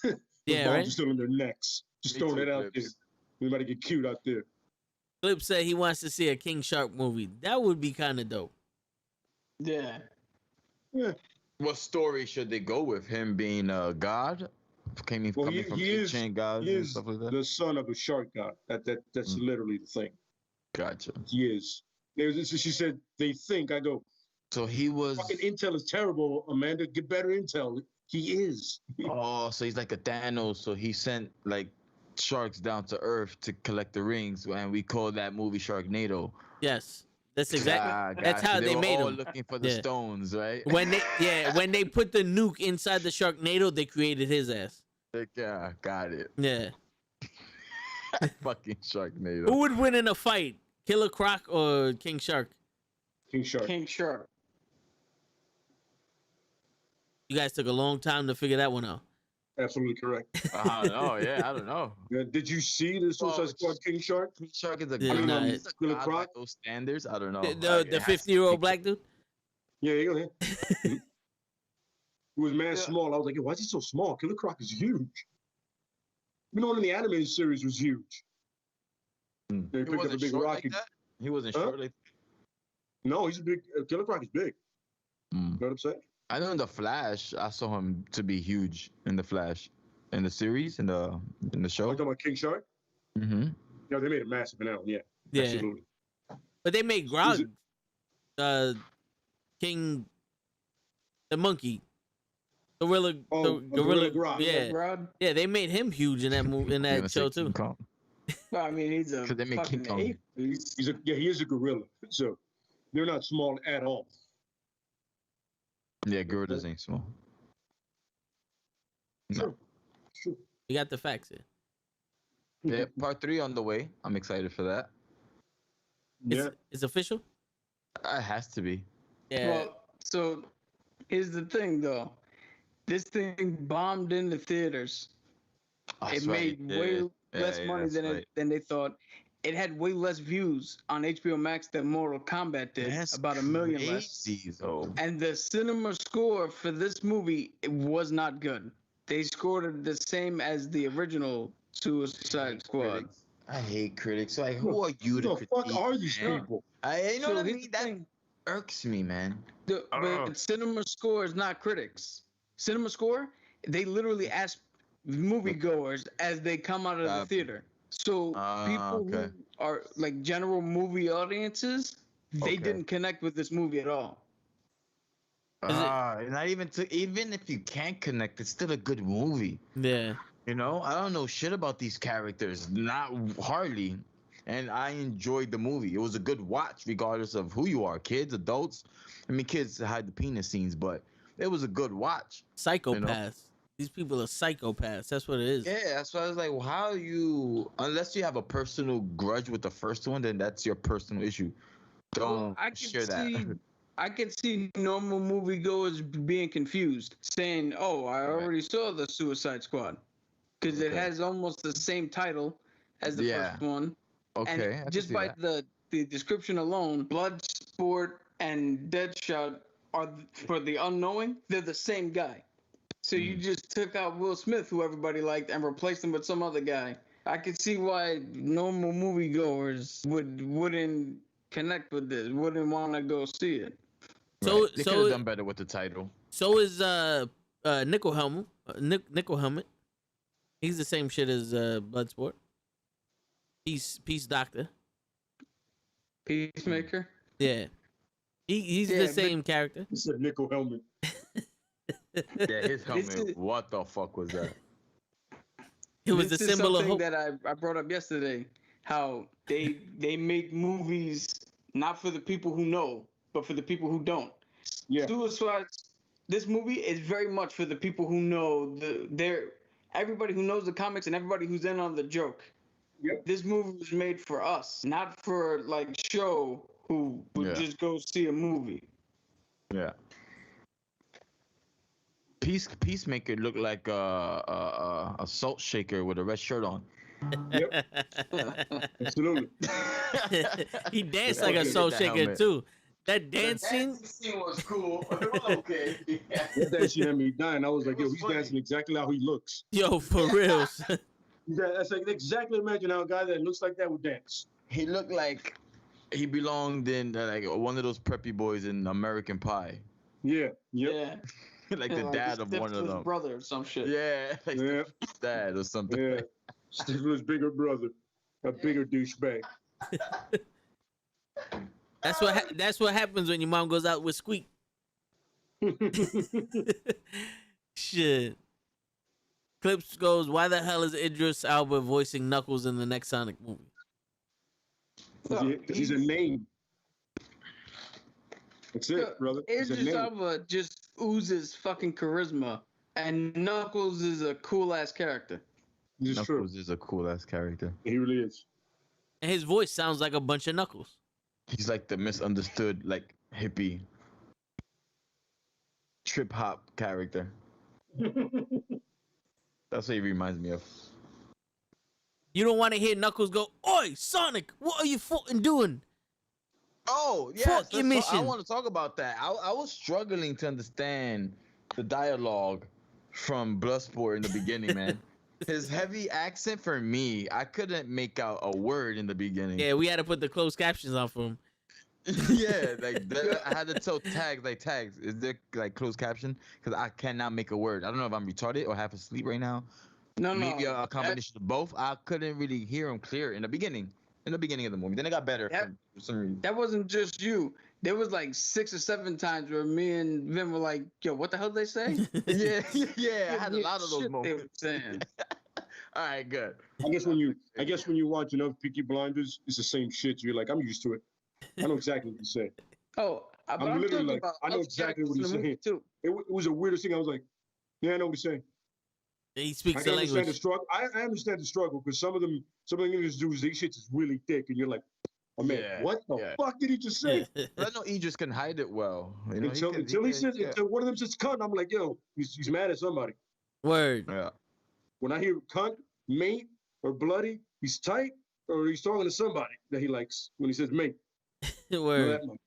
Those Yeah, bombs right? are still in their necks. Just Me throwing too, it out there. Clips. Anybody get cute out there. Flip said he wants to see a King Shark movie. That would be kind of dope. Yeah. Yeah. What story should they go with? Him being a god? Coming Well, from ancient gods he and Mm, is stuff like that? the son of a shark god. That's literally the thing. Gotcha. He is. She said they think. I go, So he was... fucking intel is terrible, Amanda. Get better intel. He is. Oh, so he's like a Thanos. So he sent like sharks down to Earth to collect the rings, and we call that movie Sharknado. Yes, that's exactly. Ah, That's gotcha. how they were made all him. looking for the Yeah. stones, right? When they put the nuke inside the Sharknado, they created his ass. Like, yeah, got it. Yeah. Fucking Sharknado. Who would win in a fight, Killer Croc or King Shark? King Shark. King Shark. You guys took a long time to figure that one out. Absolutely correct. I don't know. Yeah, I don't know. Did you see the Suicide Well, Squad King Shark? King Shark is a Yeah, god. nah, He's a Killer god by Croc? those standards. I don't know. The 50-year-old black dude. Yeah, you know, he was mad small. I was like, yo, why is he so small? Killer Croc is huge. You know, in the animated series was huge. They He picked up a wasn't big short rocket. like that. He wasn't Huh? short like. No, he's a big. Killer Croc is big. You know what I'm saying? I know in the Flash, I saw him to be huge in the Flash, in the series, in the I'm show. talking about King Shark. Mm-hmm. Yeah, they made it massive now. Yeah, Yeah, absolutely. but they made Grog, King, the monkey, gorilla, Oh, gorilla, Grog. yeah, Rod. yeah. They made him huge in that movie, in that show too. Well, I mean, he's a 'Cause they make King fucking Kong. ape. He's, He is a gorilla. So they're not small at all. Yeah, gorillas ain't small. No. Sure. You got the facts here. Yeah, part 3 on the way. I'm excited for that. Yeah. It's official. It has to be. Yeah. well, so here's the thing, though. This thing bombed in the theaters. That's It right, made yeah. way Yeah, less yeah, money that's than right. than they thought. It had way less views on HBO Max than Mortal Kombat did. That's about 1 million less. crazy, though. And the cinema score for this movie it was not good. They scored it the same as the original Suicide Squad. I hate critics. Like, who are you to Who the fuck critique, are these man? people? You know So what I here's mean? the That thing. irks me, man. But cinema score is not critics. Cinema score, they literally ask moviegoers as they come out of the theater. So people okay. who are like general movie audiences, they Okay. didn't connect with this movie at all. Not even even if you can't connect, it's still a good movie. Yeah. You know, I don't know shit about these characters, not hardly, and I enjoyed the movie. It was a good watch, regardless of who you are, kids, adults. I mean, kids hide the penis scenes, but it was a good watch. Psychopaths. These people are psychopaths. That's what it is. Yeah, that's why I was like, well, how do you? Unless you have a personal grudge with the first one, then that's your personal issue. Don't I can share see, that. I can see normal moviegoers being confused, saying, "Oh, I already saw the Suicide Squad," because it Okay. has almost the same title as the Yeah. first one. Okay, I And can just see by that. the description alone, Bloodsport and Deadshot are for the unknowing. They're the same guy. So you just took out Will Smith, who everybody liked, and replaced him with some other guy. I could see why normal moviegoers wouldn't connect with this, wouldn't want to go see it. So They could have done better with the title. So is NuKKle Helmet. NuKKle Helmet. He's the same shit as Bloodsport. Peace Doctor. Peacemaker. Yeah. He's Yeah, the but- same character. He said nickel helmet. Yeah, his helmet. is- What the fuck was that? It was the This is symbol of something hope. that I brought up yesterday. How they make movies not for the people who know, but for the people who don't. Yeah. Suicide. This movie is very much for the people who know everybody who knows the comics and everybody who's in on the joke. Yep. This movie was made for us, not for like show who would Yeah. just go see a movie. Yeah. Peacemaker looked like a salt shaker with a red shirt on. Yep. Absolutely. He danced Yeah, like a okay, soul get that shaker helmet. too. That dancing. scene was cool. It was okay. That dancing had me dying. I was like, It yo, was he's funny. dancing exactly how he looks. Yo, for real. That's like exactly imagine how a guy that looks like that would dance. He looked like he belonged in like one of those preppy boys in American Pie, Yeah. Yep. Yeah. like the Like dad of one of Stifler's them. brother or some shit. Yeah, like Yeah. the dad or something. Yeah. Stifler's bigger brother. A bigger douchebag. That's what happens when your mom goes out with Squeak. Shit. Clips goes, why the hell is Idris Elba voicing Knuckles in the next Sonic movie? Because he's a name. That's it, brother. He's a Idris name. Elba just oozes fucking charisma, and Knuckles is a cool ass character. This is true. Knuckles is a cool ass character. He really is. And his voice sounds like a bunch of Knuckles. He's like the misunderstood, like hippie, trip hop character. That's what he reminds me of. You don't want to hear Knuckles go, "Oi, Sonic, what are you fucking doing?" Oh, yes, Fuck your I mission. want to talk about that. I was struggling to understand the dialogue from Bloodsport in the beginning, man. His heavy accent for me, I couldn't make out a word in the beginning. Yeah, we had to put the closed captions on for him. Yeah, like I had to tell tags. Is there like closed caption? Because I cannot make a word. I don't know if I'm retarded or half asleep right now. No, Maybe no. a combination of both. I couldn't really hear him clear in the beginning. In the beginning of the movie, then it got better for some reason. That wasn't just you. There was like 6 or 7 times where me and Vin were like, "Yo, what the hell did they say?" yeah. I had a lot of those Shit moments. they were saying. All right, good. I guess when you watch enough Peaky Blinders, it's the same shit. You're like, I'm used to it. I know exactly what you say. Oh, but I'm literally talking like, about I know other exactly what characters he's in the movie, saying. too. It was the weirdest thing. I was like, yeah, I know what he's saying. He I speaks the can understand the language. struggle. I understand the struggle because some of the English dudes, these shit is really thick, and you're like, oh man, Yeah, what the fuck did he just say? But I know Idris can hide it well. You know, until one of them says cunt, I'm like, yo, he's mad at somebody. Word. Yeah. When I hear cunt, mate, or bloody, he's tight, or he's talking to somebody that he likes when he says mate. You know Word. that much.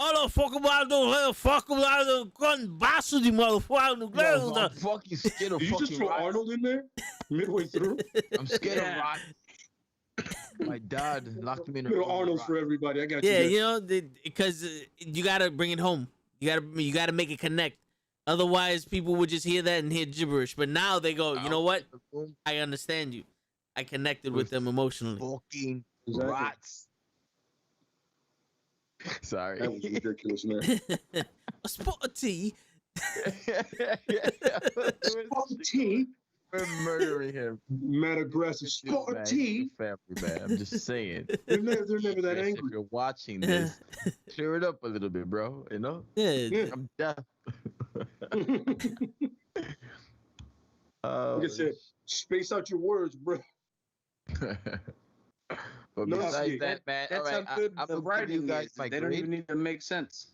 Olha, fuck about the fuck about the gun bastard, motherfucker. I'm fucking scared of Did you just fucking throw rock. Arnold in there midway through? I'm scared Yeah. of rock. My dad locked me in a Little room with Arnold rock. for everybody. I got Yeah, you. you know, because you gotta bring it home. You gotta make it connect. Otherwise, people would just hear that and hear gibberish. But now they go, you know what? I understand you. I connected with them emotionally. Fucking Exactly. rats. Sorry. That was ridiculous, man. A spot of tea. Spot of tea. We're murdering him. Mad aggressive. Spot Man, of he's tea. a family man. I'm just saying. They're never that Chris, if angry. you're watching this, clear it up a little bit, bro. You know? Yeah. Yeah. I'm deaf. Like I said, space out your words, bro. But No, besides see, that, man, That's all right, how good I'm the gonna give writing you guys is. my They don't grade. even need to make sense.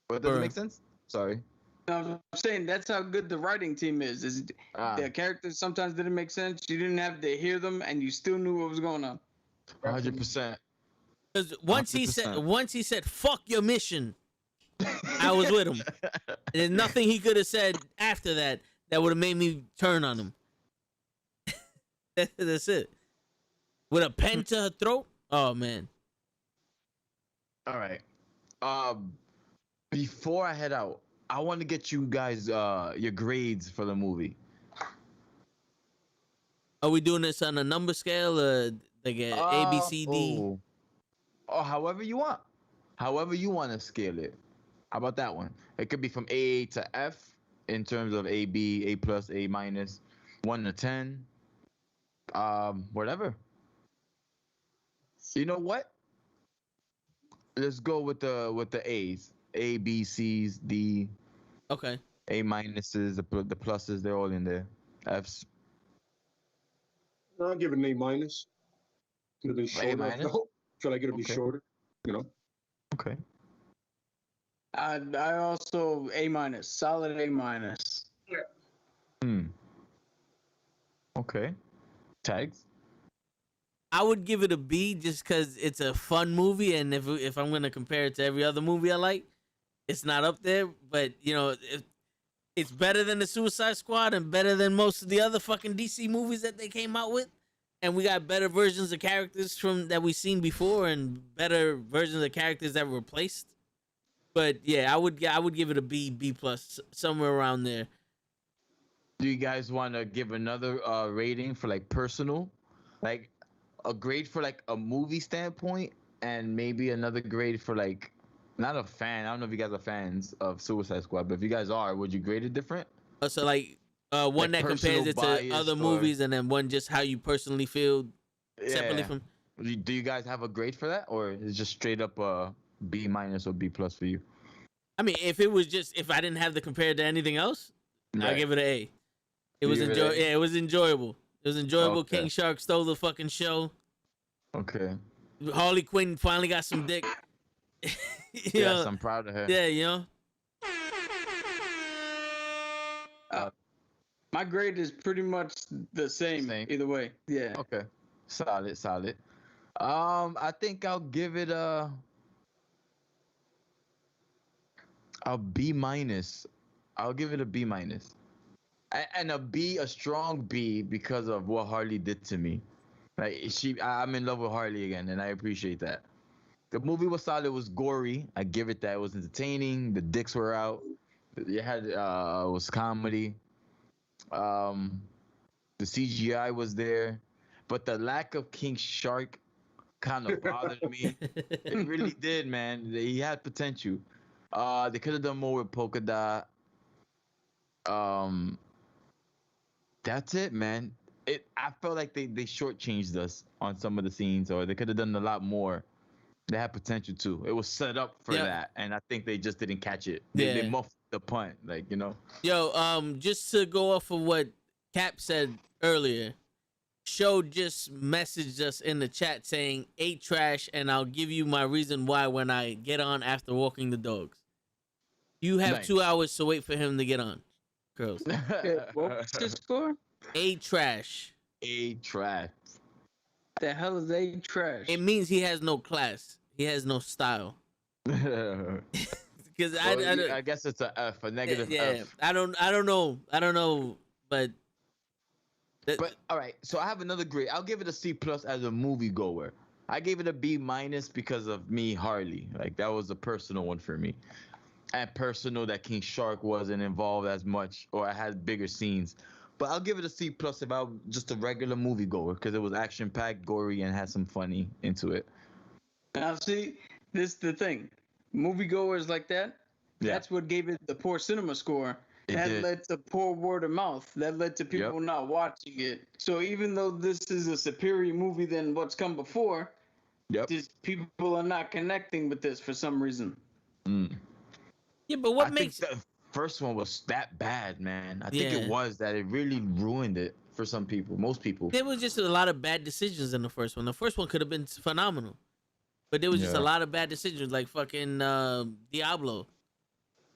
What doesn't Bruh. make sense? Sorry. No, I'm saying that's how good the writing team is. Ah, The characters sometimes didn't make sense. You didn't have to hear them, and you still knew what was going on. 100%. Because once he 100%. said, "Fuck your mission," I was with him. There's nothing he could have said after that would have made me turn on him. That's it. With a pen to her throat. Oh man. All right. Before I head out, I want to get you guys your grades for the movie. Are we doing this on a number scale or like a B, C, D? Oh, however you want. However you want to scale it. How about that one? It could be from A to F in terms of A, B, A plus, A minus, 1 to 10. Whatever. You know what? Let's go with the A's. A, B, C's, D, Okay. A minuses, the pluses, they're all in there. F's. I'll give it an A minus. Could have been shorter. minus? No, feel like it'll be Okay. shorter. You know. Okay. I also A minus, solid A minus. Okay. Tags. I would give it a B just because it's a fun movie, and if I'm gonna compare it to every other movie I like, it's not up there. But you know, it's better than the Suicide Squad and better than most of the other fucking DC movies that they came out with. And we got better versions of characters from that we've seen before, and better versions of characters that were replaced. But yeah, I would give it a B plus, somewhere around there. Do you guys want to give another rating for like personal, like a grade for like a movie standpoint, and maybe another grade for like Not a fan. I don't know if you guys are fans of Suicide Squad, but if you guys are, would you grade it different? So like one Like that compares personal it to bias other or- movies, and then one just how you personally feel separately Yeah. from. Do you guys have a grade for that, or is it just straight up a B minus or B plus for you? I mean, if it was just if I didn't have to compare it to anything else, I'd Right. give it an A. It You was give it enjoy. an A? Yeah, it was enjoyable. It was enjoyable. Okay. King Shark stole the fucking show. Okay. Harley Quinn finally got some dick. you Yes, know, I'm proud of her. yeah, you know. My grade is pretty much the same, Same. either way. Yeah. Okay. Solid, solid. I think I'll give it a B minus. I'll give it a B minus. And a B, a strong B, because of what Harley did to me. Like I'm in love with Harley again, and I appreciate that. The movie was solid. It was gory. I give it that. It was entertaining. The dicks were out. It had it was comedy. The CGI was there, but the lack of King Shark kind of bothered me. It really did, man. He had potential. They could have done more with Polka Dot. That's it, man. I felt like they shortchanged us on some of the scenes, or they could have done a lot more. They had potential too. It was set up for Yeah. that, and I think they just didn't catch it. Yeah. They muffed the punt, like, you know. Yo, just to go off of what Cap said earlier, Show just messaged us in the chat saying, "Ate trash, and I'll give you my reason why when I get on after walking the dogs." You have Nice. 2 hours to wait for him to get on, girls. Okay, what was your score? Ate trash. A trash. The hell is A trash? It means he has no class. He has no style. Well, Because I guess it's a F, a negative yeah, F. I don't know, but But all right, so I have another grade. I'll give it a C plus as a moviegoer. I gave it a B minus because of me, Harley. Like, that was a personal one for me, and personal that King Shark wasn't involved as much, or I had bigger scenes. But I'll give it a C plus if I was just a regular moviegoer, because it was action packed, gory, and had some funny into it. Now, see, this is the thing. Moviegoers like that, Yeah. that's what gave it the poor cinema score. It That did. led to poor word of mouth. That led to people not watching it. So even though this is a superior movie than what's come before, Yep. just people are not connecting with this for some reason. yeah, but what I makes think the first one was that bad, man. I think Yeah. it was that it really ruined it for some people, most people. there was just a lot of bad decisions in the first one. The first one could have been phenomenal, but there was just a Yeah. lot of bad decisions, like fucking Diablo,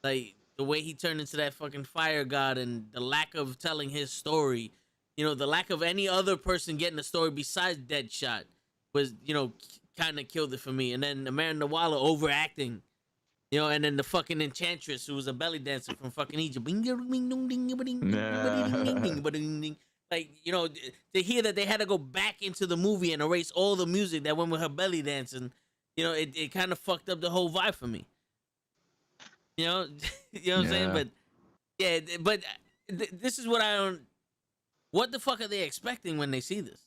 like the way he turned into that fucking fire god, and the lack of telling his story. You know, the lack of any other person getting a story besides Deadshot was, kind of killed it for me. And then Amanda Waller overacting, and then the fucking Enchantress, who was a belly dancer from fucking Egypt. Like, to hear that they had to go back into the movie and erase all the music that went with her belly dancing, it kind of fucked up the whole vibe for me. You know what I'm saying? Yeah. But yeah, this is what I don't. What the fuck are they expecting when they see this?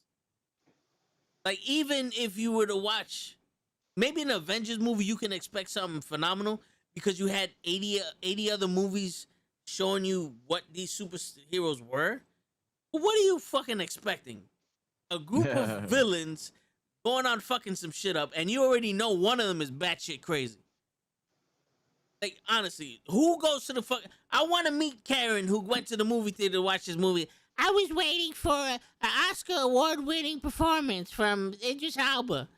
Like, even if you were to watch maybe an Avengers movie, you can expect something phenomenal because you had 80 other movies showing you what these superheroes were. But what are you fucking expecting? A group of villains going on fucking some shit up, and you already know one of them is batshit crazy. Like, honestly, who goes to the fuck? I want to meet Karen, who went to the movie theater to watch this movie. I was waiting for an Oscar award-winning performance from Idris Elba.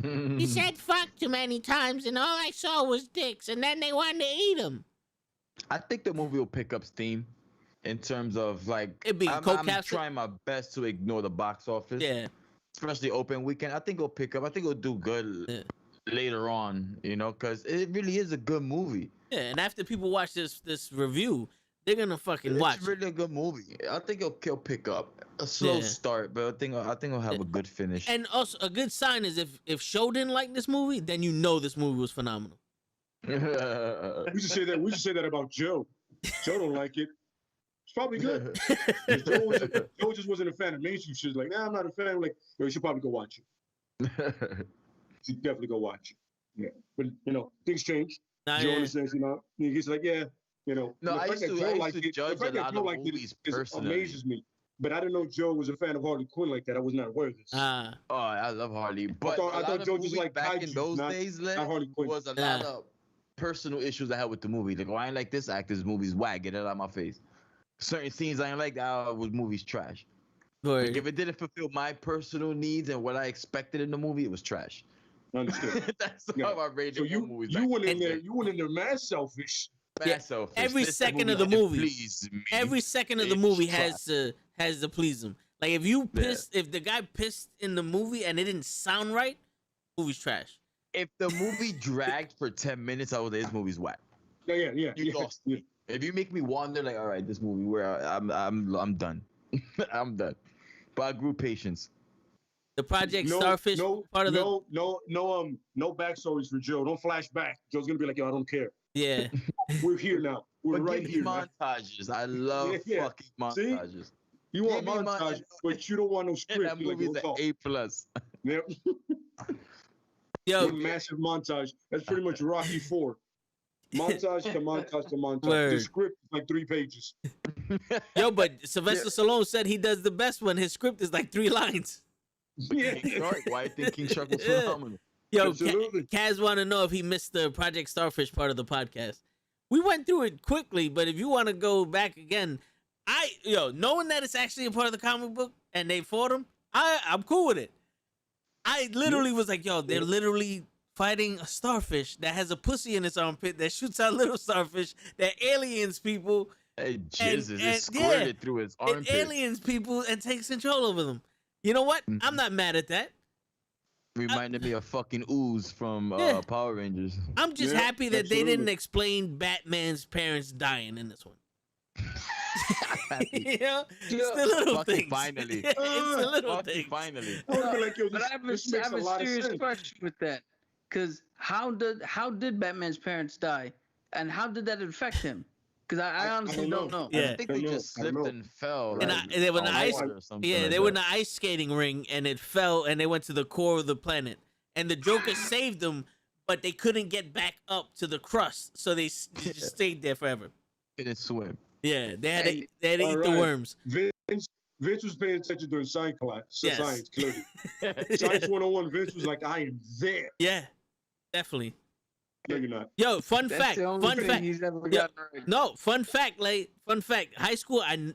He said fuck too many times, and all I saw was dicks, and then they wanted to eat him. I think the movie will pick up steam in terms of, like, It'd be I'm co-captured. trying my best to ignore the box office. Yeah. Especially open weekend. I think it'll pick up. I think it'll do good later on, because it really is a good movie. Yeah, and after people watch this review, they're gonna fucking watch. It's really a good movie. I think it'll pick up. A slow start, but I think it'll have a good finish. And also, a good sign is if Show didn't like this movie, then you know this movie was phenomenal. We should say that. We should say that about Joe. Joe don't like it. It's probably good. Joe just wasn't a fan of mainstream shit. Like, nah, I'm not a fan. Like, yo, you should probably go watch it. You should definitely go watch it. Yeah, but things change. Nah, Joe yeah. understands. He's like, yeah, No, and the I fact used that to, Joe I used liked to it, the judge a fact that lot Joe of liked it movies is personally. amazes me. But I didn't know Joe was a fan of Harley Quinn like that. I was not aware of this. Ah, Oh, I love Harley, I but thought, a I lot thought of Joe just movies liked back in kaiju, those not days, not Harley Quinn. was a Nah. lot of personal issues I had with the movie. Like, oh, I ain't like this actor's movie's whack. Get it out of my face. Certain scenes I ain't like. That was movies trash. Like, word. if it didn't fulfill my personal needs and what I expected in the movie, it was trash. Understood. That's Yeah. how I rated So movies. you back went in then. there. You went in there mad selfish. Yeah, Mad selfish. every This second of the didn't movie. please me. Every second of the It's movie trash. has to please him. Like if you Yeah. pissed, if the guy pissed in the movie and it didn't sound right, movie's trash. If the movie dragged for 10 minutes, I was like, this movie's whack. Yeah. You lost Yeah. me. If you make me wander, like, all right, this movie, I'm done. I'm done. But I grew patience. The Project Starfish part of the no backstories for Joe. Don't flash back. Joe's gonna be like, yo, I don't care. yeah. We're here now. We're But right give me here. Man. montages. I love Yeah. fucking montages. You want give me montage, but you don't want no And script. that You're like, movie's yo, an talk. A+. Yep. Yo, One massive montage. That's pretty much Rocky 4. Montage to montage to montage. The Word. script is like 3 pages. yo, but Sylvester Stallone said he does the best when his script is like 3 lines. Yeah. King Shark. Why I think King Shark was Yeah. phenomenal. Yo, Absolutely. Kaz want to know if he missed the Project Starfish part of the podcast. We went through it quickly, but if you want to go back again, knowing that it's actually a part of the comic book and they fought him, I'm cool with it. I literally was like, yo, they're literally fighting a starfish that has a pussy in its armpit that shoots out little starfish that aliens people Hey, Jesus, and- it squirted through his and armpit. aliens people and takes control over them. You know what? Mhm. I'm not mad at that. Reminded me of fucking Ooze from Yeah. Power Rangers. I'm just Yeah, happy that they didn't absolutely. explain Batman's parents dying in this one. Happy. You know, it's the Yeah, little fucking things. finally. It's the little Fucking things. finally. I would be like, yo, But this, I have this a, I makes have a a lot of serious sense. question with that, because how did Batman's parents die, and how did that affect him? Because I honestly don't know. Yeah. I think I they know, just I slipped know. and fell. And like, they were in on the ice- water or something Yeah, like they were in that. the ice skating ring and it fell and they went to the core of the planet. And the Joker saved them, but they couldn't get back up to the crust, so they just stayed there forever. Couldn't swim. Yeah, they had to, Hey, they had to eat the alright. worms. Vince was paying attention during science class. Yes. Science, clearly. Science 101, Vince was like, I am there. Yeah, definitely. No, you're not. Yo, fun That's fact. the only Fun thing fact. he's ever Yeah. gotten right. No, fun fact. High school. I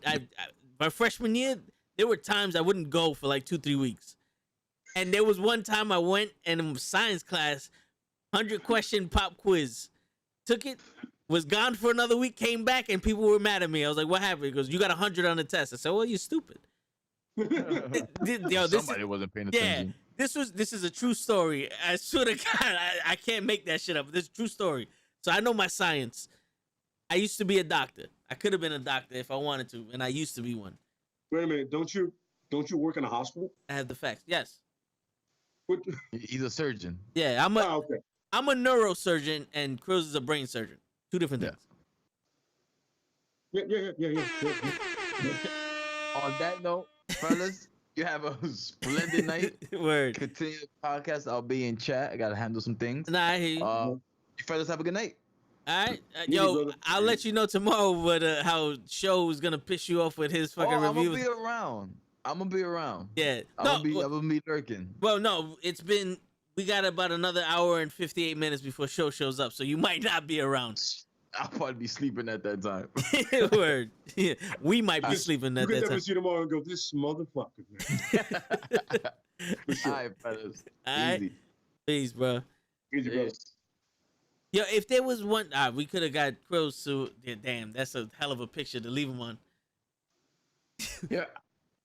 my freshman year, there were times I wouldn't go for like 2-3 weeks, and there was one time I went and in science class, 100-question pop quiz, took it, was gone for another week, came back, and people were mad at me. I was like, "What happened?" He goes, "You got 100 on the test." I said, "Well, you stupid." Yo, this is, Somebody wasn't paying yeah, attention. this is a true story. I swear to God, I can't make that shit up. This is a true story. So I know my science. I used to be a doctor. I could have been a doctor if I wanted to, and I used to be one. Wait a minute. Don't you work in a hospital? I have the facts. Yes. What? He's a surgeon. Yeah, I'm Okay. a neurosurgeon, and Cruz is a brain surgeon. Two different Yeah. things. Yeah. On that note, fellas, you have a splendid night. Word. Continue the podcast. I'll be in chat. I gotta handle some things. Nah, I hear you. You fellas have a good night. All right, you, yo, brother. I'll let you know tomorrow what how Show is gonna piss you off with his fucking I'm review. gonna be around. Yeah. I'm gonna be lurking. Well, no, we got about another hour and 58 minutes before Show shows up, so you might not be around. I'll probably be sleeping at that time. Word. Yeah, we might be sleeping You at can that never time. see tomorrow and go, this motherfucker, man. For sure. All right, fellas. All right. Easy. Peace, bro. Easy, brother. Yo, if there was one, we could have got Crows to. Yeah, damn, that's a hell of a picture to leave him on. Yeah.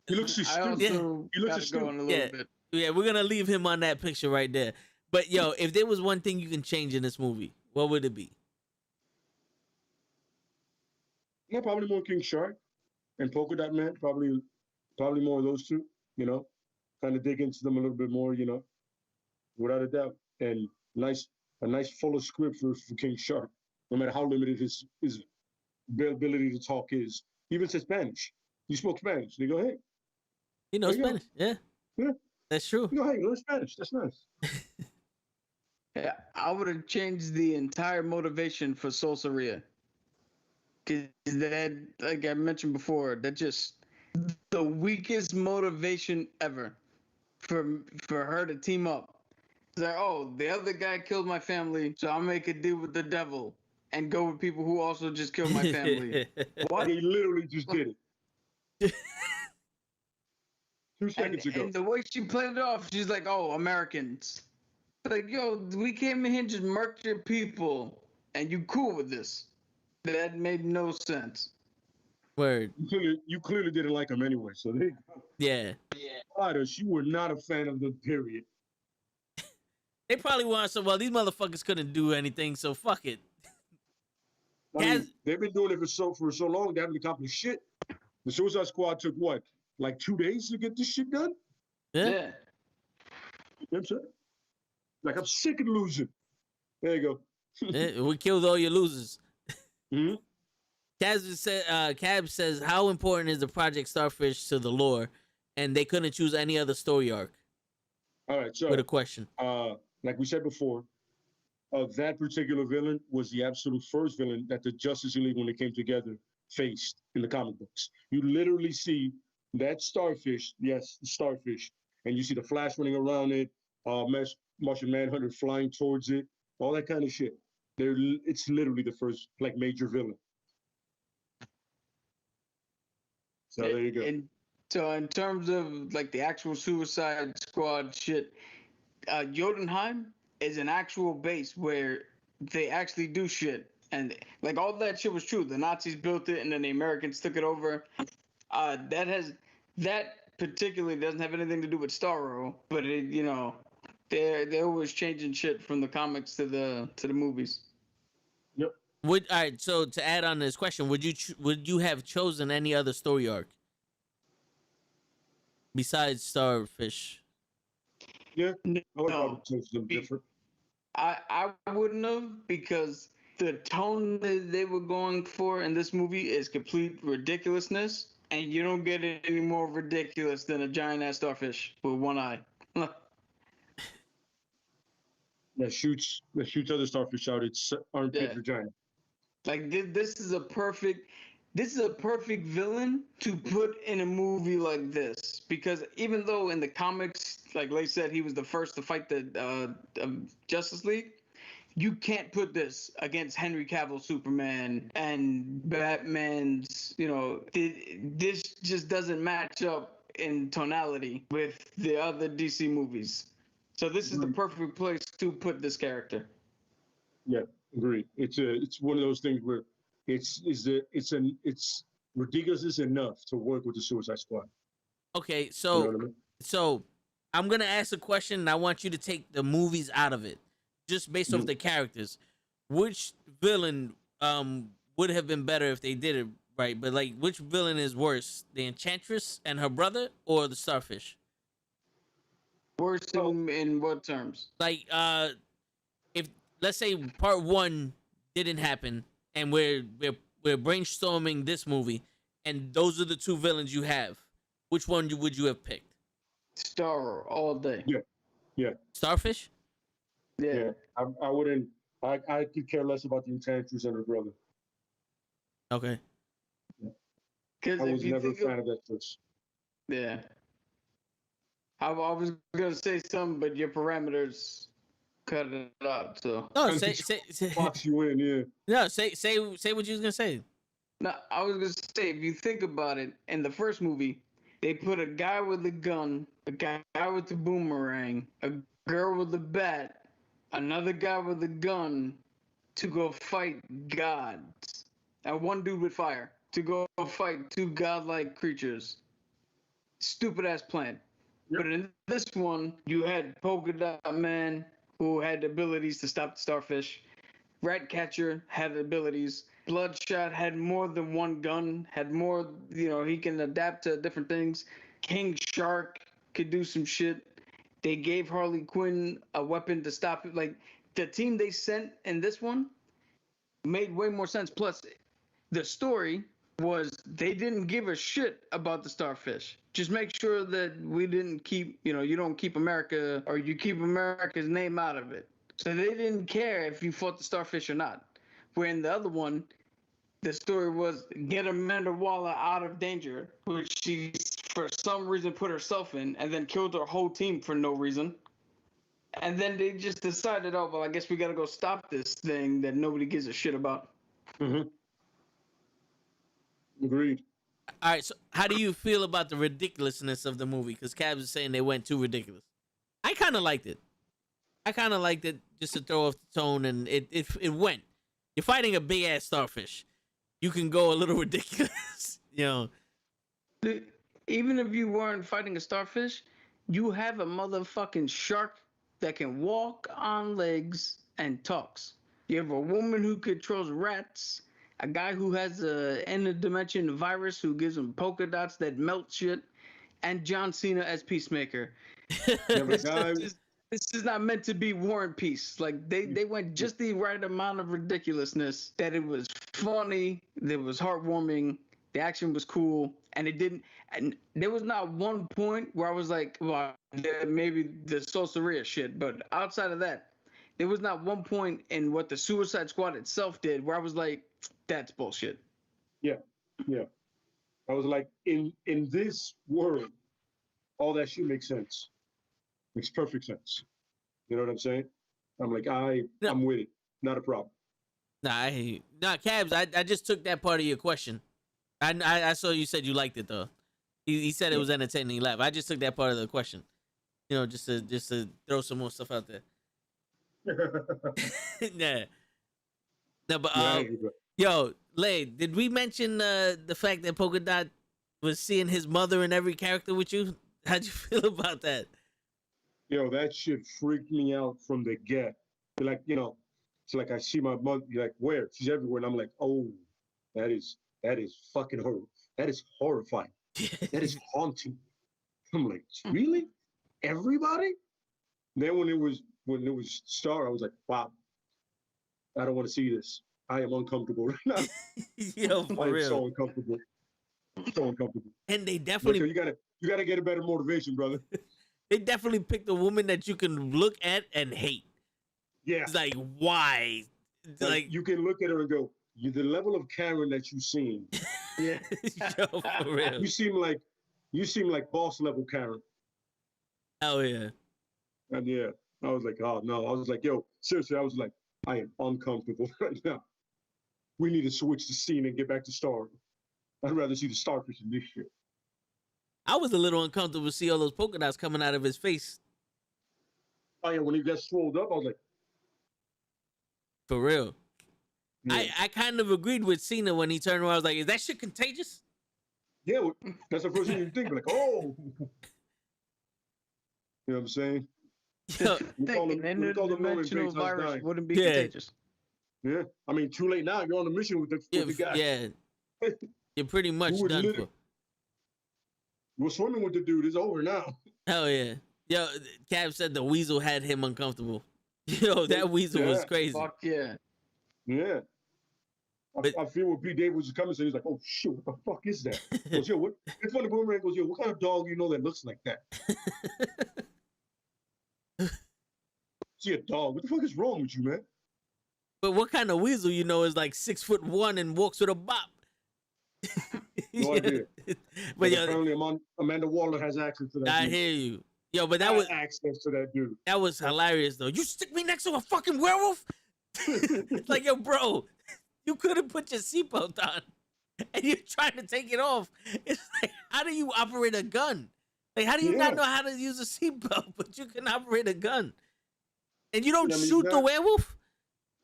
He looks just I stupid. also He looks gotta just go stupid. in a little Yeah. bit. Yeah, we're gonna leave him on that picture right there. But yo, if there was one thing you can change in this movie, what would it be? Yeah, probably more King Shark and Polka Dot Man. Probably more of those two. Kind of dig into them a little bit more. Without a doubt. And a nice fuller script for King Shark. No matter how limited his ability to talk is. He even says Spanish. You spoke Spanish. They go, hey, He knows There you go. Spanish. Yeah. Yeah. That's true. you go, hey, learn Spanish. That's nice. Yeah, I would have changed the entire motivation for Solsaria. Cause that, like I mentioned before, that just the weakest motivation ever for her to team up. It's like, oh, the other guy killed my family, so I'll make a deal with the devil and go with people who also just killed my family. What? He literally just did it 2 seconds ago. And the way she played it off, she's like, oh, Americans. Like, yo, we came in here and just murked your people, and you cool with this. That made no sense. Word. You clearly didn't like him anyway, so there you go. Yeah. Spiders, you were not a fan of the period. They probably want some. Well, these motherfuckers couldn't do anything, so fuck it. I mean, Has- they've been doing it for so long, they haven't accomplished shit. The Suicide Squad took what, like 2 days to get this shit done? Yeah. Yeah. You know what I'm saying? Like, I'm sick of losing. There you go. Yeah, we killed all your losers. Hmm. Cab says, how important is the Project Starfish to the lore? And they couldn't choose any other story arc. All right, so With a question. like we said before, that particular villain was the absolute first villain that the Justice League, when they came together, faced in the comic books. You literally see that starfish, yes, the starfish, and you see the Flash running around it, Martian Manhunter flying towards it, all that kind of shit. It's literally the first like major villain. So there you go. And so in terms of like the actual Suicide Squad shit, Jotunheim is an actual base where they actually do shit. And like all that shit was true. The Nazis built it and then the Americans took it over. That particularly doesn't have anything to do with Starro, but it, you know, they're always changing shit from the comics to the movies. Yep. All right, so to add on this question, would you have chosen any other story arc besides Starfish? Yeah. I would No. probably choose them different. I wouldn't have, because the tone that they were going for in this movie is complete ridiculousness, and you don't get it any more ridiculous than a giant ass starfish with one eye. That shoots other starfish out its armpit Yeah. vagina. Like this is a perfect villain to put in a movie like this, because even though in the comics, like Lay said, he was the first to fight the Justice League, you can't put this against Henry Cavill Superman and Batman's, you know, this just doesn't match up in tonality with the other DC movies. So this is the perfect place to put this character. Yeah, agree. It's one of those things where it's ridiculous enough to work with the Suicide Squad. Okay, You so know what I mean? so I'm gonna ask a question, and I want you to take the movies out of it, just based off the characters. Which villain would have been better if they did it right? But like, which villain is worse, the Enchantress and her brother, or the Starfish? Worse in what terms? Like, if let's say part one didn't happen, and we're brainstorming this movie, and those are the two villains you have, which one would you have picked? Star all day. Yeah. Starfish? Yeah. I wouldn't. I could care less about the Enchantress and her brother. Okay. Because I if was you never a think fan of that choice. yeah. I was gonna say something, but your parameters cut it out. So No, And say just say Box you in, yeah. no, say what you was gonna say. now I was gonna say, if you think about it, in the first movie, they put a guy with a gun, a guy with a boomerang, a girl with a bat, another guy with a gun to go fight gods, and one dude with fire to go fight two godlike creatures. Stupid ass plan. Yep. But in this one, you had Polka Dot Man, who had the abilities to stop the starfish. Ratcatcher had abilities. Bloodshot had more than one gun, had more, you know, he can adapt to different things. King Shark could do some shit. They gave Harley Quinn a weapon to stop it. Like, the team they sent in this one made way more sense. Plus, the story was they didn't give a shit about the starfish. Just make sure that we didn't keep, you know, you don't keep America, or you keep America's name out of it. So they didn't care if you fought the starfish or not. Where in the other one, the story was get Amanda Waller out of danger, which she for some reason put herself in, and then killed her whole team for no reason. And then they just decided, oh well, I guess we gotta go stop this thing that nobody gives a shit about. Mm-hmm. Agreed. All right, so how do you feel about the ridiculousness of the movie? Because Cabs is saying they went too ridiculous. I kind of liked it. I kind of liked it just to throw off the tone, and it went. You're fighting a big ass starfish. You can go a little ridiculous, you know. Even if you weren't fighting a starfish, you have a motherfucking shark that can walk on legs and talks. You have a woman who controls rats, a guy who has a interdimension virus who gives him polka dots that melt shit, and John Cena as Peacemaker. This is not meant to be War and Peace. Like they went just the right amount of ridiculousness that it was funny, that was heartwarming, the action was cool, and it didn't. And there was not one point where I was like, well, maybe the Sosaria shit. But outside of that, there was not one point in what the Suicide Squad itself did where I was like, that's bullshit. Yeah. I was like, in this world, all that shit makes sense. Makes perfect sense. You know what I'm saying? I'm like, I'm with it. Not a problem. Nah, Cabs, I just took that part of your question. I saw you said you liked it though. He said it was entertaining. Laugh. I just took that part of the question. You know, just to throw some more stuff out there. Yeah. No, but yo, Lay, did we mention the fact that Polka Dot was seeing his mother in every character with you? How'd you feel about that? Yo, that shit freaked me out from the get. Like, you know, it's like I see my mother. You're like, where? She's everywhere, and I'm like, oh, that is fucking horrible. That is horrifying. That is haunting. I'm like, really? Everybody? Then when it was Star, I was like, wow, I don't want to see this. I am uncomfortable right now. Yo, for I am real. so uncomfortable. So uncomfortable. And they definitely Like, you gotta get a better motivation, brother. They definitely picked a woman that you can look at and hate. Yeah. It's like, why? Like you can look at her and go, the level of Karen that you seen. Yeah. Yo, for real. You seem like boss level Karen. Oh yeah. And yeah, I was like, oh no. I was like, yo, seriously, I was like, I am uncomfortable right now. We need to switch the scene and get back to Star. I'd rather see the starfish than this shit. I was a little uncomfortable to see all those polka dots coming out of his face. Oh yeah, when he got swelled up, I was like, For real. yeah. I kind of agreed with Cena when he turned around. I was like, is that shit contagious? Yeah, that's the first thing you think. Like, oh. You know what I'm saying? Yo, We call An them interdimensional virus dying. wouldn't be Yeah. contagious. Yeah. I mean, too late now. You're on a mission with the guy. yeah. You're pretty much Who would done live- for. We're swimming with the dude. It's over now. Hell yeah. Yo, Cap said the weasel had him uncomfortable. Yo, that weasel was Yeah. crazy. Fuck yeah. Yeah. But- I feel what Pete Davis was coming, so he's like, oh shit, what the fuck is that? He goes, yo, what? It's funny, Boomerang goes, yo, what kind of dog you know that looks like that? See a dog? What the fuck is wrong with you, man? But what kind of weasel you know is like 6'1" and walks with a bop? No idea. But yo, apparently Amanda Waller has access to that I dude. hear you. Yo, but that was access to that dude. that was hilarious though. You stick me next to a fucking werewolf? It's like, yo, bro, you could have put your seatbelt on and you're trying to take it off. It's like, how do you operate a gun? Like, how do you not Yeah. know how to use a seatbelt, but you can operate a gun? And you don't I mean, shoot the that- werewolf?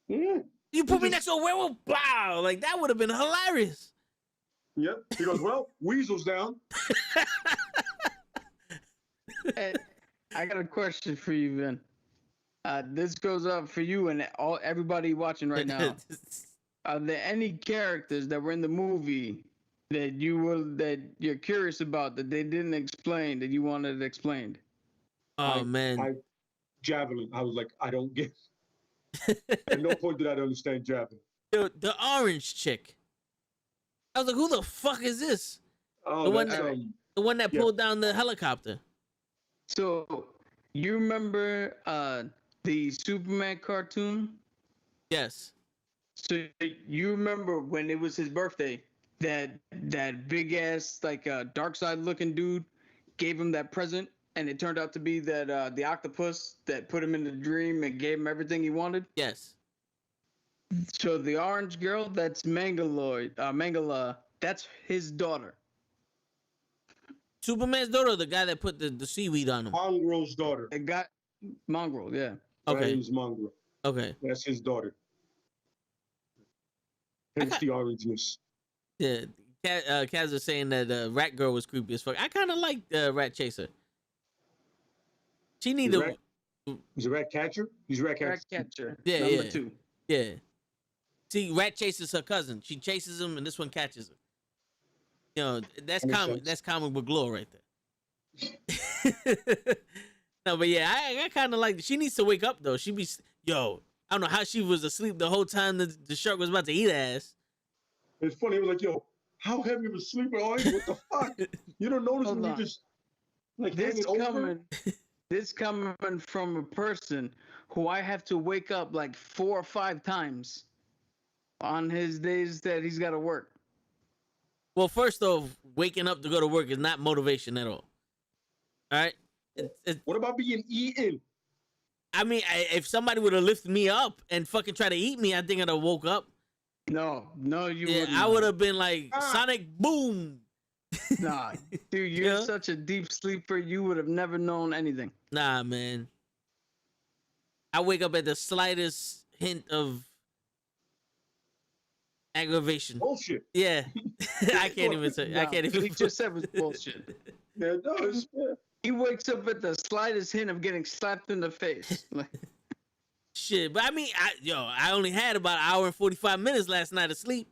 Yeah. You put me just- next to a werewolf? Wow, like that would have been hilarious. Yep. He goes, well, Weasel's down. Hey, I got a question for you, Vin. This goes up for you and everybody watching right now. Are there any characters that were in the movie that you're curious about that they didn't explain that you wanted explained? Oh man. Javelin. I was like, I don't get. At no point did I understand Javelin. The orange chick. I was like, who the fuck is this? Oh, The one that's, that- The one that Yeah. pulled down the helicopter. So you remember the Superman cartoon. Yes. So you remember when it was his birthday, that big ass like dark side looking dude gave him that present, and it turned out to be that the octopus that put him in the dream and gave him everything he wanted. Yes. So the orange girl, that's Mangala, that's his daughter. Superman's daughter, or the guy that put the seaweed on him. Mongrel's daughter. It got Mongrel, yeah. Her Okay. name's Mongrel. Okay. That's his daughter. Hence the orangeness. Yeah. Kaz was saying that Rat Girl was creepy as fuck. I kind of like Rat Chaser. She need to. He's a rat catcher. He's a rat catcher. Rat catcher. Yeah, Number yeah. 2. Yeah. See, Rat chases her cousin. She chases him, and this one catches her. You know, that's That makes comic. sense. That's comic book lore right there. No, but yeah, I kind of like. She needs to wake up though. She be yo. I don't know how she was asleep the whole time the shark was about to eat her ass. It's funny. It was like, yo, how heavy of a sleeper are you? What the fuck? You don't notice Hold when you on. just like This hanging over? coming, this coming from a person who I have to wake up like 4 or 5 times on his days that he's got to work. Well, first off, waking up to go to work is not motivation at all. All right. What about being eaten? I mean, if somebody would have lifted me up and fucking tried to eat me, I think I'd have woke up. No, you Yeah, wouldn't. I would have been like Ah. Sonic Boom. Nah, dude, you're Yeah. such a deep sleeper. You would have never known anything. Nah, man. I wake up at the slightest hint of aggravation. Bullshit. Yeah, I can't even say. I No, can't even. He just said was bullshit. Yeah, it does. Yeah. He wakes up at the slightest hint of getting slapped in the face. Like, Shit, but I mean, I only had about an hour and 45 minutes last night of sleep.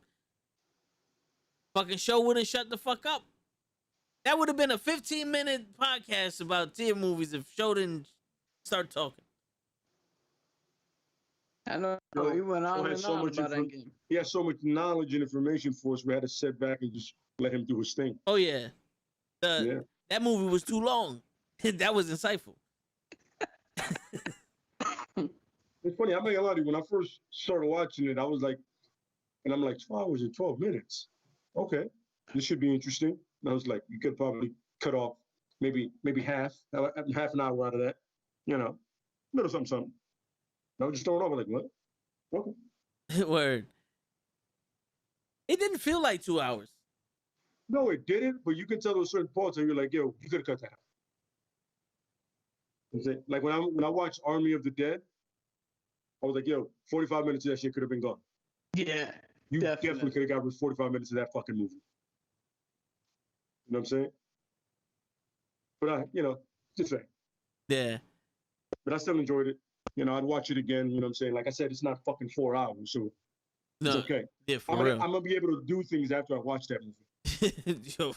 Fucking show wouldn't shut the fuck up. That would have been a 15-minute podcast about tier movies if show didn't start talking. I know No, he went on had and so on much about info- Endgame. He has so much knowledge and information for us. We had to sit back and just let him do his thing. Oh yeah, Yeah. that movie was too long. That was insightful. It's funny. I'm not gonna lie to you. When I first started watching it, I was like, and I'm like, 12 hours and 12 minutes. Okay, this should be interesting. And I was like, you could probably cut off maybe half an hour out of that. You know, little something. And I was just throwing off. I was like, what? Okay. Word. It didn't feel like 2 hours. No, it didn't. But you can tell those certain parts, and you're like, yo, you could have cut that out. You know what I'm saying? Like when I watched Army of the Dead, I was like, yo, 45 minutes of that shit could have been gone. Yeah, You Definitely. definitely could have got rid of 45 minutes of that fucking movie. You know what I'm saying? But just saying. Yeah. But I still enjoyed it. You know, I'd watch it again. You know what I'm saying? Like I said, it's not fucking 4 hours, so No. it's okay. Yeah, for I'm real. gonna be able to do things after I watch that movie. Yo,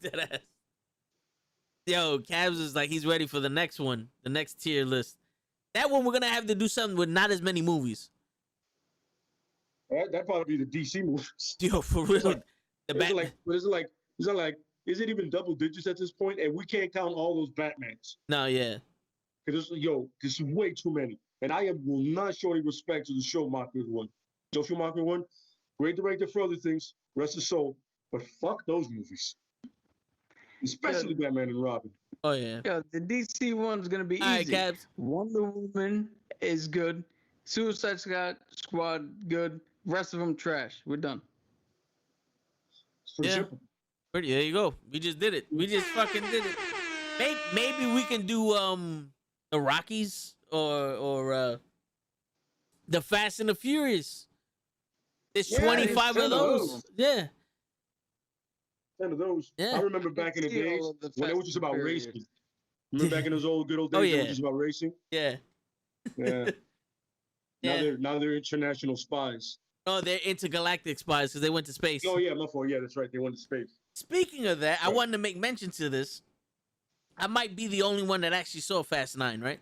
that ass. Yo, Cabs is like he's ready for the next one, the next tier list. That one we're gonna have to do something with not as many movies. That'd probably be the DC movies. Yo, for real. like- The Is Bat- it like, is it even double digits at this point? And we can't count all those Batmans. No, yeah. Because this is way too many. And I will not show any respect to the Schumacher one. Joe Schumacher one, great director for other things, rest his soul. But fuck those movies. Especially Batman and Robin. Oh yeah. yeah. The DC one's gonna be All right, easy. Cabs. Wonder Woman is good. Suicide Squad good. Rest of them trash. We're done. It's pretty Yeah. simple. Pretty. There you go. We just did it. We just fucking did it. Maybe we can do the Rockies or the Fast and the Furious. There's Yeah, 25 there's of 10 of those. those. Yeah. 10 of those. Yeah. I remember back in the See all days of the when it Fast was just and about Furious. racing. Remember back in those good old days Oh, it yeah. was just about racing? Yeah. Yeah. Yeah. Now they're international spies. Oh, they're intergalactic spies because they went to space. Oh yeah, my fault. Yeah, that's right. They went to space. Speaking of that, I Right. wanted to make mention to this. I might be the only one that actually saw Fast 9, right?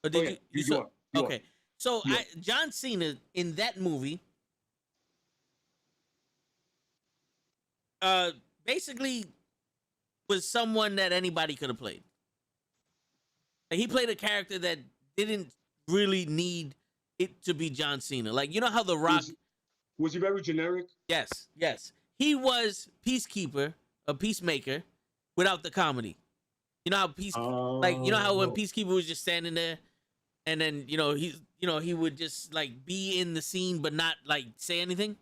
Or did Oh, yeah. you You saw? are. You are. Okay. So You are. John Cena in that movie basically was someone that anybody could have played. Like, he played a character that didn't really need it to be John Cena. Like, you know how The Rock, Was he very generic? yes, he was Peacekeeper, a peacemaker, without the comedy. You know how like, you know how when Peacekeeper was just standing there, and then he would just like be in the scene but not like say anything.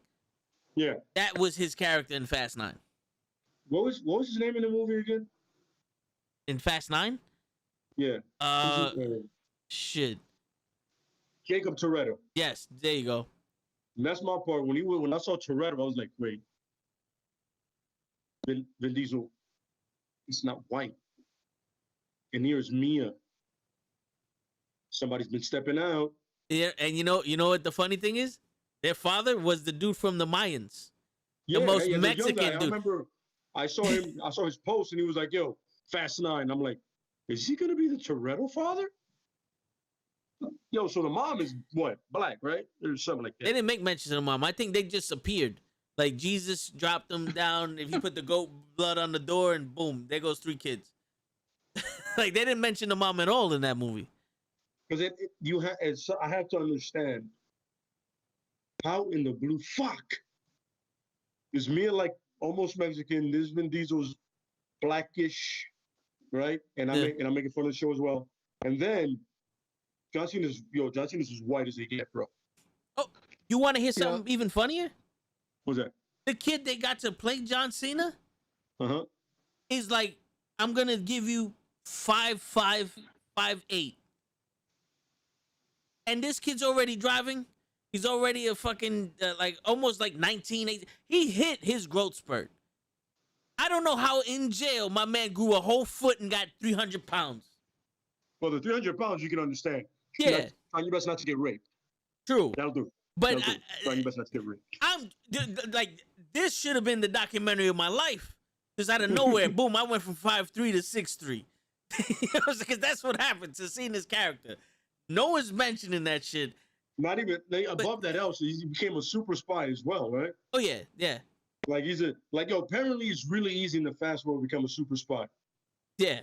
Yeah. That was his character in Fast 9. What was his name in the movie again? In Fast 9? Yeah. Shit. Jacob Toretto. Yes, there you go. And that's my part. When I saw Toretto, I was like, wait. Vin Diesel, he's not white. And here's Mia. Somebody's been stepping out. Yeah, and you know what the funny thing is? Their father was the dude from the Mayans. Yeah, the most yeah, Mexican guy. dude. I remember I saw him, I saw his post, and he was like, yo, Fast 9. I'm like, is he gonna be the Toretto father? Yo, so the mom is what? Black, right? Or something like that. They didn't make mention of the mom. I think they just appeared. Like Jesus dropped them down. If you put the goat blood on the door, and boom, there goes 3 kids. Like they didn't mention the mom at all in that movie. Because I have to understand how in the blue fuck is Mia like almost Mexican? This Vin Diesel's blackish, right? And I'm making fun of the show as well. And then John Cena's as white as they get, bro. Oh, you want to hear something even funnier? What's that? The kid they got to play John Cena is like, I'm gonna give you 5'5", 5'8". And this kid's already driving. He's already a fucking like almost like 19. 18. He hit his growth spurt. I don't know how in jail my man grew a whole foot and got 300 pounds. Well, the 300 pounds you can understand. Yeah. Trying your best not to get raped. True. That'll do. But Trying your best not to get raped. I'm like, this should have been the documentary of my life. Because out of nowhere, boom, I went from 5'3" to 6'3". Because that's what happened to seeing this character. No one's mentioning that shit. Not even above that else, he became a super spy as well, right? Oh yeah, yeah. Like apparently it's really easy in the fast world to become a super spy. Yeah.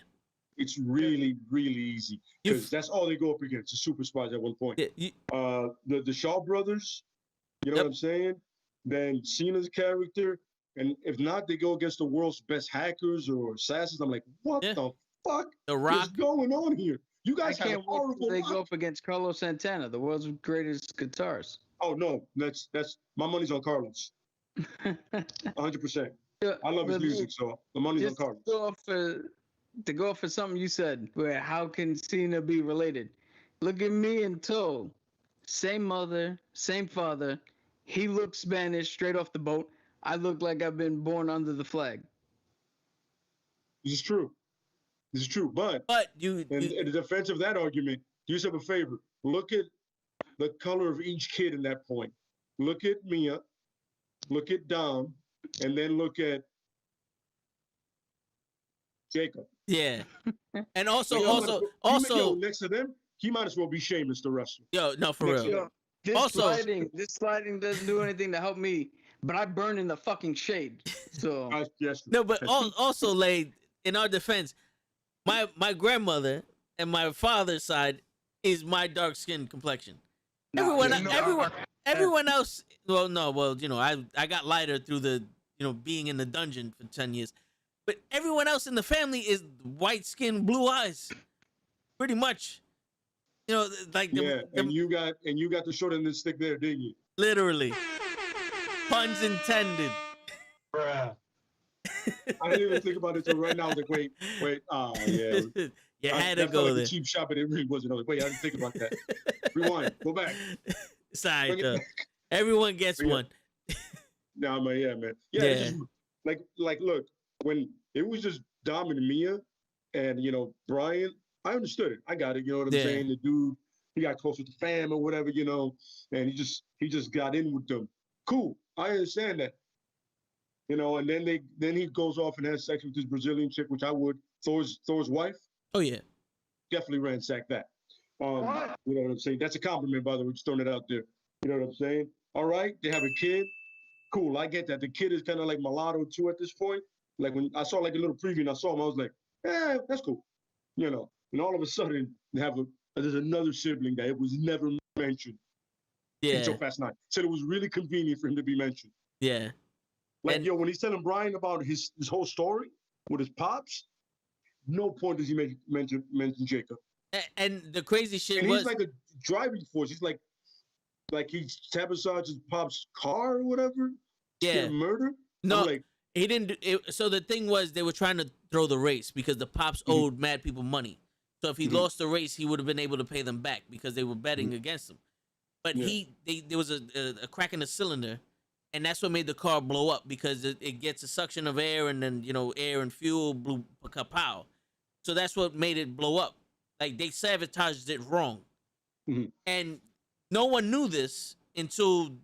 It's really, really easy. Because that's all they go up against, the super spies at one point. Yeah, the Shaw brothers, you know what I'm saying? Then Cena's character. And if not, they go against the world's best hackers or assassins. I'm like, what the fuck The Rock is going on here? You guys I have can't wait horrible. till they go up against Carlos Santana, the world's greatest guitarist. Oh no, that's my money's on Carlos. 100%. I love his music, so the money's on Carlos. To go off for something you said, where how can Cena be related? Look at me and Toe, same mother, same father. He looks Spanish straight off the boat. I look like I've been born under the flag. This is true. This is true. But in the defense of that argument, do yourself a favor. Look at the color of each kid in that point. Look at Mia, look at Dom, and then look at Jacob. Yeah. And also next to them, he might as well be Sheamus the wrestler. Yo, no, for real. This sliding doesn't do anything to help me, but I burn in the fucking shade. So no, but also, like, in our defense, my grandmother and my father's side is my dark skin complexion. Everyone else. I got lighter through the being in the dungeon for 10 years, but everyone else in the family is white skin, blue eyes, pretty much. Like and you got the short end of the stick there, didn't you? Literally, puns intended. Bruh. I didn't even think about it till right now. I was like, wait, yeah. You had to go like there. A cheap shot, but it really wasn't. I was like, wait, I didn't think about that. Rewind, go back. Sorry, though. Everyone gets one. Nah, man, yeah, man. Yeah, it's just, like, look, when it was just Dom and Mia, and Brian, I understood it. I got it. You know what I'm saying? The dude, he got close with the fam or whatever, and he just got in with them. Cool, I understand that. And then he goes off and has sex with this Brazilian chick, which I would. Thor's wife. Oh yeah, definitely ransack that. You know what I'm saying? That's a compliment, by the way. Just throwing it out there. You know what I'm saying? All right, they have a kid. Cool, I get that. The kid is kind of like mulatto too at this point. Like when I saw like a little preview and I saw him, I was like, that's cool. And all of a sudden they have there's another sibling that it was never mentioned until Yeah, Fast 9. Said it was really convenient for him to be mentioned. yeah. Like, And- yo, when he's telling Brian about his whole story with his pops, no point does he mention Jacob. And the crazy shit And was he's like a driving force. He's like he sabotaged his pop's car or whatever. yeah. Get murdered. No, I'm like, he didn't. So the thing was, they were trying to throw the race because the pops owed mad people money. So if he lost the race, he would have been able to pay them back because they were betting against him. But there was a crack in the cylinder, and that's what made the car blow up because it gets a suction of air, and then air and fuel blew kapow. So that's what made it blow up. Like they sabotaged it wrong, and no one knew this until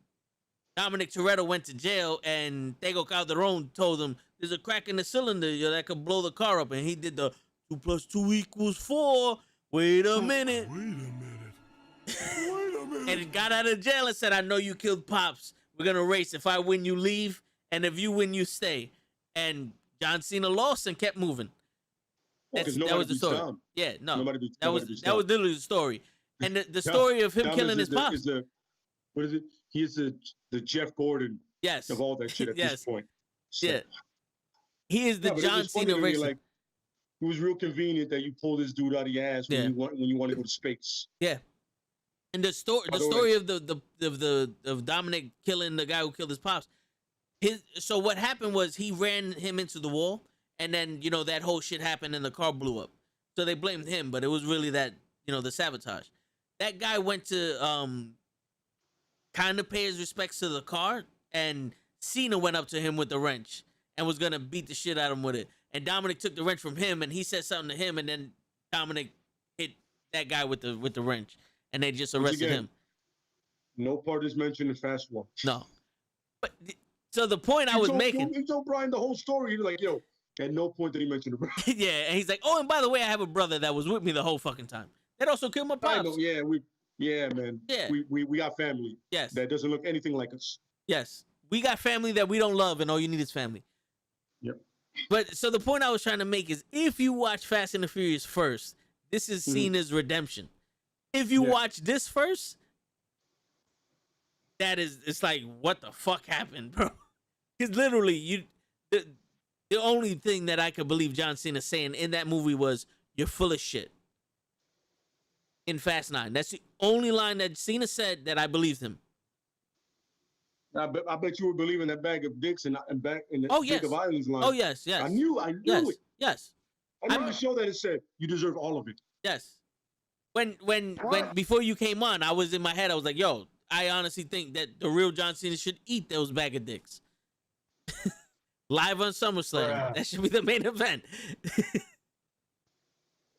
Dominic Toretto went to jail, and Tego Calderon told him there's a crack in the cylinder that could blow the car up, and he did the 2 + 2 = 4. Wait a minute. And he got out of jail and said, I know you killed Pops. We're going to race. If I win, you leave. And if you win, you stay. And John Cena lost and kept moving. That was the story. Down. Yeah, no. That Nobody was beats down. literally the story. And the story of him Down killing is his pops. What is it? He is the Jeff Gordon Yes. of all that shit at this point. So, Yeah. He is the but it John was funny Cena to me, racer. like, it was real convenient that you pull this dude out of your ass when you want to go to space. Yeah. And the story of Dominic killing the guy who killed his pops. So what happened was he ran him into the wall, and then that whole shit happened and the car blew up. So they blamed him, but it was really that the sabotage. That guy went to kind of pay his respects to the car, and Cena went up to him with the wrench and was gonna beat the shit out of him with it. And Dominic took the wrench from him, and he said something to him, and then Dominic hit that guy with the wrench, and they just arrested him. No part is mentioned in Fast 1. No, but so the point I was making, he told Brian the whole story. He's like, yo, at no point did he mention the yeah, and he's like, oh, and by the way, I have a brother that was with me the whole fucking time. That also killed my pops. I know, man. Yeah. We got family. Yes. That doesn't look anything like us. Yes, we got family that we don't love, and all you need is family. Yep. But so the point I was trying to make is, if you watch Fast and the Furious first, this is Cena's redemption. If you watch this first, it's like, what the fuck happened, bro? Because literally, the only thing that I could believe John Cena saying in that movie was, "You're full of shit." In Fast 9, that's the only line that Cena said that I believed him. I bet you were believing that bag of dicks and back in the yes. of Islands line. Oh yes. I knew yes. it. Yes. I knew the show that it said you deserve all of it. Yes. When before you came on, I was in my head. I was like, "Yo, I honestly think that the real John Cena should eat those bag of dicks." Live on SummerSlam. That should be the main event.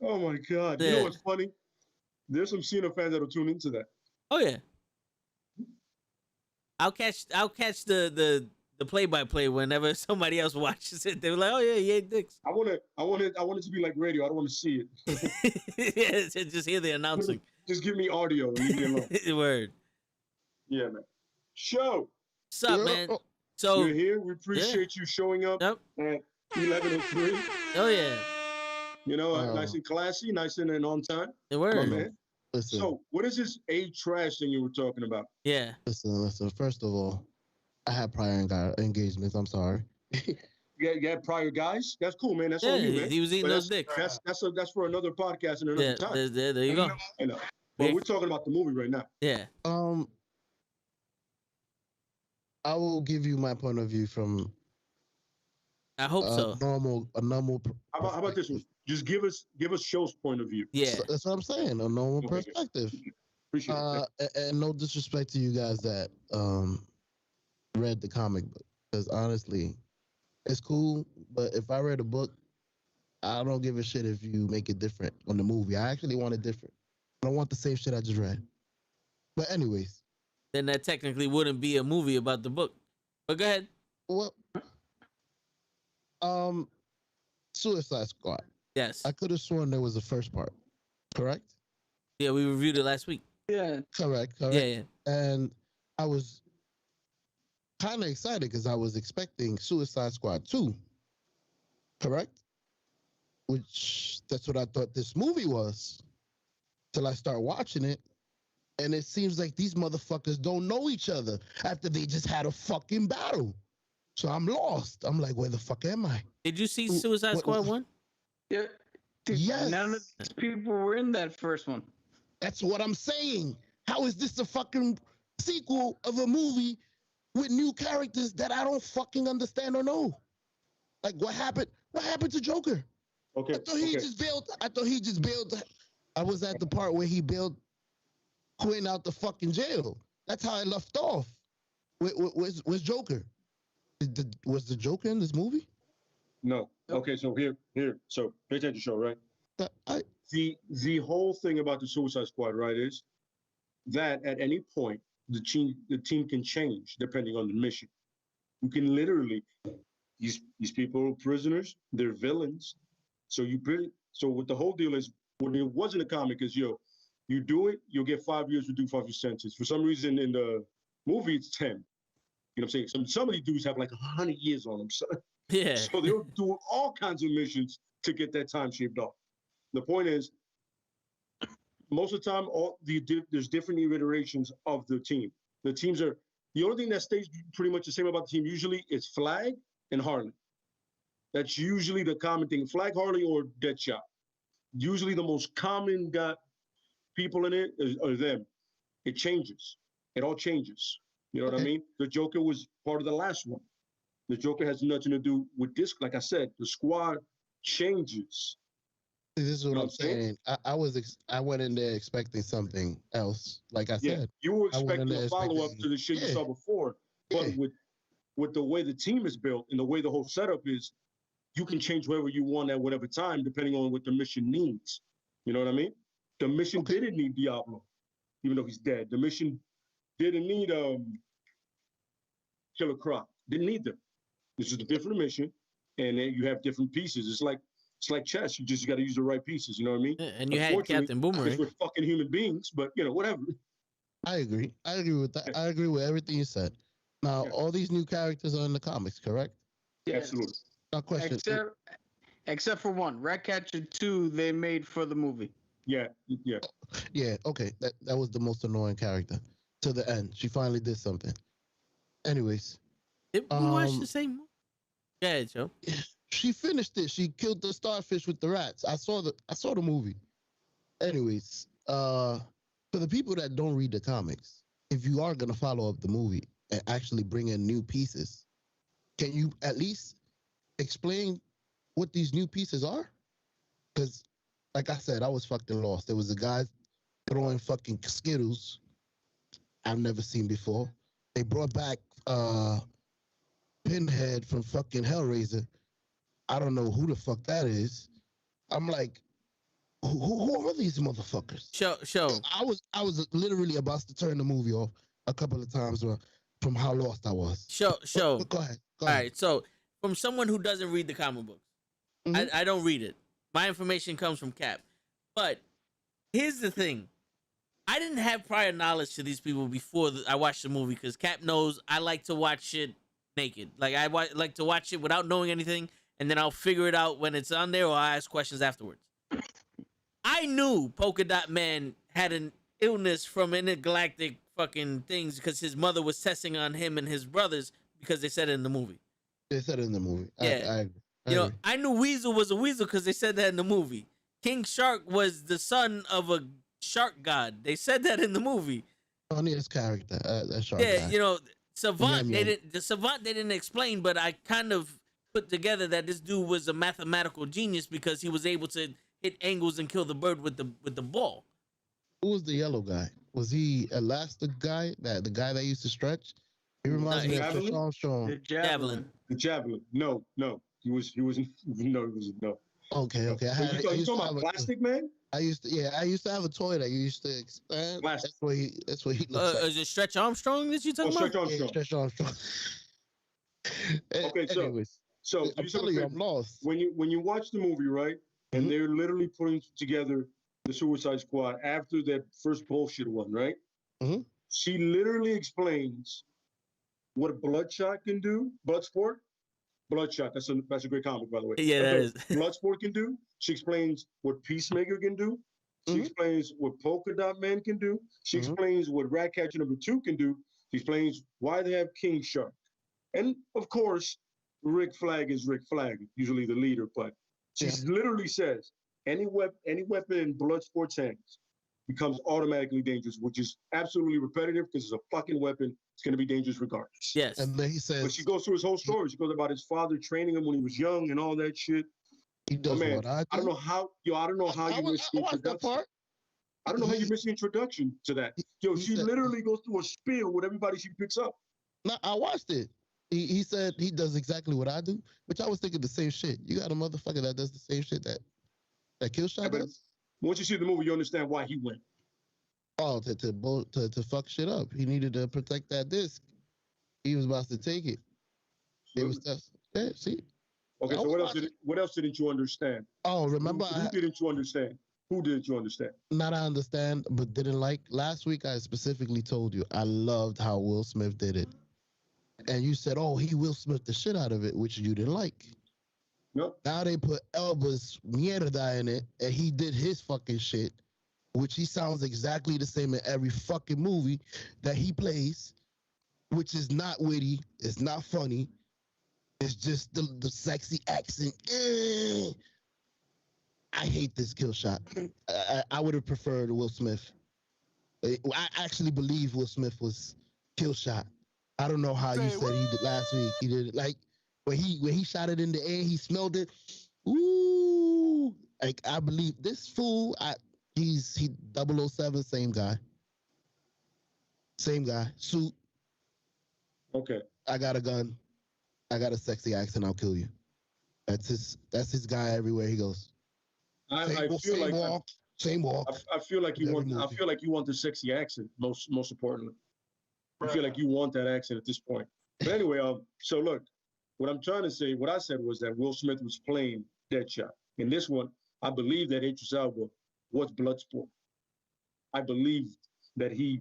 Oh my God! Yeah. You know what's funny? There's some Cena fans that'll tune into that. Oh yeah. I'll catch the play-by-play whenever somebody else watches it. They're like, "Oh yeah, he ate dicks." I want it to be like radio. I don't want to see it. Yeah, just hear the announcing. Just give me audio and leave me alone. Word. Yeah, man. Show. What's up, man? So you're here. We appreciate you showing up at 11:03. Oh yeah. Nice and classy, nice and on time. It works. My man. Listen. So, what is this trash thing you were talking about? Yeah. Listen. First of all, I had prior engagements. I'm sorry. You had prior guys? That's cool, man. That's all you, man. He was eating those dicks. That's for another podcast and another time. There you go. I know. But we're talking about the movie right now. Yeah. I will give you my point of view from. I hope so. A normal. How about this one? Just give us Show's point of view. Yeah. That's what I'm saying. A normal perspective. Appreciate it. And no disrespect to you guys that read the comic book, because honestly, it's cool. But if I read a book, I don't give a shit if you make it different on the movie. I actually want it different. I don't want the same shit I just read. But anyways. Then that technically wouldn't be a movie about the book. But go ahead. Well, Suicide Squad. Yes. I could have sworn there was a first part. Correct? Yeah, we reviewed it last week. Yeah. Correct. Yeah. And I was kind of excited because I was expecting Suicide Squad 2. Correct? Which, that's what I thought this movie was. till I start watching it. And it seems like these motherfuckers don't know each other after they just had a fucking battle. So I'm lost. I'm like, where the fuck am I? Did you see Who- Suicide what- Squad 1? Yeah. Dude, Yes. none of these people were in that first one. That's what I'm saying. How is this a fucking sequel of a movie with new characters that I don't fucking understand or know? Like, what happened? What happened to Joker? Okay. I thought he just bailed. I thought he just bailed. I was at the part where he bailed Quinn out the fucking jail. That's how I left off. Where's Joker? Was the Joker in this movie? No. Okay, so here. So pay attention, show, right? I The whole thing about the Suicide Squad, right, is that at any point the team can change depending on the mission. You can literally these people are prisoners, they're villains. So what the whole deal is, when it wasn't a comic, is you do it, you'll get 5 years to do 5 year sentence. For some reason in the movie it's 10. You know what I'm saying? Some of these dudes have like 100 years on them. So, Yeah. so they'll do all kinds of missions to get that time shaved off. The point is, most of the time, there's different iterations of the team. The teams are the only thing that stays pretty much the same about the team. Usually, it's Flag and Harley. That's usually the common thing: Flag, Harley, or Deadshot. Usually, the most common people in it are them. It changes. It all changes. You know what I mean? The Joker was part of the last one. The Joker has nothing to do with this. Like I said, the squad changes. this is what You know I'm what I'm saying? saying. I went in there expecting something else. Like I Yeah, said, you were I went in expecting there a follow-up expecting- to the shit you Yeah. saw before, but Yeah. with the way the team is built and the way the whole setup is, you can change wherever you want at whatever time, depending on what the mission needs. You know what I mean? The mission Okay. didn't need Diablo, even though he's dead. The mission didn't need Killer Croc. Didn't need them. This is a different mission, and then you have different pieces. It's like chess. You just got to use the right pieces. You know what I mean? Yeah, and you had Unfortunately, Captain because Boomerang. we're fucking human beings, but whatever. I agree. I agree with that. I agree with everything you said. Now, Yeah. all these new characters are in the comics, correct? Yeah. Absolutely. Now, question. Except for one, Ratcatcher 2, they made for the movie. Yeah. Yeah, okay. That was the most annoying character to the end. She finally did something. Anyways, Did we watch um, the same movie? Yeah, Joe. she finished it. She killed the starfish with the rats. I saw the movie. Anyways, for the people that don't read the comics, if you are gonna follow up the movie and actually bring in new pieces, can you at least explain what these new pieces are? Because, like I said, I was fucking lost. There was a guy throwing fucking Skittles I've never seen before. They brought back Pinhead from fucking Hellraiser. I don't know who the fuck that is. I'm like, who are these motherfuckers? Show. I was literally about to turn the movie off a couple of times from how lost I was. Show. But go ahead. Go All ahead. right. So, from someone who doesn't read the comic books, Mhm. I don't read it. My information comes from Cap. But here's the thing. I didn't have prior knowledge to these people before I watched the movie because Cap knows I like to watch shit naked. Like, I like to watch it without knowing anything, and then I'll figure it out when it's on there or I ask questions afterwards. I knew Polka Dot Man had an illness from intergalactic fucking things because his mother was testing on him and his brothers because they said it in the movie. They said it in the movie. Yeah. I agree. You know, agree. I knew Weasel was a weasel because they said that in the movie. King Shark was the son of a shark god. They said that in the movie. Funniest character. That shark Yeah, guy. you know, Savant. Yum, yum. The Savant they didn't explain, but I kind of put together that this dude was a mathematical genius because he was able to hit angles and kill the bird with the ball. Who was the yellow guy? Was he Elastic guy? The guy that used to stretch? He reminds me of Javelin? Trish Armstrong. The Javelin. The Javelin. No. He wasn't. No, he wasn't. No. Okay. You talking about Plastic Man? I used to have a toy that used to expand. Plastic. That's what he looks like. Is it Stretch Armstrong that you Oh, talking Stretch about? Yeah, Armstrong. Trish Armstrong. Okay, so- Anyways, So I'm do yourself a telling you, favor. I'm lost. When you watch the movie, right, and Mhm. they're literally putting together the Suicide Squad after that first bullshit one, right? Mhm. She literally explains what Bloodshot can do. Bloodsport. Bloodshot. That's a great comic, by the way. Yeah, that Okay, is. Bloodsport can do. She explains what Peacemaker can do. She Mhm. explains what Polka Dot Man can do. She Mhm. explains what Ratcatcher #2 can do. She explains why they have King Shark. And of course, Rick Flag is Rick Flag, usually the leader, but she literally says any weapon in Bloodsport's hands becomes automatically dangerous, which is absolutely repetitive because it's a fucking weapon. It's going to be dangerous regardless. Yes. And then he But says, she goes through his whole story. She goes about his father training him when he was young and all that shit. he does man, what I do. I don't know how, I don't know how you missed the I watched that introduction. part. I don't know how you He- missed the introduction to that. Yo, he she said- literally goes through a spiel with everybody she picks up. No, I watched it. He said he does exactly what I do, which I was thinking the same shit. You got a motherfucker that does the same shit that Killshot but does? once you see the movie, you understand why he went. Oh, to fuck shit up. He needed to protect that disc. He was about to take it. It was just see. Okay, I so was what else didn't you understand? Oh, remember Who didn't you understand? Who didn't you understand? not I understand, but didn't like. Last week I specifically told you I loved how Will Smith did it. And you said, oh, he Will Smith the shit out of it, which you didn't like. No. Now they put Elba's mierda in it, and he did his fucking shit, which he sounds exactly the same in every fucking movie that he plays, which is not witty, it's not funny, it's just the sexy accent. I hate this kill shot. I would have preferred Will Smith. I actually believe Will Smith was kill shot. I don't know how you said he did last week. He did it like when he shot it in the air, he smelled it. Ooh, like I believe this fool. He 007, same guy, suit. Okay. I got a gun. I got a sexy accent. I'll kill you. That's his guy everywhere he goes. I feel same like walk, same walk. I feel like you Every want. I movie. feel like you want the sexy accent. Most importantly, I feel like you want that accent at this point. But anyway, so look, what I'm trying to say, what I said was that Will Smith was playing Deadshot. In this one, I believe that Idris Elba was Bloodsport. I believed that he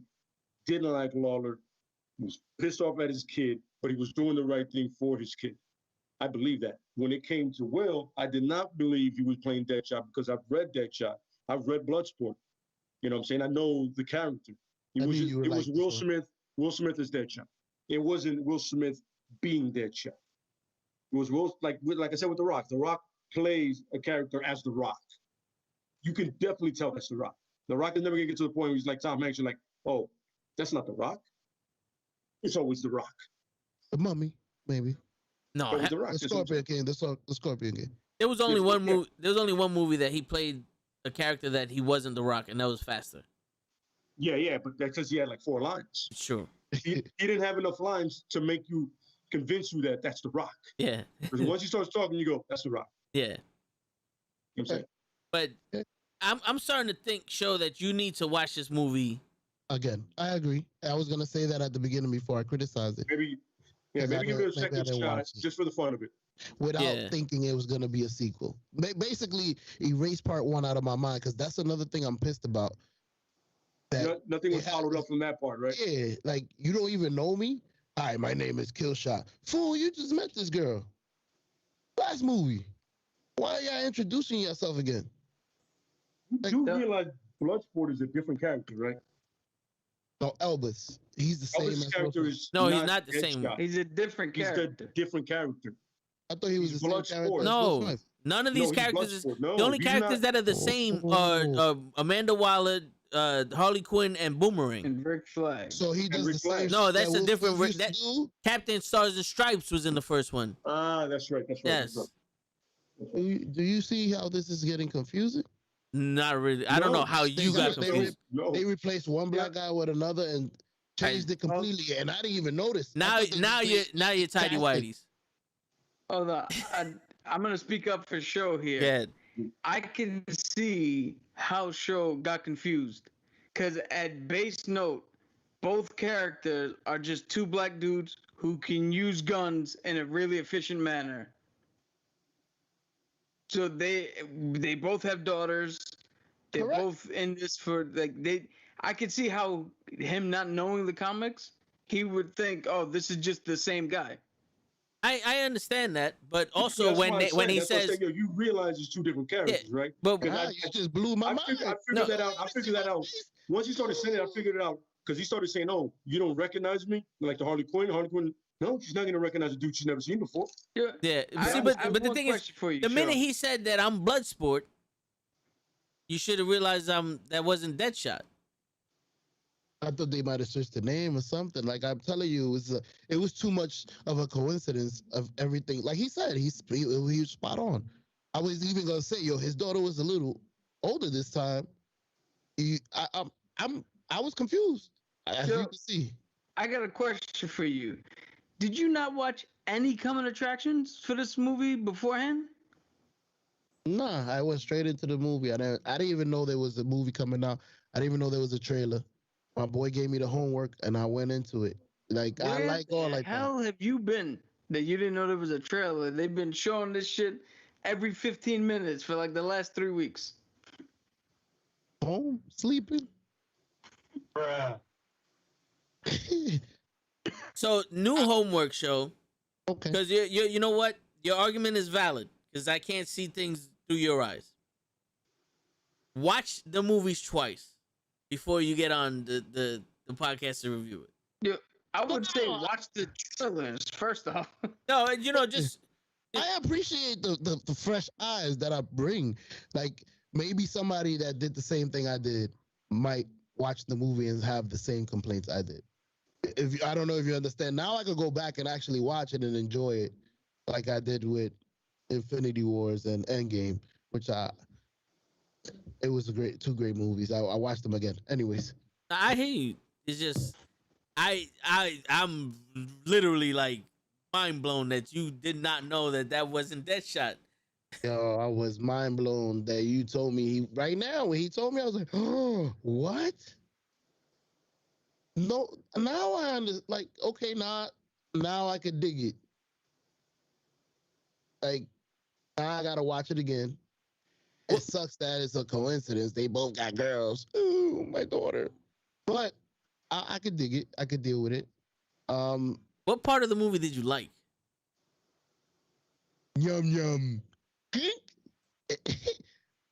didn't like Lawler, he was pissed off at his kid, but he was doing the right thing for his kid. I believe that. When it came to Will, I did not believe he was playing Deadshot because I've read Deadshot. I've read Bloodsport. You know what I'm saying? I know the character. It was Will Smith. Will Smith is Deadshot. It wasn't Will Smith being Deadshot. It was Will, like I said with The Rock. The Rock plays a character as The Rock. You can definitely tell that's The Rock. The Rock is never gonna get to the point where he's like Tom Hanks. You're like, oh, that's not The Rock. It's always The Rock. The Mummy, maybe. No, Always The Rock. The Scorpion King. The Scorpion King. there was only Yeah, one yeah. movie. There was only one movie that he played a character that he wasn't The Rock, and that was Faster. Yeah, but that's because he had like 4 lines. Sure. He didn't have enough lines to make you convince you that that's The Rock. Yeah. Because once he starts talking, you go, that's The Rock. Yeah. You know what I'm saying? But I'm starting to think, Show, that you need to watch this movie. Again, I agree. I was gonna say that at the beginning before I criticized it, Maybe Because maybe give it a maybe I second didn't shot watch it. just for the fun of it. without thinking it was gonna be a sequel. Basically, erase part 1 out of my mind because that's another thing I'm pissed about. Nothing was followed up from that part, right? Yeah, like you don't even know me. Hi, my name is Killshot. Fool, you just met this girl. Last movie. Why are y'all introducing yourself again? You do realize Bloodsport is a different character, right? No, Elvis. He's the same Elvis' as character Will is No, he's not the same. Deadshot. He's a different He's character. the different character. I thought he was he's the same character. Bloodsport. as Will No, Smith. none of these he's characters is Bloodsport. No, the only he's characters not. that are the same are Amanda Waller, Harley Quinn, and Boomerang. And Rick Flag. So he does Rick the same. Flag. No, that's that a Will different Smith Rick- used to do? Captain Stars and Stripes was in the first one. Ah, that's right. That's right. Yes. That's Do you see how this is getting confusing? Not really. I don't No, know how you they- got they- confused. No. They replaced one black guy with another and changed it completely, and I didn't even notice. I Now thought they you're replaced tidy casting. whities. Oh, no, I'm gonna speak up for Show here. Yeah. I can see how Show got confused, because at base note, both characters are just 2 black dudes who can use guns in a really efficient manner. So they both have daughters. They're Correct. both in this for I could see how him not knowing the comics, he would think, oh, this is just the same guy. I understand that, but also That's when why I when said- he that's why I said, said, yo, you realize it's two different characters, right? but 'Cause Ah, you just blew my mind. I figured No. that out. I figured that out. Once he started saying it, I figured it out. Because he started saying, "Oh, you don't recognize me?" Like the Harley Quinn. Harley Quinn, no, she's not gonna recognize a dude she's never seen before. yeah, I see, have- but I have but the one thing is, question for you, the minute Cheryl. he said that I'm Bloodsport, you should have realized that wasn't Deadshot. I thought they might have switched the name or something. Like I'm telling you, it was too much of a coincidence of everything. Like he said, he was spot on. I was even gonna say, yo, his daughter was a little older this time. I was confused, as you Sure. can see. I got a question for you. Did you not watch any coming attractions for this movie beforehand? Nah, I went straight into the movie. I didn't even know there was a movie coming out. I didn't even know there was a trailer. My boy gave me the homework, and I went into it. Like I Where like all the like that. hell have you been that you didn't know there was a trailer? They've been showing this shit every 15 minutes for like the last 3 weeks. Home sleeping. Bruh. So new homework show, Okay. because you know what, your argument is valid because I can't see things through your eyes. Watch the movies twice before you get on the podcast to review it. Yeah, I would say watch the trailers first off. No, and just I appreciate the fresh eyes that I bring. Like maybe somebody that did the same thing I did might watch the movie and have the same complaints I did. I don't know if you understand. Now I could go back and actually watch it and enjoy it, like I did with Infinity Wars and Endgame, which it was two great movies. I watched them again. Anyways, I hear you. It's just I'm literally like mind blown that you did not know that wasn't Deadshot. yo, I was mind blown that you told me right now. When he told me, I was like, oh, what? No, now I understand. Like, okay, now I could dig it. Like, now I gotta watch it again. It sucks that it's a coincidence. They both got girls. Ooh, my daughter. But I could dig it. I could deal with it. What part of the movie did you like? Yum yum.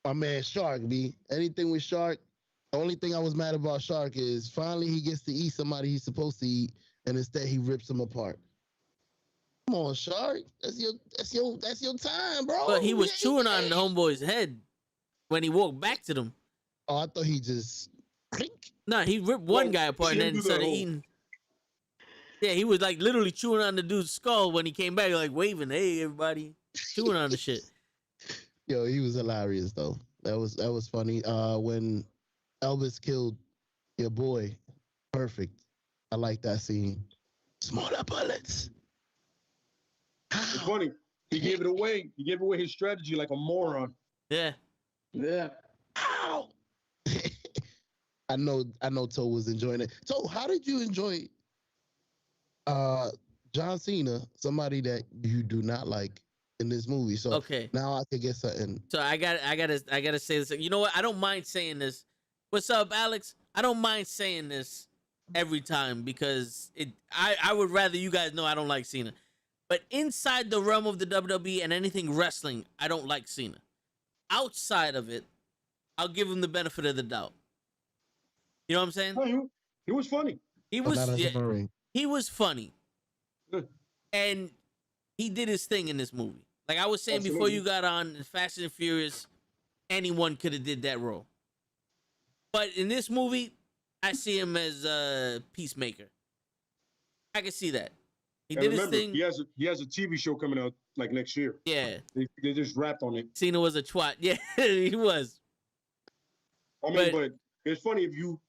My man Shark, B. Anything with Shark. The only thing I was mad about Shark is finally he gets to eat somebody he's supposed to eat, and instead he rips them apart. Come on, Shark. That's your time, bro. But he was Yeah, chewing on the homeboy's head when he walked back to them. Oh, I thought he just. Nah, he ripped one Well, guy apart and he then didn't do started that whole- eating. Yeah, he was like literally chewing on the dude's skull when he came back, like waving, "Hey, everybody," chewing on the shit. Yo, he was hilarious though. That was funny. When Elvis killed your boy, perfect. I like that scene. Smaller bullets. It's funny. He gave it away. He gave away his strategy like a moron. Yeah, Yeah. Ow! I know Toe was enjoying it. Toe, how did you enjoy John Cena, somebody that you do not like in this movie? So okay. now I could get something. So I gotta say this. You know what? I don't mind saying this. What's up, Alex? I don't mind saying this every time because I would rather you guys know I don't like Cena. But inside the realm of the WWE and anything wrestling, I don't like Cena. Outside of it, I'll give him the benefit of the doubt. You know what I'm saying? No, he was funny. He But was not as a Marine. he was funny. Good. And he did his thing in this movie. Like I was saying before Absolutely. you got on Fast and Furious, anyone could have did that role. But in this movie, I see him as a peacemaker. I can see that. He And did his remember, thing. he has a TV show coming out like next year. Yeah. They just rapped on it. Cena was a twat. Yeah, he was. I mean, but it's funny if you.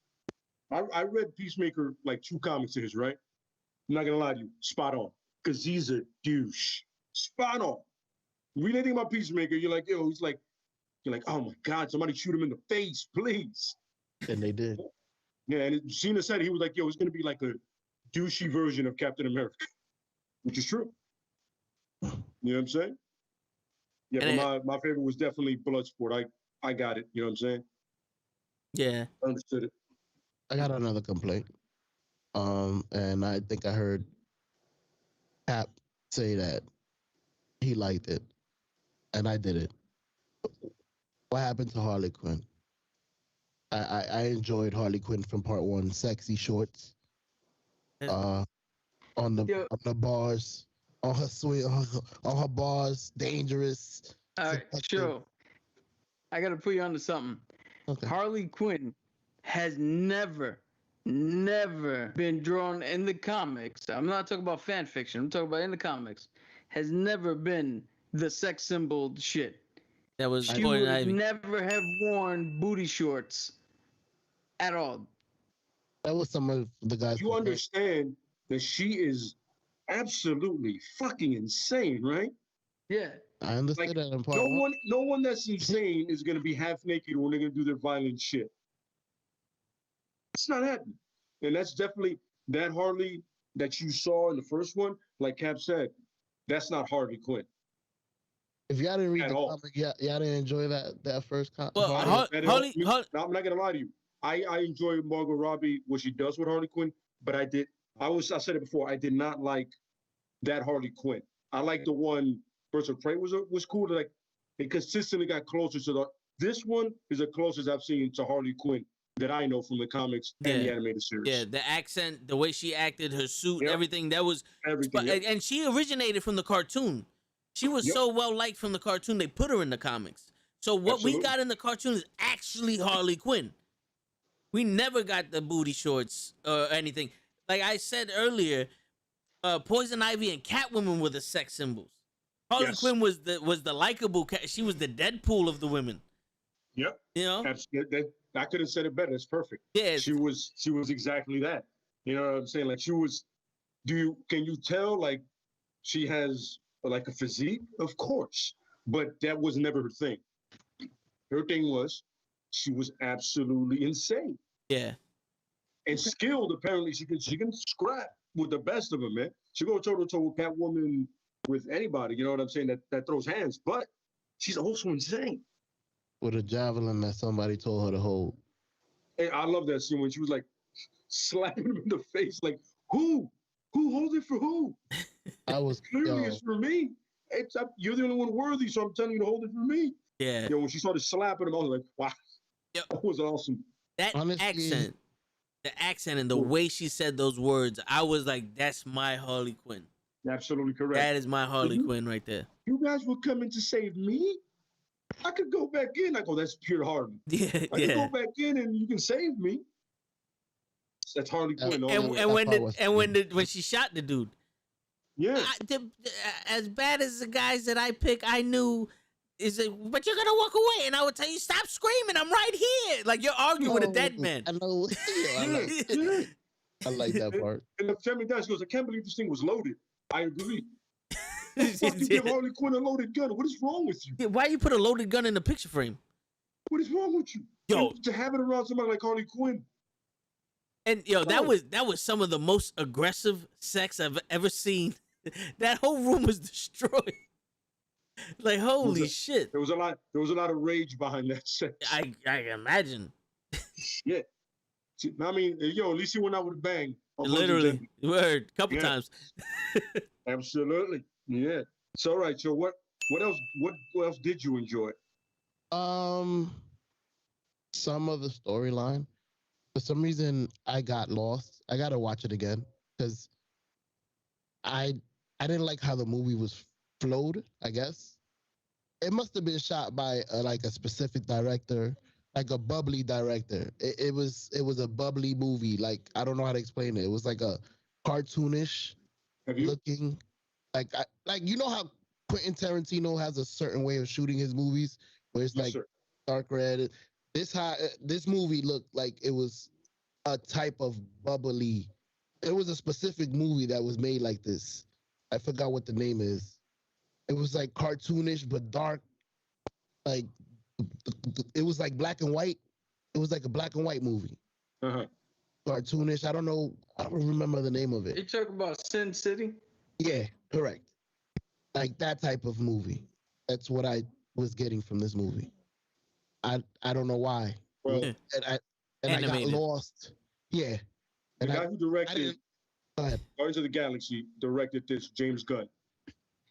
I read Peacemaker like 2 comics of his, right? I'm not gonna lie to you, spot on. Cause he's a douche. Spot on. When you think about Peacemaker, you're like, yo, you're like, oh my God, somebody shoot him in the face, please. And they did. Yeah, and Cena said he was like, yo, it's gonna be like a douchey version of Captain America, which is true. You know what I'm saying? Yeah, And but my favorite was definitely Bloodsport. I got it. You know what I'm saying? Yeah. I understood it. I got another complaint. And I think I heard Cap say that he liked it, and I did it. What happened to Harley Quinn? I enjoyed Harley Quinn from part one. Sexy shorts, uh, Yo, on the bars, on her swing, on her bars, dangerous. all right, seductive. sure. I gotta put you onto something. Okay. Harley Quinn has never been drawn in the comics. I'm not talking about fan fiction. I'm talking about in the comics. Has never been the sex symbol shit. That was She Poison would Ivy. never have worn booty shorts at all. That was some of the guys. You understand that she is absolutely fucking insane, right? Yeah. I understood Like, that in part No one. one that's insane is gonna be half naked when they're gonna do their violent shit. It's not happening. And that's definitely that Harley that you saw in the first one, like Cap said, that's not Harley Quinn. If y'all didn't read At the all. comic, y'all didn't enjoy that first comic. Well, Harley, No, I'm not gonna lie to you. I enjoy Margot Robbie, what she does with Harley Quinn, but I said it before, I did not like that Harley Quinn. I like the one Birds of Prey was cool. Like it consistently got closer to this one is the closest I've seen to Harley Quinn that I know from the comics and the animated series. yeah, the accent, the way she acted, her suit, Yep. everything, that was Everything. Yep. and she originated from the cartoon. She was Yep. so well liked from the cartoon, they put her in the comics. So what we Absolutely. got in the cartoon is actually Harley Quinn. We never got the booty shorts or anything. Like I said earlier, Poison Ivy and Catwoman were the sex symbols. Harley Yes. Quinn was the likable cat. She was the Deadpool of the women. Yep. You know? I could have said it better. It's perfect. Yeah. She was exactly that. You know what I'm saying? Like she was. Can you tell? Like she has like a physique, of course, but that was never her thing. Her thing was she was absolutely insane Yeah. and skilled. Apparently, she can scrap with the best of them, man. She go toe to toe with Catwoman with anybody. You know what I'm saying? That throws hands, but she's also insane. With a javelin that somebody told her to hold. And I love that scene when she was like slapping him in the face, like, who holds it for who? I was Clearly it's for me. You're the only one worthy, so I'm telling you to hold it for me. Yeah. When she started slapping him, I was like, wow, Yep. that was awesome. That Honestly- accent and the way she said those words, I was like, that's my Harley Quinn. Absolutely correct. That is my Harley Mhm. Quinn right there. You guys were coming to save me? I could go back in. I go, that's pure Harley. Yeah, I could yeah. go back in and you can save me. That's Harley Quinn. all the way. When she shot the dude, Yeah. as bad as the guys that I pick, I knew is it, but you're gonna walk away, and I would tell you, stop screaming, I'm right here. Like you're arguing with a dead man. I know. Yeah. I like that part. And the family guy goes, I can't believe this thing was loaded. I agree. Why the fuck you give Harley Quinn a loaded gun? What is wrong with you? Yeah, why you put a loaded gun in the picture frame? What is wrong with you? Yo. And to have it around somebody like Harley Quinn. And yo, that No. was some of the most aggressive sex I've ever seen. That whole room was destroyed. Like holy shit! There was a lot of rage behind that sex. I imagine. Yeah. I mean, yo, at least he went out with a bang. Literally, word, couple Yeah. times. Absolutely. Yeah. So all right. So what else did you enjoy? Some of the storyline. For some reason, I got lost. I gotta watch it again because I didn't like how the movie was flowed. I guess it must have been shot by like a specific director, like a bubbly director. It was a bubbly movie. Like I don't know how to explain it. It was like a cartoonish Have you? looking. Like you know how Quentin Tarantino has a certain way of shooting his movies, where it's Yes, like sir. dark red. This movie looked like it was a type of bubbly. It was a specific movie that was made like this. I forgot what the name is. It was like cartoonish but dark. Like it was like black and white. It was like a black and white movie. Uh-huh. Cartoonish. I don't know. I don't remember the name of You it. talking about Sin City? Yeah, correct. Like that type of movie. That's what I was getting from this movie. I don't know why. Well, Yeah. And I Animated. got lost. Yeah. the And guy who directed go ahead. Guardians of the Galaxy directed this, James Gunn.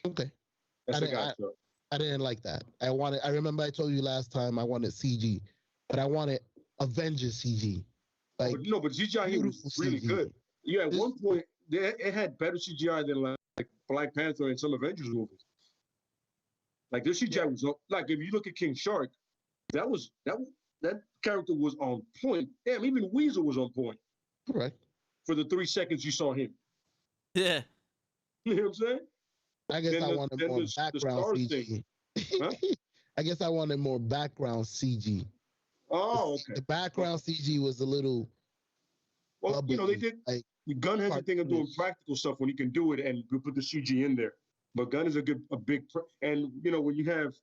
Okay. That's I a didn't, guy I, shot. I didn't like that. I remember I told you last time I wanted CG, but I wanted Avengers CG. Like, But no, but CGI here was beautiful really CG. good. Yeah, at This- one point it had better CGI than like Black Panther and some Avengers movies. Like this CGI was like if you look at King Shark, that character was on point. Damn, even Weasel was on point Correct. for the 3 seconds you saw him. Yeah. You know what I'm saying? I guess Then I the- wanted then more the background Stars CG. Huh? I guess I wanted more background CG. Oh, okay. The background CG was a little. Well, you know, they bubbly, did. like Gunn has a thing of doing cartoonish. practical stuff when he can do it, and we put the CG in there. But Gunn is and you know when you have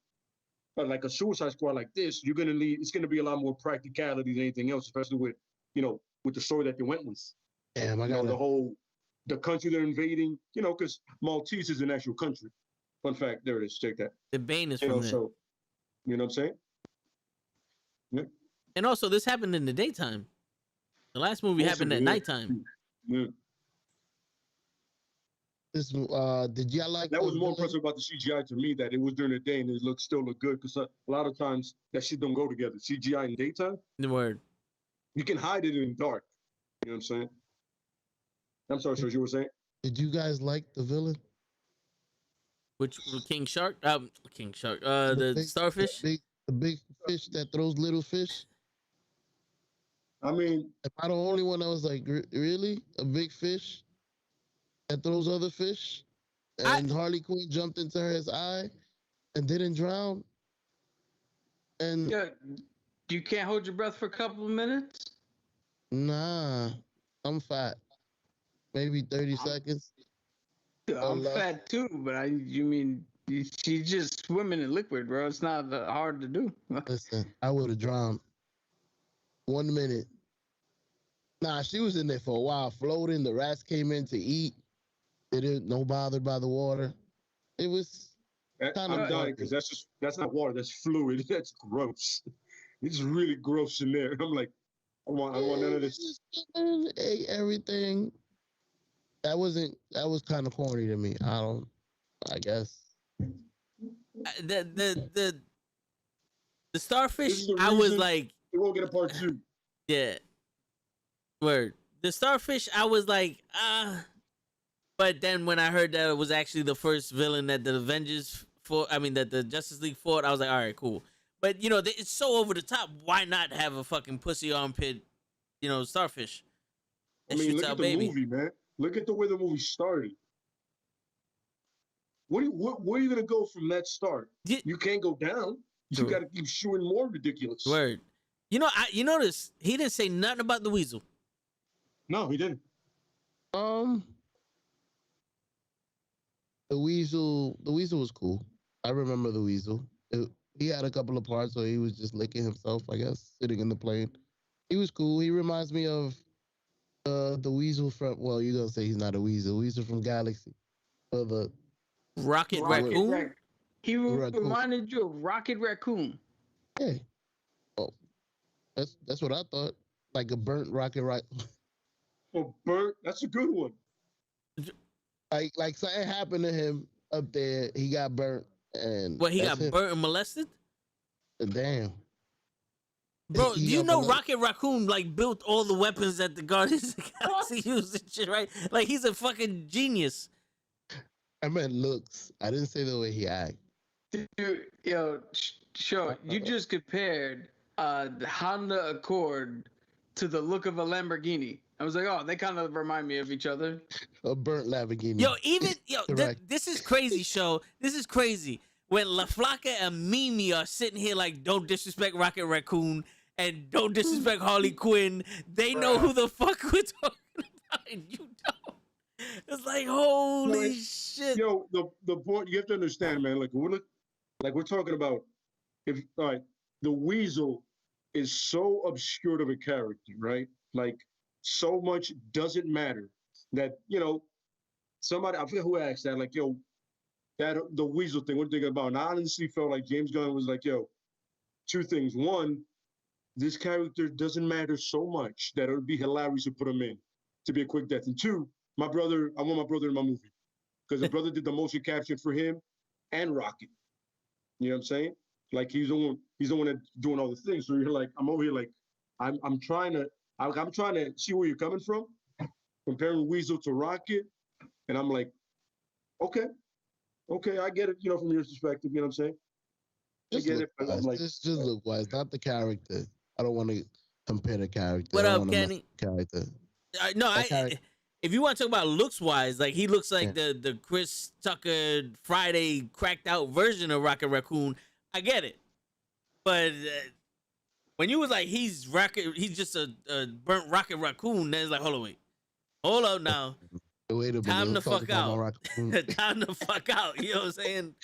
like a Suicide Squad like this, you're gonna need it's gonna be a lot more practicality than anything else, especially with with the story that they went with. Damn, I You know, got the country they're invading. You know, because Maltese is an actual country. Fun fact, there it is. Check that. The Bane is You from know, there. so you know what I'm saying? Yeah. And also, this happened in the daytime. The last movie happened at nighttime. Yeah. this. Did y'all like That the was more villain? impressive about the CGI to me that it was during the day and it still looked good because a lot of times that shit don't go together. CGI in daytime, The word. you can hide it in dark. You know what I'm saying? I'm sorry, sir. You were saying? Did you guys like the villain? Which King Shark? King Shark. The starfish. The big fish that throws little fish. I mean, Am I the only one that was like, really? A big fish that throws other fish? And Harley Quinn jumped into his eye and didn't drown? And Yeah, you can't hold your breath for a couple of minutes. nah, I'm fat. Maybe 30 seconds. I'm love- fat too, but you mean she's just swimming in liquid, bro. It's not hard to do. Listen, I would have drowned. 1 minute. Nah, she was in there for a while, floating. The rats came in to eat. They didn't no bothered by the water. It was I'm dying because that's not water. That's fluid. That's gross. It's really gross in there. I'm like, I want none of this. Ate everything. That was kind of corny to me. I guess. The starfish. This is the I was reason- like, We won't get a part 2. yeah. Word. The starfish. I was like, But then when I heard that it was actually the first villain that the Avengers fought, that the Justice League fought, I was like, all right, cool. But it's so over the top. Why not have a fucking pussy armpit, starfish? I that mean, shoots look out at the baby. movie, man. Look at the way the movie started. Where are you gonna go from that start? You can't go down. You True. got to keep shooting more ridiculous. Word. You notice he didn't say nothing about the weasel. No, he didn't. The weasel was cool. I remember the weasel. He had a couple of parts where he was just licking himself, I guess, sitting in the plane. He was cool. He reminds me of the weasel from, well, you're gonna say he's not a weasel. Weasel from Galaxy. The Rocket Raccoon. He reminded you of Rocket Raccoon. Hey. Oh. That's what I thought. Like a burnt rocket Oh, burnt. That's a good one. Like something happened to him up there. He got burnt, and What, he got burnt and molested? Damn, bro. He You got know molested. Rocket Raccoon like built all the weapons that the Guardians of the Galaxy used and shit, right? Like he's a fucking genius. I meant looks. I didn't say the way he act. Dude, sure. You just compared the Honda Accord to the look of a Lamborghini. I was like, oh, they kind of remind me of each other. A burnt Lamborghini. This is crazy, show. This is crazy. When LaFlaca and Mimi are sitting here like, don't disrespect Rocket Raccoon and don't disrespect Harley Quinn. They know who the fuck we're talking about, and you don't. It's like, holy shit. Yo, the point you have to understand, man. Like we're talking about, the weasel is so obscured of a character, right? Like so much doesn't matter that somebody, I forget who asked that, like, that the weasel thing, what are you thinking about? And I honestly felt like James Gunn was like, two things. One, this character doesn't matter so much that it would be hilarious to put him in to be a quick death. And two, I want my brother in my movie. because the brother did the motion capture for him and Rocket. You know what I'm saying? Like he's the one that's doing all the things. So you're like, I'm over here like, I'm trying to see where you're coming from, comparing Weasel to Rocket, and I'm like, okay, I get it. You know, from your perspective, you know what I'm saying? Just I get look it, but I'm wise. like, Just look wise, not the character. I don't want to compare the character. What I don't up, wanna mess Kenny? with the character. No, That character. if you want to talk about looks wise, like he looks like Yeah. the Chris Tucker Friday cracked out version of Rocket Raccoon. I get it, but when you was like he's just a burnt Rocket Raccoon, then it's like hold up now, Wait a minute. time to let's talk fuck about my out, raccoon. time to fuck out. You know what I'm saying?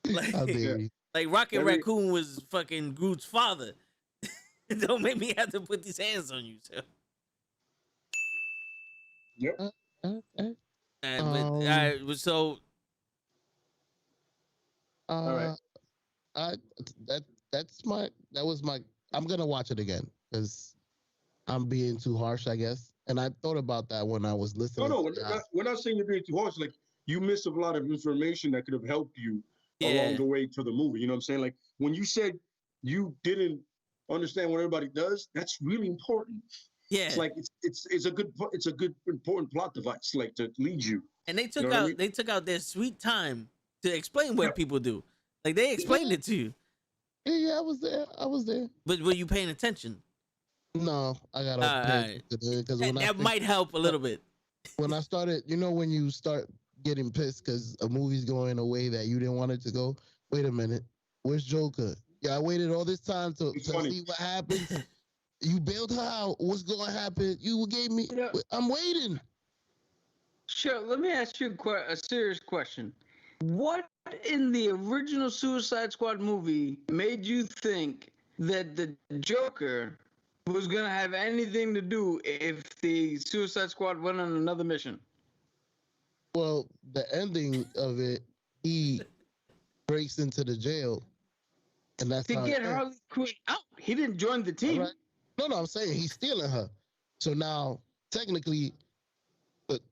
How Like, dare you? like Rocket Every- Raccoon was fucking Groot's father. Don't make me have to put these hands on you, so. yep. Okay. But so All right. That was my. I'm gonna watch it again because I'm being too harsh, I guess. And I thought about that when I was listening. No, to we're not saying you're being too harsh. Like you missed a lot of information that could have helped you yeah, along the way to the movie. You know what I'm saying? Like when you said you didn't understand what everybody does, that's really important. yeah. It's like it's a good important plot device, like to lead you. And they took know what I out mean? they took out their sweet time to explain what Yeah. people do. Like they explained it to you, Yeah, I was there. but were you paying attention? No, I gotta Alright. because That might help a little bit. when I started, when you start getting pissed because a movie's going a way that you didn't want it to go. Wait a minute, where's Joker? Yeah, I waited all this time to funny. see what happens. You bailed her out. What's going to happen? You gave me. Yeah. I'm waiting. Sure, let me ask you a serious question. What in the original Suicide Squad movie made you think that the Joker was going to have anything to do if the Suicide Squad went on another mission? Well, the ending of it, he breaks into the jail, and that's To how it get ends. Harley Quinn out. He didn't join the team. Alright. No, I'm saying he's stealing her. So now, technically,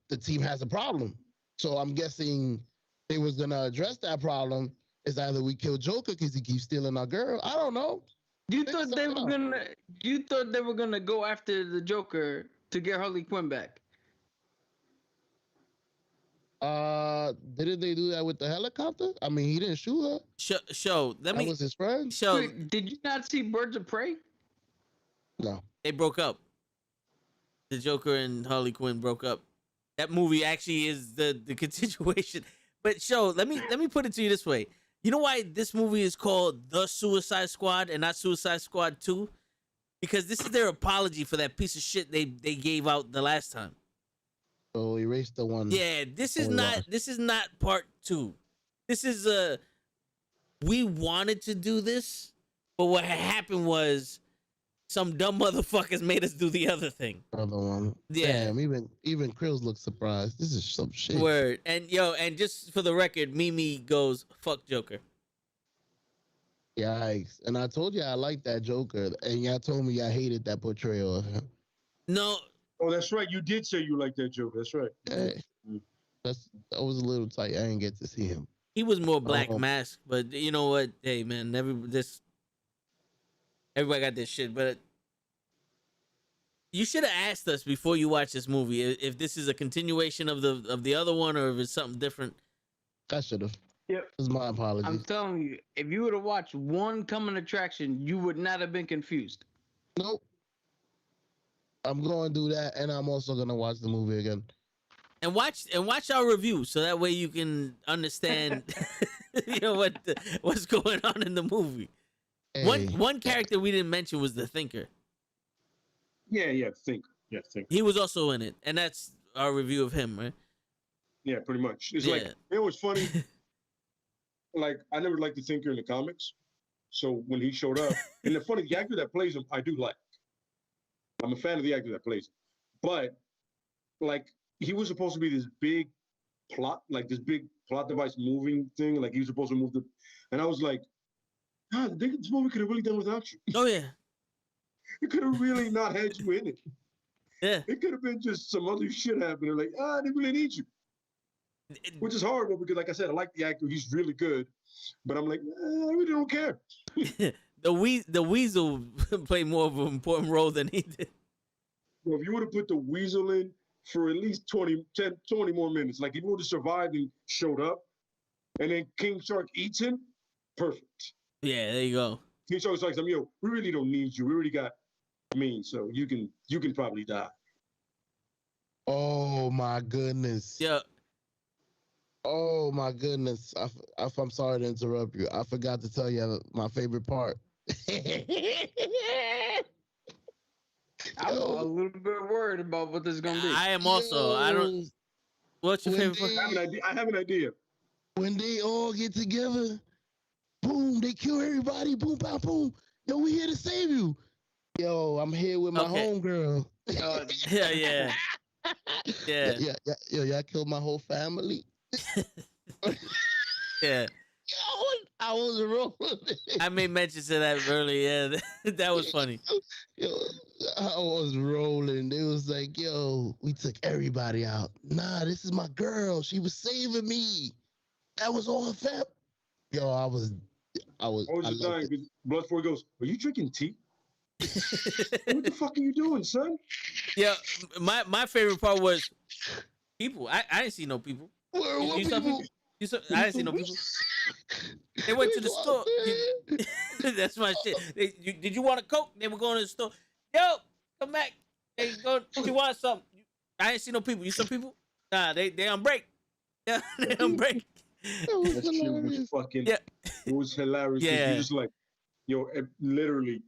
the team has a problem. So I'm guessing they was gonna address that problem. Is either we kill Joker because he keeps stealing our girl. I don't know. You Figure thought they something were out. gonna? You thought they were gonna go after the Joker to get Harley Quinn back? Didn't they do that with the helicopter? I mean, he didn't shoot her. Show. Let That me was his friend. show. Wait, did you not see Birds of Prey? No. They broke up. The Joker and Harley Quinn broke up. That movie actually is the continuation. But show. Let me put it to you this way. You know why this movie is called The Suicide Squad and not Suicide Squad 2? Because this is their apology for that piece of shit they gave out the last time. So erase the one. Yeah, this is Oh, not gosh. this is not part 2. This is we wanted to do this, but what had happened was some dumb motherfuckers made us do the other thing. Other one. Yeah. Damn, even Krills looks surprised. This is some shit. Word. And and just for the record, Mimi goes, fuck Joker. Yikes. And I told you I liked that Joker. And y'all told me I hated that portrayal of him. No, Oh, that's right. You did say you liked that joke. That's right. Hey, that was a little tight. I didn't get to see him. he was more Black Oh. Mask, but you know what? Hey man, everybody got this shit, but you should have asked us before you watch this movie if this is a continuation of the other one or if it's something different. I should have. Yep. This is my I'm apologies. telling you, if you would have watched one coming attraction, you would not have been confused. Nope. I'm going to do that, and I'm also going to watch the movie again. And watch our review so that way you can understand what's going on in the movie. Hey, One character we didn't mention was the Thinker. Yeah. Think. He was also in it, and that's our review of him, right? Yeah, pretty much. It's Yeah. like, it was funny. Like, I never liked the Thinker in the comics. So when he showed up, and the actor that plays him, I do like. I'm a fan of the actor that plays him. But, like, he was supposed to be this big plot device moving thing. Like, he was supposed to move and I was like, God, this movie could have really done without you. Oh yeah, It could have really not had you in it. yeah. It could have been just some other shit happening. Like, they really need you. which is horrible because, like I said, I like the actor. He's really good, but I'm like, I really don't care. The Weasel played more of an important role than he did. Well, if you would have put the Weasel in for at least 20 more minutes, like if he would have survived and showed up, and then King Shark eats him, perfect. Yeah, there you go. King Shark's like, yo, we really don't need you. We already got me, so you can probably die. Oh my goodness. Yeah. Oh my goodness. I'm sorry to interrupt you. I forgot to tell you my favorite part. I'm a little bit worried about what this is gonna be. I am also. I don't. What's your favorite part? I have an idea. When they all get together, boom, they kill everybody. Boom, boom, boom. Yo, we here to save you. Yo, I'm here with my homegirl. Yeah. Yeah, I killed my whole family. Yeah. I was rolling. I made mention to that earlier. Yeah, that was funny. Yo, I was rolling. It was like, yo, we took everybody out. Nah, this is my girl. She was saving me. That was all her fam. Yo, I was just dying because Bloodsport goes, are you drinking tea? What the fuck are you doing, son? Yeah, my favorite part was people. I didn't see no people. What You saw people? I didn't see no people. They went to the store. That's my shit. Did you want a Coke? They were going to the store. Yo, come back. They go. You want something? I ain't see no people. You saw people? Nah, they on break. Yeah, they on break. That shit was fucking. Yeah. It was hilarious. Yeah. You just like, yo, literally,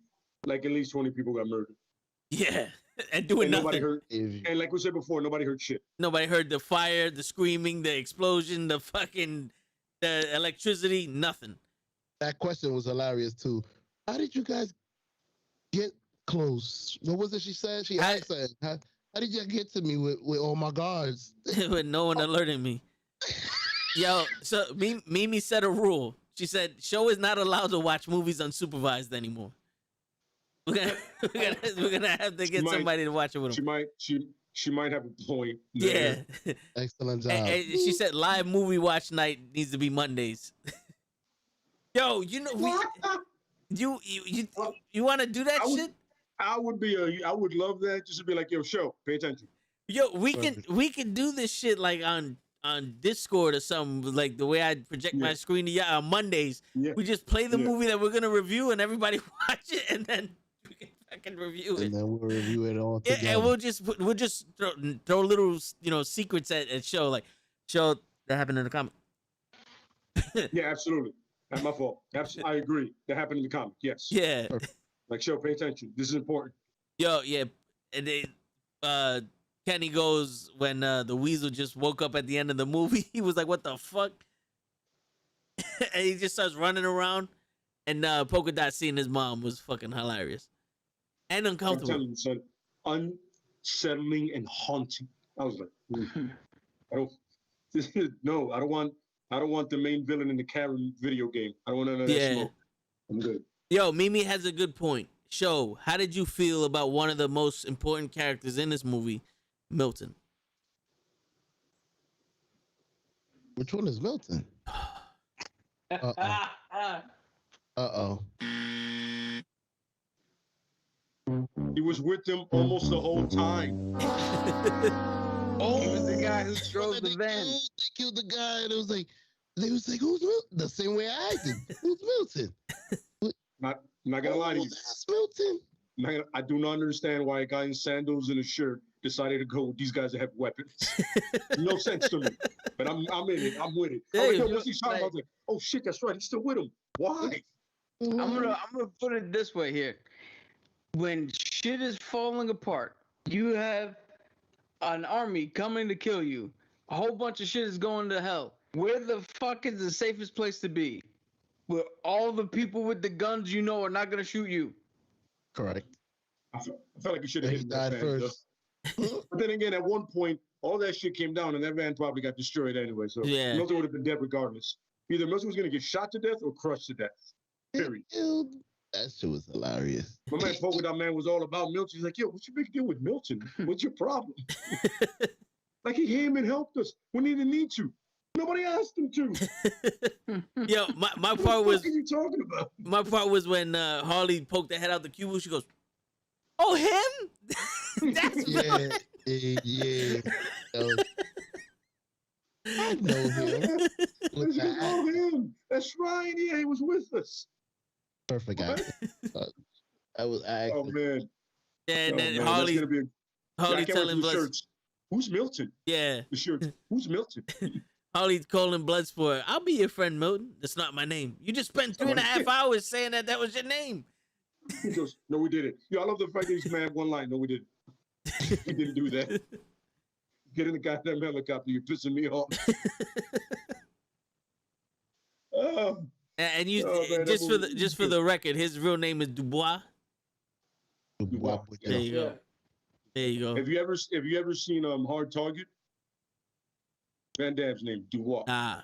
like at least 20 people got murdered. Yeah, and doing nothing. Nobody heard. And like we said before, nobody heard shit. Nobody heard the fire, the screaming, the explosion, the electricity. Nothing. That question was hilarious too. How did you guys get close? What was it she said? She asked that. How did you get to me with all my guards? With no one alerting me. Yo, so Mimi set a rule. She said, "Show is not allowed to watch movies unsupervised anymore. We're gonna have to get somebody to watch it with them." She might have a point. Yeah. Excellent job. And she said, "Live movie watch night needs to be Mondays." Yo, you know you want to do that shit? I would love that. Just to be like, yo, show, pay attention. Yo, we can do this shit like on Discord or something, like the way I project my screen to y'all on Mondays. Yeah. We just play the movie that we're gonna review and everybody watch it, and then we can fucking review it. And then we'll review it all together. And we'll just throw little secrets at show, like show that happened in the comic. Yeah, absolutely. That's my fault. I agree. That happened in the comic. Yes. Yeah. Like, show, pay attention. This is important. Yo, yeah. And then Kenny goes when the Weasel just woke up at the end of the movie. He was like, "What the fuck?" And he just starts running around. And Polka Dot seeing his mom was fucking hilarious and uncomfortable. I'm telling you, son, unsettling and haunting. I was like, I don't want the main villain in the Karen video game. I don't want none of that smoke. I'm good. Yo, Mimi has a good point. Show, how did you feel about one of the most important characters in this movie, Milton? Which one is Milton? Uh-oh. He was with them almost the whole time. He was the guy who drove the van. They killed the guy, and they was like, who's Milton? The same way I did. Who's Milton? I'm not gonna lie to you. That's Milton. I do not understand why a guy in sandals and a shirt decided to go with these guys that have weapons. No sense to me. But I'm in it. I'm with it. Hey, what's he talking about? I was like, oh shit, that's right. He's still with him. Why? I'm gonna put it this way here. When shit is falling apart, you have an army coming to kill you. A whole bunch of shit is going to hell. Where the fuck is the safest place to be? Where all the people with the guns you know are not gonna shoot you. Correct. I felt like he should have He hit died that first. But then again, at one point, all that shit came down, and that van probably got destroyed anyway. So Milton would have been dead regardless. Either Milton was gonna get shot to death or crushed to death. Period. That shit was hilarious. My man Polka Dot Man was all about Milton. He's like, yo, what's your big deal with Milton? What's your problem? Like, he came and helped us when he didn't need to. Nobody asked him to. Yo, my What the part was fuck are you talking about? my part was when Harley poked her head out the cubicle. She goes, "Oh, him? That's Yeah, yeah. That was- I know him. With She goes, oh, that him. That's right. Yeah, he was with us. perfect What? acting. I was Oh, acting. man. And Oh, then man. Harley That's going to be I Harley can't wait for telling the Blood, shirts. Who's Milton? yeah, The shirts. Who's Milton? Harley calling Bloodsport. I'll be your friend, Milton. That's not my name. You just spent 3.5 hours saying that was your name. He goes, no, we didn't. Yeah, I love the fact that he's mad one line. No, we didn't. We didn't do that. Get in the goddamn helicopter. You're pissing me off. Oh, And you Oh, man, that just movie- for the record, his real name is Dubois. Wow. There you go. Yeah. There you go. Have you ever seen Hard Target? Van Damme's name, Dubois. Ah,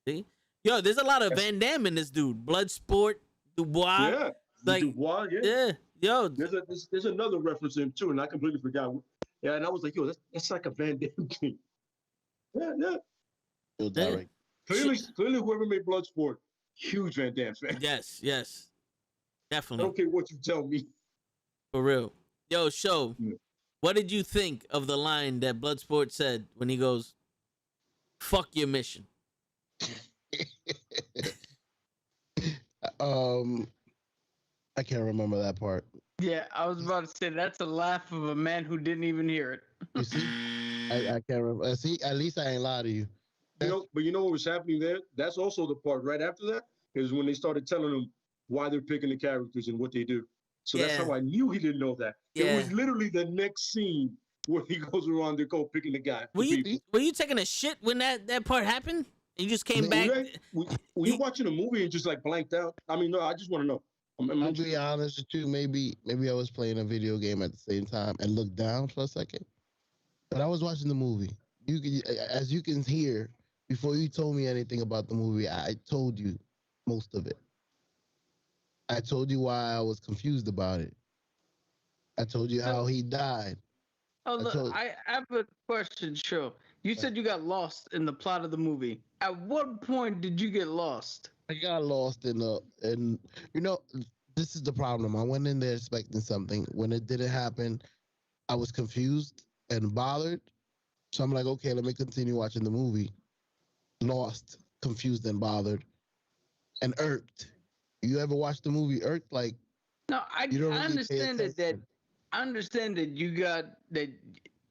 see, yo, there's a lot of Van Damme in this dude. Bloodsport, Dubois. Yeah. like- Dubois, yeah. Yeah, yo, There's another reference to him too, and I completely forgot. Yeah, and I was like, yo, that's like a Van Damme thing. Yeah, yeah. Still direct. Clearly, whoever made Bloodsport, huge Van Damme fan. yes, I definitely, don't care what you tell me. for real. Yo, show. Yeah. What did you think of the line that Bloodsport said when he goes, "Fuck your mission"? I can't remember that part. Yeah, I was about to say that's a laugh of a man who didn't even hear it. You see, I can't remember. See, at least I ain't lie to you. But you know what was happening there? That's also the part right after that is when they started telling him why they're picking the characters and what they do. So that's Yeah. how I knew he didn't know that. It Yeah. was literally the next scene where he goes around the go picking the guy. Were the you people. were you taking a shit when that part happened? And you just came back. Were you watching a movie and just like blanked out? I mean, no, I just want to know. I'll be honest with you. Maybe I was playing a video game at the same time and looked down for a second. But I was watching the movie. As you can hear, before you told me anything about the movie, I told you most of it. I told you why I was confused about it. I told you how he died. Oh, I look, told- I have a question, Show. You said you got lost in the plot of the movie. At what point did you get lost? I got lost and you know, this is the problem. I went in there expecting something. When it didn't happen, I was confused and bothered. So I'm like, okay, let me continue watching the movie. Lost, confused and bothered, and irked. You ever watched the movie Irked? Like, No, you don't I really understand pay that attention. I understand that you got that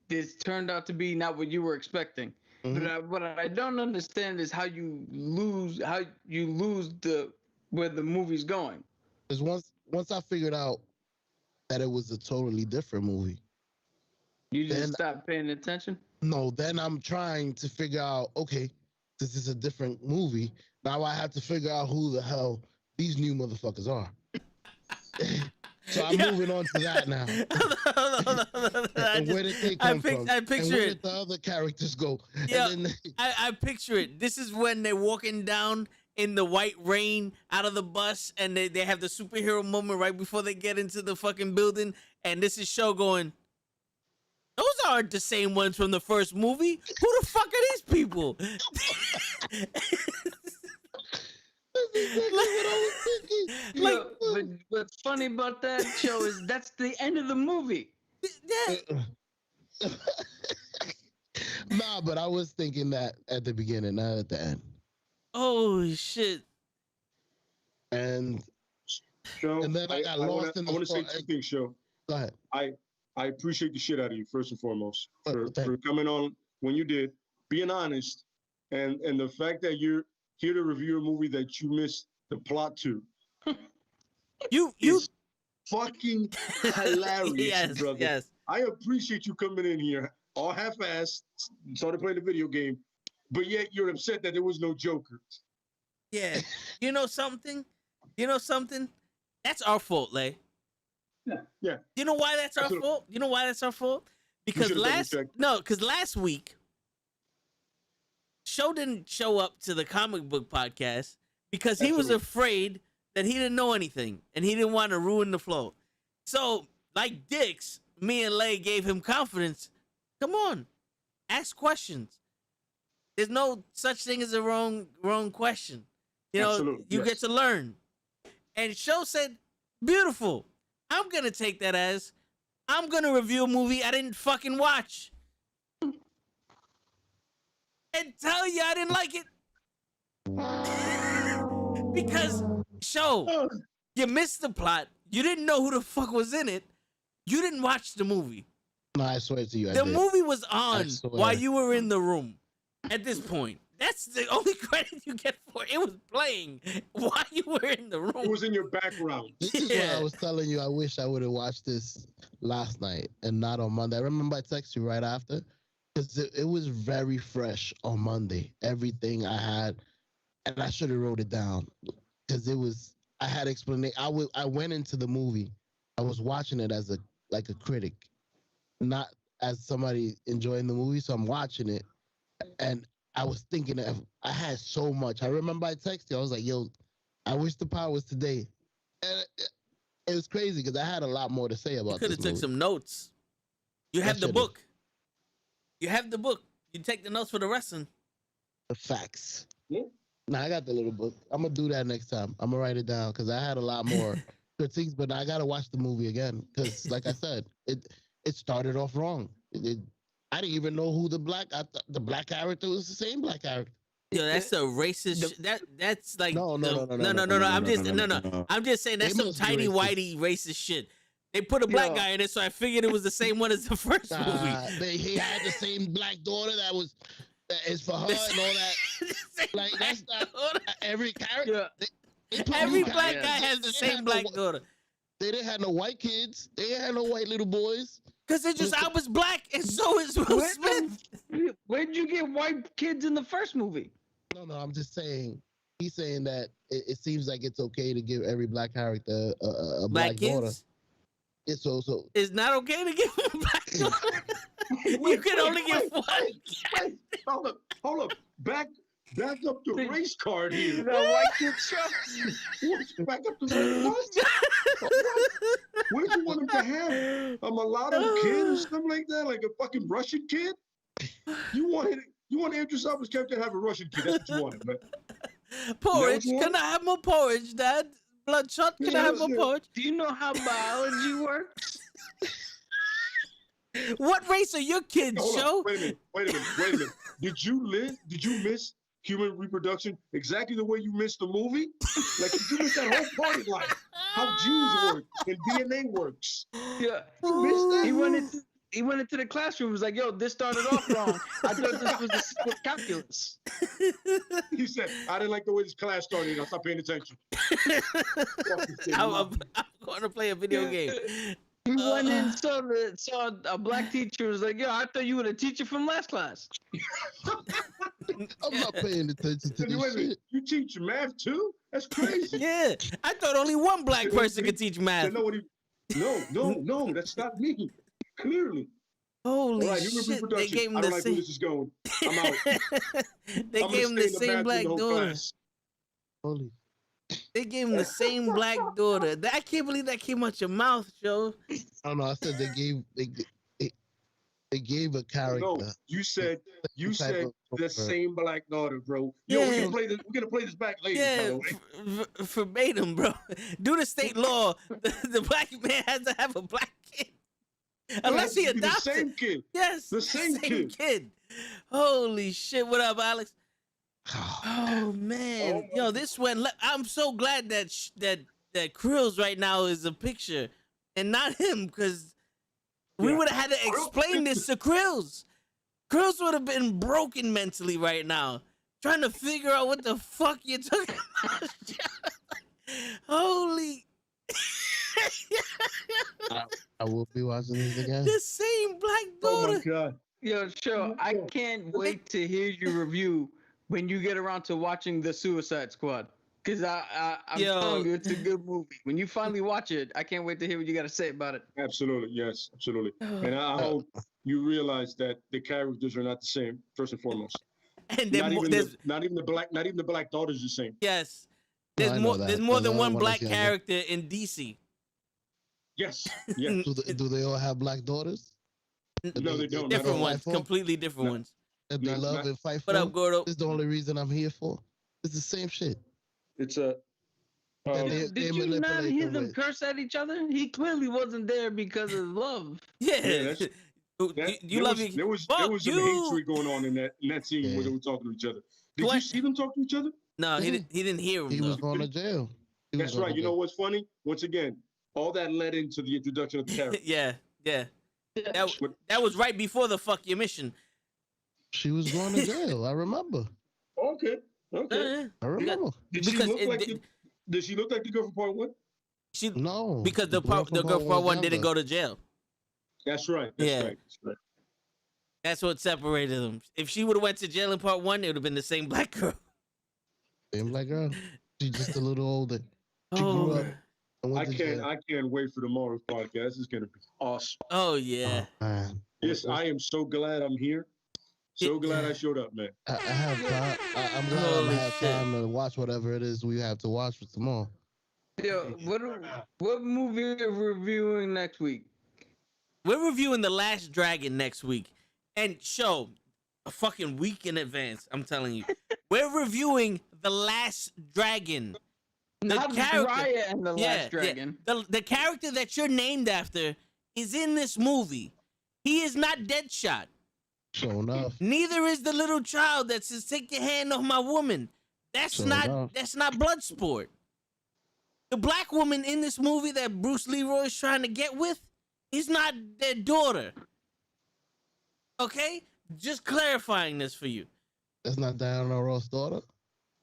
this turned out to be not what you were expecting. Mhm. But what I don't understand is how you lose the where the movie's going. Because once I figured out that it was a totally different movie, You just Then- stop paying attention. no, then I'm trying to figure out, okay, this is a different movie. Now I have to figure out who the hell these new motherfuckers are. So I'm Yeah. moving on to that now. I, And where did they come from? I And picture where it. did the other characters go? Yeah. And then I picture it. This is when they're walking down in the white rain out of the bus, and they have the superhero moment right before they get into the fucking building. And this is Show going, those aren't the same ones from the first movie. Who the fuck are these people? that's exactly what I was thinking. Like- Yeah, but what's funny about that show is that's the end of the movie. Yeah. Nah, but I was thinking that at the beginning, not at the end. Oh shit. And Show, And then I got lost in the I want to say story. two things, Show. go ahead. I appreciate the shit out of you, first and foremost, Oh, thank for coming on when you did, being honest, and the fact that you're here to review a movie that you missed the plot to. You It's fucking hilarious, yes, brother. yes. I appreciate you coming in here all half-assed, started playing the video game, but yet you're upset that there was no Joker. Yeah. You know something? You know something? That's our fault, Lay. Yeah. You know why that's our Absolutely. fault? You know why that's our fault? Because should've double-checked. last week, Show didn't show up to the comic book podcast because he was Absolutely. afraid that he didn't know anything and he didn't want to ruin the flow. So, like dicks, me and Lay gave him confidence. Come on, ask questions. There's no such thing as a wrong question. You know, Absolutely, you yes. get to learn. And Show said, beautiful. I'm gonna take that as I'm gonna review a movie I didn't fucking watch. And tell you I didn't like it. Because Show, you missed the plot. You didn't know who the fuck was in it. You didn't watch the movie. No, I swear to you, I The did. movie was on swear. while you were in the room. At this point, that's the only credit you get for it. It was playing while you were in the room. It was in your background. This is Yeah. why I was telling you I wish I would have watched this last night and not on Monday. I remember I texted you right after because it was very fresh on Monday. Everything I had, and I should have wrote it down because I had explanation. I went into the movie. I was watching it as a critic, not as somebody enjoying the movie. So I'm watching it, and I was thinking I had so much. I remember I texted you. I was like, "Yo, I wish the power was today." And it was crazy because I had a lot more to say You about could this have took movie. some notes. You I have the should've. book. You have the book. You take the notes for the wrestling. The facts. Yeah. Nah, I got the little book. I'm gonna do that next time. I'm gonna write it down because I had a lot more critiques, but I gotta watch the movie again because, like I said, it started off wrong. I didn't even know who the black character was the same black character. Yo, that's a racist. That's like No. I'm just saying that's They some must be tiny racist. whitey racist shit. They put a black Yo. guy in it, so I figured it was the same one as the first movie. He had the same black daughter that is for her and all that. Like that's not every character. Yeah. They put Every black black characters. guy has the They same had black no, daughter. They didn't have no white kids. They didn't have no white little boys. Cause it's just I was black and so is Will Where- Smith. Where'd you get white kids in the first movie? No, I'm just saying. He's saying that it seems like it's okay to give every black character a Black black daughter. kids. It's so It's not okay to give him a black daughter. You can only give one. Wait, hold up. Back up the race card here. The white kid show. What? Back up the race card? Where'd you want him to have a mulatto kid or something like that, like a fucking Russian kid? You wanted Idris Elba's character to have a Russian kid. That's what you wanted, man. Porridge. you Can want? I have more porridge, Dad? Bloodshot. Can I Yeah, have more yeah. porridge? Do you know how biology works? What race are your kids, Hold Show? on. Wait a minute. Did you miss human reproduction exactly the way you missed the movie? Like you missed that whole part of life. How genes work and DNA works. Yeah. You missed that? He went into the classroom. Was like, "Yo, this started off wrong. I thought this was a simple calculus." He said, I didn't like the way this class started. I stopped paying attention. Fucking shit, I'm going to play a video game. He went in, saw a black teacher. Was like, "Yo, I thought you were the teacher from last class." I'm not paying attention to Wait a this minute, shit. you teach math too? That's crazy. Yeah, I thought only one black person could teach math. No, that's not me. Clearly. Holy All right, human shit! They reproduction. gave him I the don't like where same. this is going. I'm out. They I'm gave gonna him the stay in same bathroom black the whole daughter. class. Holy. They gave him the same black daughter. I can't believe that came out your mouth, Joe. I don't know. I said they gave a character. No, you said type of the daughter. same black daughter, bro. Yo, we're Yeah. gonna play this back later, by Yeah, the way. verbatim, bro. Due to state law, the black man has to have a black kid. Unless he It has to be the adopted. same kid. Yes, The same kid. Holy shit! What up, Alex? Oh man, Oh, yo, this went. I'm so glad that that Krills right now is a picture and not him, because we Yeah. would have had to explain this to Krills. Krills would have been broken mentally right now, trying to figure out what the fuck you're talking about. Holy. I will be watching this again. The same black Oh daughter. my god. Yo, show. I can't wait to hear your review when you get around to watching the Suicide Squad. Cause I'm Yo. telling you, it's a good movie. When you finally watch it, I can't wait to hear what you got to say about it. Absolutely, yes, absolutely. And I hope you realize that the characters are not the same, first and foremost. And Not then even, there's not even the black daughter's the same. yes, No, there's I know more. that, There's more but than I one wanna black see it. character in DC. Yes. Yeah. Do they all have black daughters? No, they don't. Different Not all. ones, completely different No. ones. That they No, love not- and fight What for. up, Gordo? This is the only reason I'm here for. It's the same shit. It's a. That Um, they Did you not manipulate hear them them with. curse at each other? He clearly wasn't there because of love. Yeah. that's- You love there was Fuck some you. hatred going on in that scene where Yeah. they were talking to each other. Did What? you see them talk to each other? No, Yeah. he didn't hear him He though. was going to jail. He was That's going right. to You know jail. what's funny? Once again, all that led into the introduction of the character. yeah. That, But- that was right before the fuck your mission. She was going to jail. I remember. Okay. Okay. I remember. Did she Because look it like did- did she look like the girl from part one? She No. because the girl from from part one didn't younger. go to jail. That's right. Yeah. That's right. That's what separated them. If she would have went to jail in part one, it would have been the same black girl. Same black girl. She's just a little older. She Oh, grew up and went to jail. I can't wait for tomorrow's podcast. This is gonna be awesome. oh yeah. Oh, man. Yes, I am so glad I'm here. So glad I showed up, man. I have time. I'm glad I'm Holy gonna have shit. time to watch whatever it is we have to watch for tomorrow. Yo, what movie are we reviewing next week? We're reviewing The Last Dragon next week. And show a fucking week in advance, I'm telling you. We're reviewing The Last Dragon. Not character- Raya and the Last Dragon. The character that you're named after is in this movie. He is not Deadshot. Sure enough. Neither is the little child that says, "Take your hand off my woman." That's Sure not enough. that's not Bloodsport. The black woman in this movie that Bruce Leroy is trying to get with is not their daughter. Okay? Just clarifying this for you. That's not Diana Ross' daughter.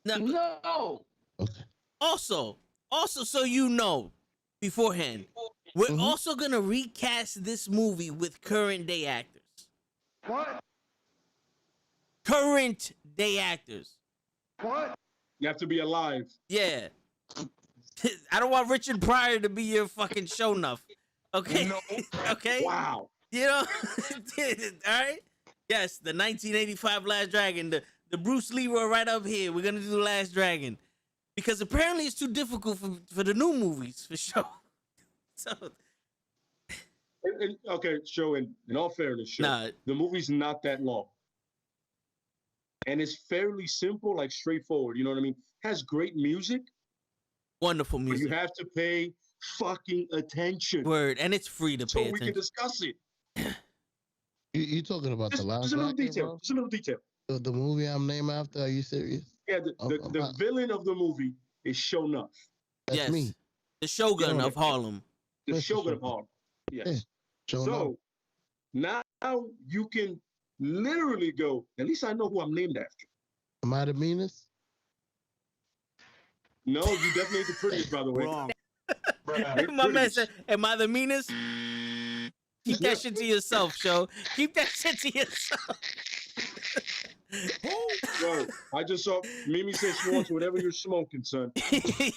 Now, No. Okay. also, so you know beforehand, we're Mhm. also gonna recast this movie with current day actors. What? Current day actors. What? You have to be alive. Yeah. I don't want Richard Pryor to be your fucking show enough. Okay? No. Okay? Wow. You know? All right? Yes, the 1985 Last Dragon, the Bruce Leroy right up here. We're gonna do the Last Dragon. Because apparently it's too difficult for the new movies, for sure. So Okay, show in all fairness, show. nah, The movie's not that long. And it's fairly simple, like straightforward. You know what I mean? Has great music, wonderful but music. you have to pay fucking attention Word, and it's free to so pay we can attention. discuss it. You talking about Just, the last just a little Dragon, detail. bro? Just a little detail. The movie I'm named after? Are you serious? Yeah, Oh, the villain of the movie is Shonuff, That's Yes. me. The Shogun You know, of Harlem. the Mr. Shogun of Shogun. Harlem. Yes. Yeah. Show enough. So now you can literally go, at least I know who I'm named after. Am I the meanest? No, you definitely the prettiest, by the way. Wrong. You're My man prettiest. said, "Am I the meanest?" Keep Yeah. that shit to yourself, show. Keep that shit to yourself. Yo, I just saw Mimi said she wants whatever you're smoking, son.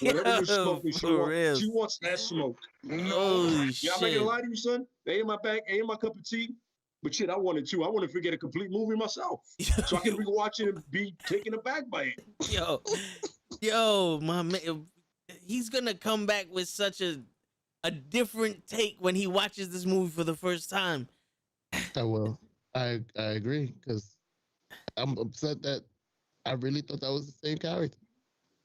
Whatever Yo, you're smoking, for real. she wants that smoke. Holy Yeah, I'm not shit. gonna lie to you, son. They ain't my bag, ain't my cup of tea. But shit, I wanted to. I want to forget a complete movie myself, so I can be watching and be taken aback by it. Yo, my man, he's gonna come back with such a different take when he watches this movie for the first time. I will. I agree because I'm upset that I really thought that was the same character.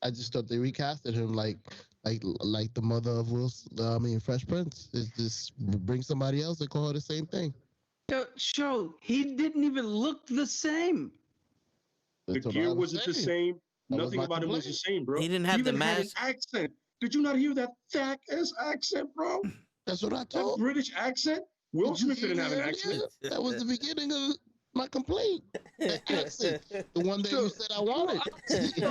I just thought they recasted him like the mother of Fresh Prince. It's just bring somebody else and call her the same thing. Yo, show, he didn't even look the same. The That's what I gear was wasn't the saying. same. That was Nothing my about it was the complaint. same, bro. He didn't have the even had an mask. accent. Did you not hear that thick ass accent, bro? That's what I That told. British accent? Will Did you Smith hear didn't have an that? accent. Yeah, that was the beginning of my complaint. That accent, the one that you said I wanted. In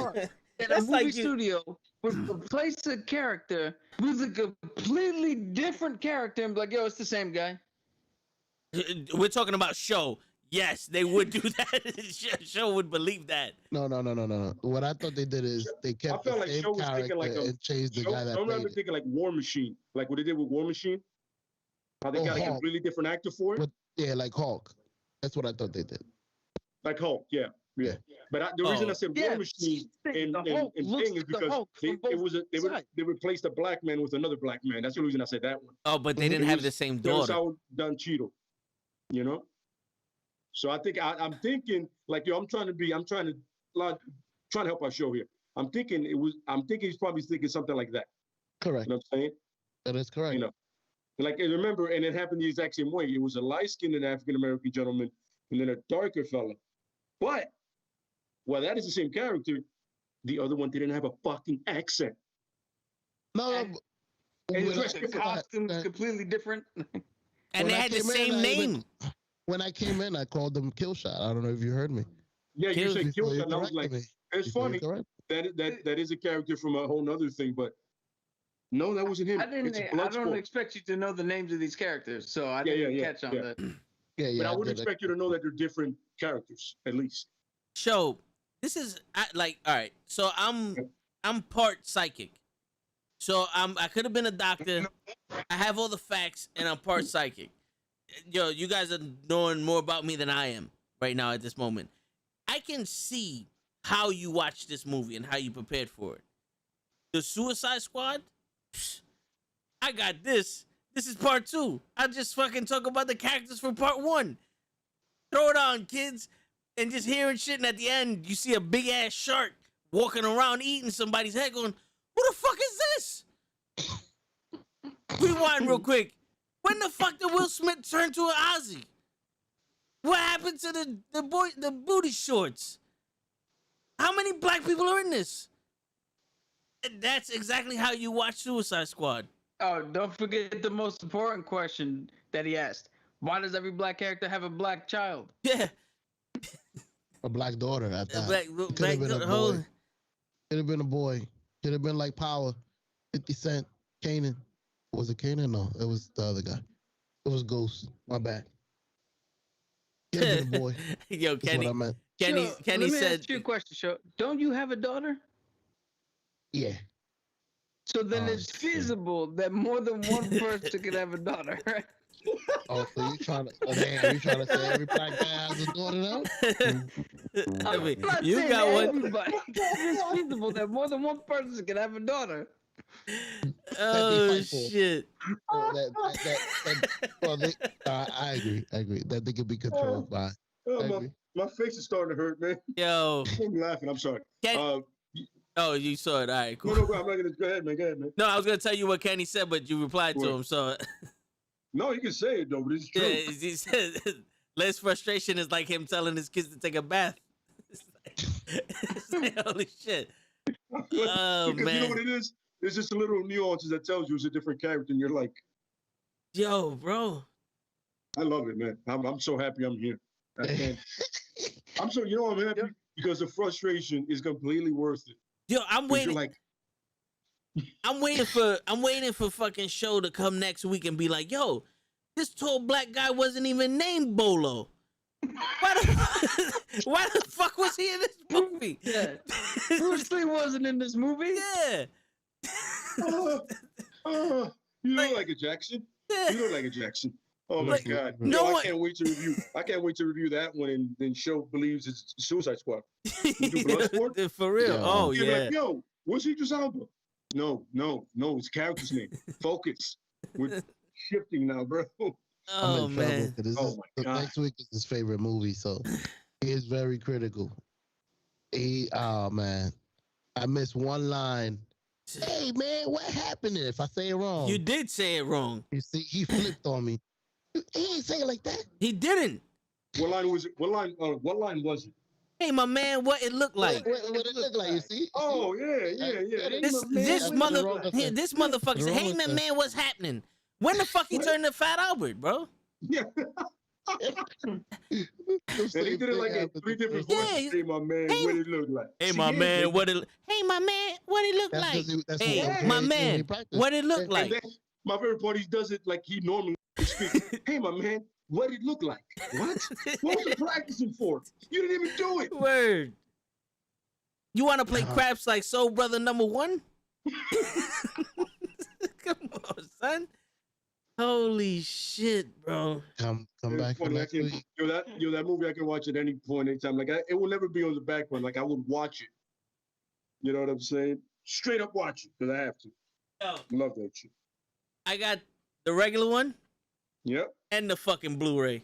a That's movie like you- studio would replace a character with a completely different character and be like, yo, it's the same guy. We're talking about show. Yes, they would do that. Show would believe that. No. What I thought they did is they kept felt the like same Show was thinking character like a- and changed the guy that Don't played ever it. think of like War Machine, like what they did with War Machine. How they Oh, got a Hulk. completely different actor for it, But- Yeah, like Hulk. That's what I thought they did. like Hulk. Yeah. Yeah. But the reason Oh. I said Yeah, War Machine the and Hulk looks thing is like the because Hulk they, from both it was sides. they replaced a black man with another black man. That's the reason I said that one. Oh, but they Mhm. didn't It have was the same Terrence daughter. Howard Don Cheadle, you know. So I think I'm thinking like I'm trying to help our show here. I'm thinking he's probably thinking something like that. Correct. You know what I'm saying? That is correct. You know, like and remember, and it happened the exact same way. It was a light-skinned African American gentleman, and then a darker fella. But while that is the same character, the other one didn't have a fucking accent. No, And And the costume's completely different. And they had the same name. When I came in, I called them Kill Shot. I don't know if you heard me. yeah, you said Before kill you shot, and I was corrected like, me. it's Before funny. you correct- That is a character from a whole nother thing, but no, that wasn't him. I don't Bloodsport. expect you to know the names of these characters, so I didn't catch on that. Yeah, yeah. But I would did expect you to know that they're different characters, at least. So this is like, all right. So I'm part psychic. So I could have been a doctor. I have all the facts, and I'm part psychic. Yo, you guys are knowing more about me than I am right now at this moment. I can see how you watched this movie and how you prepared for it. The Suicide Squad, psh, I got this. This is part 2. I just fucking talk about the characters from part 1. Throw it on, kids. And just hearing shit, and at the end, you see a big ass shark walking around eating somebody's head going, who the fuck is this? Rewind real quick. When the fuck did Will Smith turn to an Ozzy? What happened to the booty shorts? How many black people are in this? And that's exactly how you watch Suicide Squad. Oh, don't forget the most important question that he asked. Why does every black character have a black child? Yeah. A black daughter at that. Could have been a boy. Could have been a boy. Could have been like Power, 50 Cent, Kanan. Was it Kanan? No, it was the other guy. It was Ghost. My bad. Could have been a boy. Yo, That's what I meant. Kenny Let me said, ask you a question, Show. Don't you have a daughter? Yeah. So then Oh, it's shit. feasible that more than one person could have a daughter, right? Oh, so you trying to say every black guy has a daughter now? I mean, I'm not you saying got one. everybody. It's feasible that more than one person can have a daughter. Oh, fight for. shit. I agree. That they could be controlled by. Oh, I my, agree. my face is starting to hurt, man. Yo. I'm laughing. I'm sorry. Oh, you saw it. All right, cool. No, I'm not gonna go ahead, man. Go ahead, man. No, I was going to tell you what Kenny said, but you replied to What? him, so... No, you can say it though, but it's true. Yeah, he said less frustration is like him telling his kids to take a bath. It's like, holy shit. Oh, because man. you know what it is? It's just a little nuances that tells you it's a different character, and you're like, Yo, bro. I love it, man. I'm so happy I'm here. I'm so I'm happy because the frustration is completely worth it. Yo, I'm 'Cause waiting. You're like, I'm waiting for fucking Show to come next week and be like, yo, this tall black guy wasn't even named Bolo. Why the fuck was he in this movie? Yeah. Bruce Lee wasn't in this movie. Yeah. you look like a Jackson. Yeah. You look like a Jackson. Oh my Like, God! no one- I can't wait to review. I can't wait to review that one and then Show believes it's Suicide Squad. You do Bloodsport? For real. Yeah. Oh, You're yeah. like, yo, what's Idris Elba? No, it's character's name. Focus. We're shifting now, bro. I'm Oh, in trouble man. 'cause this Oh is, my the God. next week is his favorite movie, so he is very critical. Oh man, I missed one line. Hey man, what happened if I say it wrong? You did say it wrong. You see, he flipped on me. He ain't say it like that. He didn't. What line was it? What line was it? Hey, my man, what it looked like. What it look like? You see? Oh yeah. This man, this motherfucker said, "Hey, man, what's happening?" When the fuck he turned to Fat Albert, bro? Yeah. And he did it like in 3 different Yeah, voices. Hey, my man, hey, what it look like? Hey, See, my yeah, man, yeah. what it? Hey, my man, what it look like? Hey, my man, what it look And like? then my favorite part, he does it like he normally speaks. Hey, my man, what it look like? What? What was you practicing for? You didn't even do it. Word. You want to play craps like Soul Brother #1? Come on, son. Holy shit, bro. Come It's back for funny, next week. that movie I can watch at any point, anytime. Like it will never be on the background. Like I would watch it. You know what I'm saying? Straight up watch it because I have to. Yo, Love that shit. I got the regular one Yep. and the fucking Blu-ray.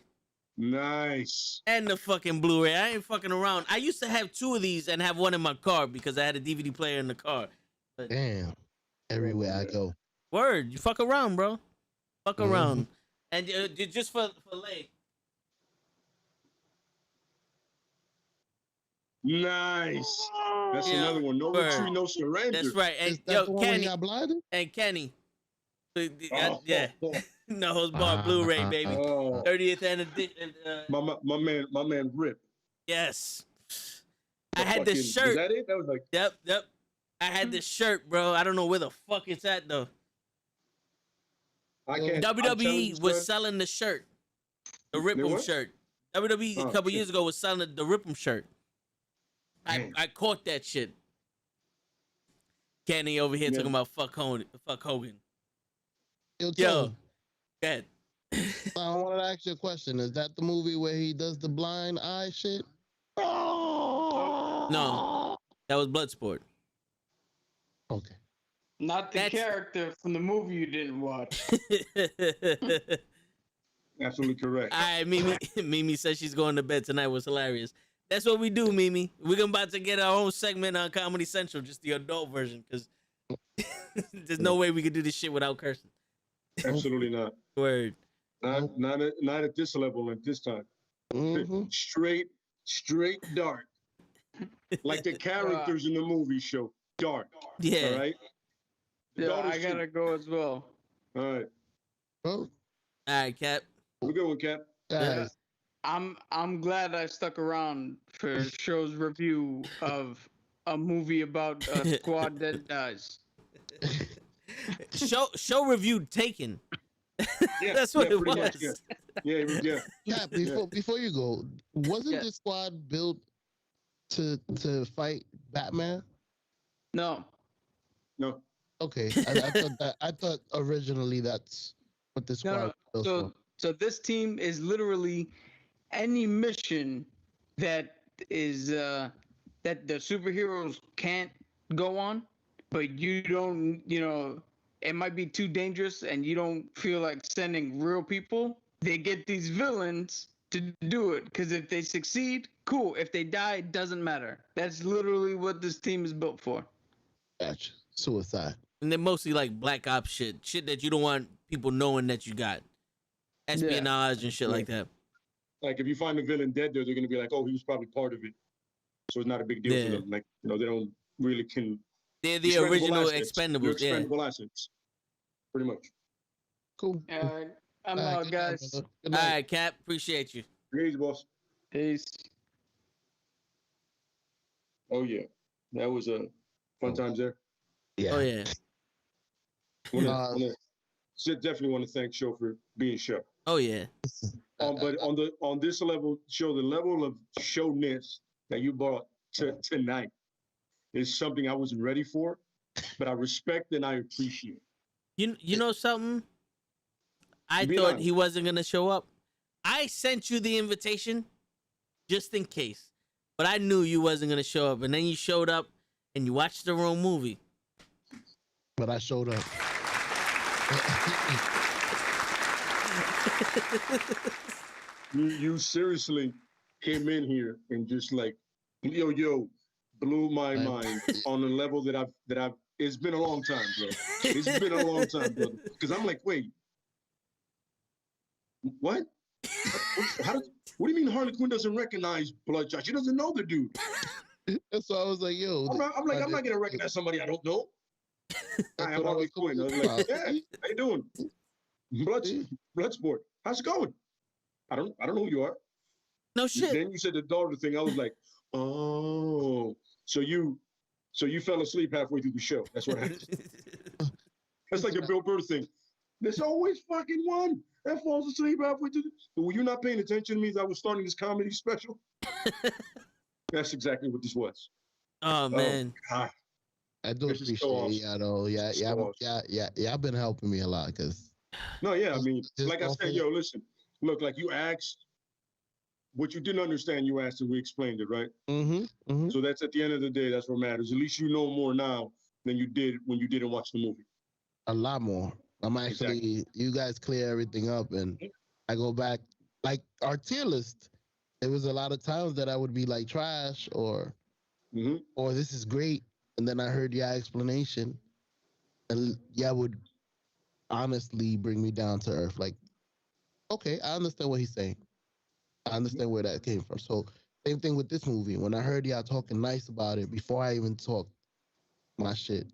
Nice. and the fucking Blu-ray. I ain't fucking around. I used to have 2 of these and have one in my car because I had a DVD player in the car. Damn. Everywhere I go. Word, you fuck around, bro. Fuck Mhm. around. And just for Lay. Nice. That's Yeah. another one. No Word. retreat, no surrender. That's right. Is And that yo, the one where he Kenny got blinded? and Kenny. Oh, Yeah. No Holds Barred Blu-ray, baby. oh. 30th edition. My man Rip. Yes. I The had fucking- this Was shirt. that it? That was like, Yep. I had this shirt, bro. I don't know where the fuck it's at though. I can't. I'm telling WWE you, was son, selling the shirt, the They Rip 'em what? shirt. WWE a Oh, couple shit. years ago was selling the Rip 'em shirt. Damn. I caught that shit. Kenny over here Yeah. talking about fuck Hogan. Yo, Yo, Tone, go ahead. I wanted to ask you a question. Is that the movie where he does the blind eye shit? No, that was Bloodsport. Okay. Not the That's- character from the movie you didn't watch. Absolutely correct. All right, Mimi says she's going to bed tonight. Was hilarious. That's what we do, Mimi. We're about to get our own segment on Comedy Central, just the adult version, because there's no way we could do this shit without cursing. Absolutely not. Word. Not at this level at this time. Mm-hmm. Straight dark. Like the characters in the movie show. Dark. Yeah. All right. Yeah, Daughters I too. gotta go as well. All right. Well, All right, Cap. We're good one, Cap. guys, I'm glad I stuck around for show's review of a movie about a squad that dies. Show reviewed Taken. Yeah, That's what yeah, it pretty was. much, yeah. Cap, before you go, wasn't this squad built to fight Batman? No, No. Okay, I thought originally that's what the squad no. was built for. So this team is literally any mission that is that the superheroes can't go on, but you don't, it might be too dangerous and you don't feel like sending real people. They get these villains to do it because if they succeed, cool. If they die, it doesn't matter. That's literally what this team is built for. Gotcha. Suicide. And they're mostly like black ops shit that you don't want people knowing that you got. Espionage and shit like that. Like if you find the villain dead there, they're gonna be like, oh, he was probably part of it. So it's not a big deal Yeah. for them. Like, they don't really can They're the expendable original assets. They're Expendables, yeah. expendable assets. Pretty much. Cool. All right, I'm All right, out, good night, guys. brother. Good All night. right, Cap. Appreciate you. Great, boss. Peace. Oh yeah. That was fun times there. Yeah. Oh yeah. Definitely want to thank Show for being Show. Oh yeah. But on this level, Show, the level of showness that you brought tonight is something I wasn't ready for, but I respect and I appreciate. You know something? I Be thought honest. he wasn't gonna show up. I sent you the invitation just in case, but I knew you wasn't gonna show up, and then you showed up and you watched the wrong movie. But I showed up. You seriously came in here and just like, yo, blew my mind on a level that I've. It's been a long time, bro. It's been a long time, brother. Because I'm like, wait, what? What do you mean Harley Quinn doesn't recognize Bloodshot? She doesn't know the dude. And so I was like, yo. I'm not gonna recognize somebody I don't know. Hi, I'm what I Harley was Quinn. I was confused like, about. yeah, how you doing? Bloodsport. How's it going? I don't know who you are. No shit. Then you said the daughter thing. I was like, oh, so you fell asleep halfway through the show. That's what happened. That's like the Bill Burr thing. There's always fucking one that falls asleep halfway through. Were you not paying attention to me as I was starting this comedy special? That's exactly what this was. Oh man. God. I do This is appreciate so awesome. it, though. This is so awesome. Y'all been helping me a lot because No, yeah, I mean, Just like I don't said, feel- listen, look, like you asked, what you didn't understand, you asked and we explained it, right? So that's at the end of the day, that's what matters. At least you know more now than you did when you didn't watch the movie. a lot more. I'm actually Exactly. you guys clear everything up and I go back like our tier list. There was a lot of times that I would be like trash or this is great, and then I heard your explanation, and would honestly bring me down to earth. Like, okay, I understand what he's saying. I understand where that came from. So same thing with this movie. When I heard y'all talking nice about it before I even talked my shit,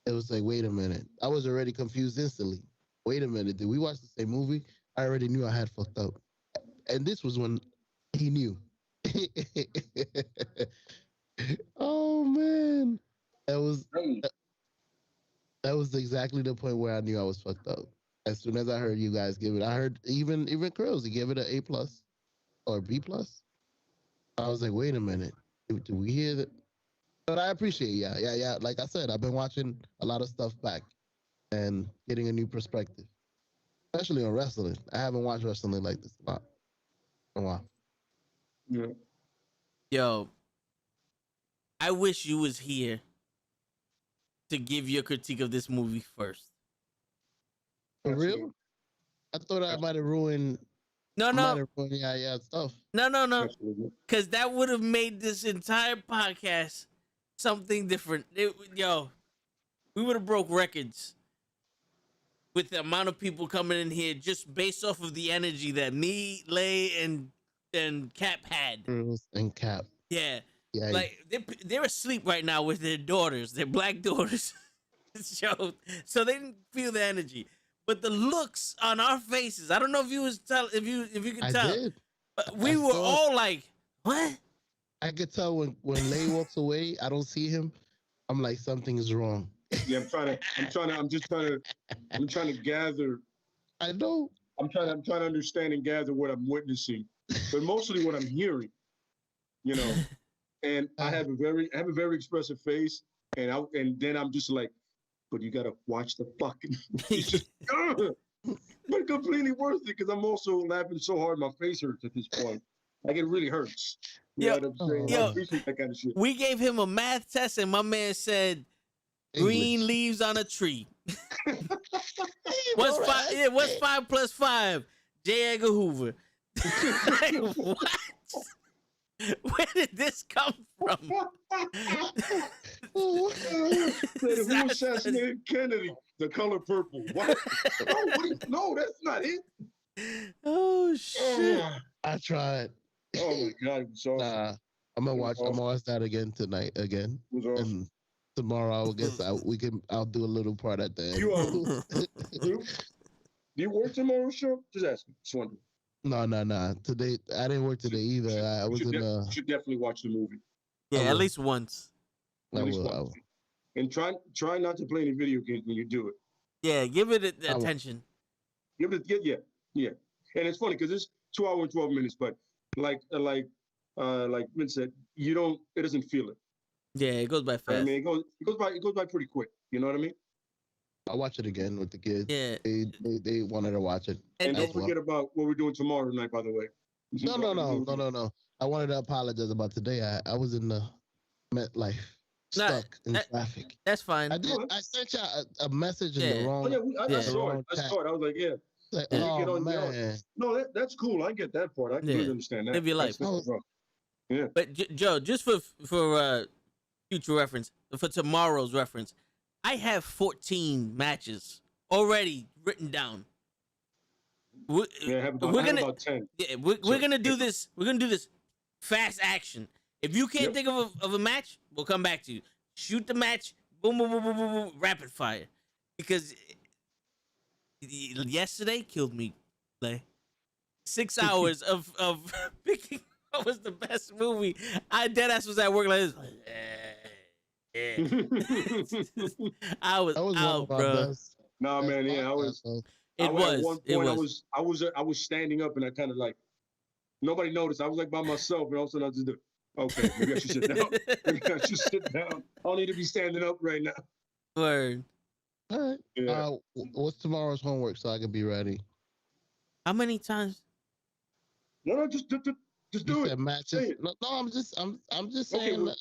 it was like, wait a minute. I was already confused instantly. Wait a minute, did we watch the same movie? I already knew I had fucked up. And this was when he knew. Oh man. That was that was exactly the point where I knew I was fucked up. As soon as I heard you guys give it, I heard even Krills, he gave it an A plus or B plus. I was like, wait a minute, do we hear that? But I appreciate, yeah. Like I said, I've been watching a lot of stuff back and getting a new perspective, especially on wrestling. I haven't watched wrestling like this a lot in a while. Yeah. Yo, I wish you was here to give your critique of this movie first. For real? I thought I might have ruined. No, might have ruined stuff. no, Absolutely. because that would have made this entire podcast something different. Yo, we would have broke records with the amount of people coming in here just based off of the energy that me, Lay, and Cap had. Krills and Cap. Yeah. Yeah. Like they're asleep right now with their daughters, their black daughters. So they didn't feel the energy, but the looks on our faces. I don't know if you could I tell. did. But we I were saw it. all like, "What?" I could tell when Lay walks away, I don't see him. I'm like, something is wrong. Yeah, I'm trying to gather. I know. I'm trying to understand and gather what I'm witnessing, but mostly what I'm hearing. You know, and I have a very expressive face, and then I'm just like, but you gotta watch the fucking. It's just, but completely worth it because I'm also laughing so hard my face hurts at this point. Like it really hurts. You know what I'm saying? Yo. I appreciate that kind of shit. We gave him a math test, and my man said, "Green English. leaves on a tree." What's What's 5? Yeah, what's 5 plus 5? J. Edgar Hoover. Like, what? Where did this come from? Who assassinated Kennedy? The color purple. What? No, that's not it. Oh shit! I tried. Oh my god, it was awesome. Nah, I'm gonna watch that again tonight again. It was awesome. And tomorrow I'll do a little part at the end. Do you work tomorrow, show? Just asking. Just wondering. No. Today I didn't work today either. I was in You should definitely watch the movie. Yeah, I at will. least once. I At least will. once. And try not to play any video games when you do it. Yeah, give it I will. attention. Give it, yeah. And it's funny because it's 2 hours and 12 minutes, but like Vince said, it doesn't feel it. Yeah, it goes by fast. I mean, it goes by pretty quick. You know what I mean? I'll watch it again with the kids. Yeah. They wanted to watch it. And And don't forget about what we're doing tomorrow night, by the way. No. I wanted to apologize about today. I was in the MetLife, stuck in traffic. that's fine. I sent you a message in Yeah. the wrong. Oh, yeah, I Yeah. saw it. I was like, yeah. Like, Yeah, oh get on- man. No, that's cool. I get that part. I can Yeah. understand that. Live your life. That's rough. Yeah. But Joe, just for future reference, for tomorrow's reference, I have 14 matches already written down. We're Yeah, I have we're gonna about 10. yeah, we're gonna do this. We're gonna do this fast action. If you can't Yep. think of a match, we'll come back to you. Shoot the match. Boom, boom, boom, boom, boom, boom. Rapid fire. Because yesterday killed me. Like 6 hours of picking what was the best movie. I deadass was at work like this. I was That was one out, of our bro. best. Nah, man, yeah, I was. It At was. one It point, was. I was standing up, and I kind of like nobody noticed. I was like by myself, and all of a sudden I just do. Okay, maybe I should sit down. Maybe I should sit down. I don't need to be standing up right now. Word. All right. Yeah. What's tomorrow's homework so I can be ready? How many times? No, just do You it. said matches. Say it. No, I'm just Okay, saying that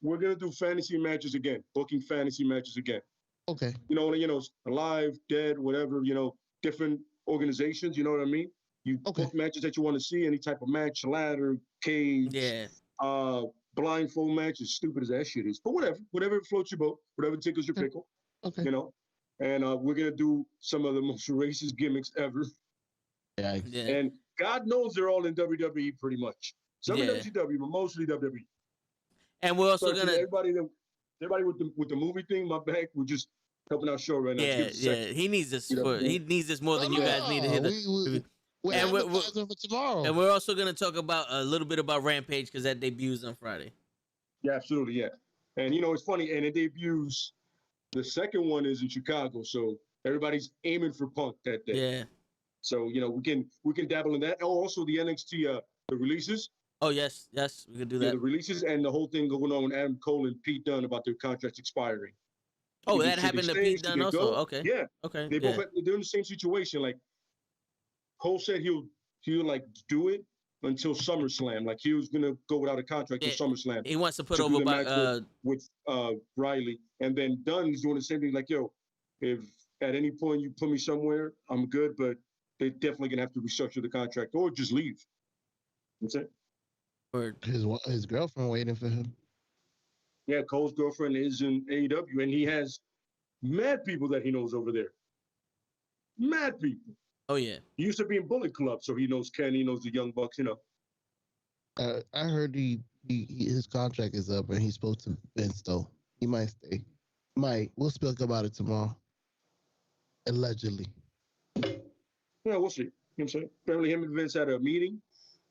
we're gonna do fantasy matches again. Booking fantasy matches again. okay. Alive, dead, whatever. Different organizations. You know what I mean? You Okay. book matches that you want to see, any type of match, ladder, cage, Yeah. blindfold match, as stupid as that shit is. But whatever floats your boat, whatever tickles your pickle, Okay. you know. And we're gonna do some of the most racist gimmicks ever. Yeah. Yeah. And God knows they're all in WWE pretty much. Some in Yeah. WCW, but mostly WWE. And we're also Sorry to gonna. everybody with the movie thing. My bad. We're just helping our show right now. Just Yeah, give us a second. yeah. He needs this You know, for. He needs this more than you guys need to hit it. We're And we're- advertising for tomorrow. And we're also gonna talk about a little bit about Rampage because that debuts on Friday. Yeah, absolutely, yeah. And you know, it's funny, and it debuts. The second one is in Chicago, so everybody's aiming for Punk that day. Yeah. So you know, we can dabble in that. Oh, also the NXT the releases. Oh yes, we could do Yeah, that. the releases and the whole thing going on with Adam Cole and Pete Dunne about their contracts expiring. Oh, Should that they happened to stay? Pete Should Dunne they also. go? Okay. Yeah, Okay. they Yeah. both they're in the same situation. Like Cole said, he'll like do it until SummerSlam. Like he was gonna go without a contract Yeah. till SummerSlam He wants to put to do over the by match with Riley, and then Dunn's doing the same thing. Like, yo, if at any point you put me somewhere, I'm good, but they're definitely gonna have to restructure the contract or just leave. That's it. Word. His girlfriend waiting for him. Yeah, Cole's girlfriend is in AEW, and he has mad people that he knows over there. Mad people. Oh yeah. He used to be in Bullet Club, so he knows Ken, he knows the Young Bucks, you know. I heard his contract is up and he's supposed to Vince though. He might stay. We'll speak about it tomorrow. Allegedly. Yeah, we'll see. You know what I'm saying? Apparently him and Vince had a meeting,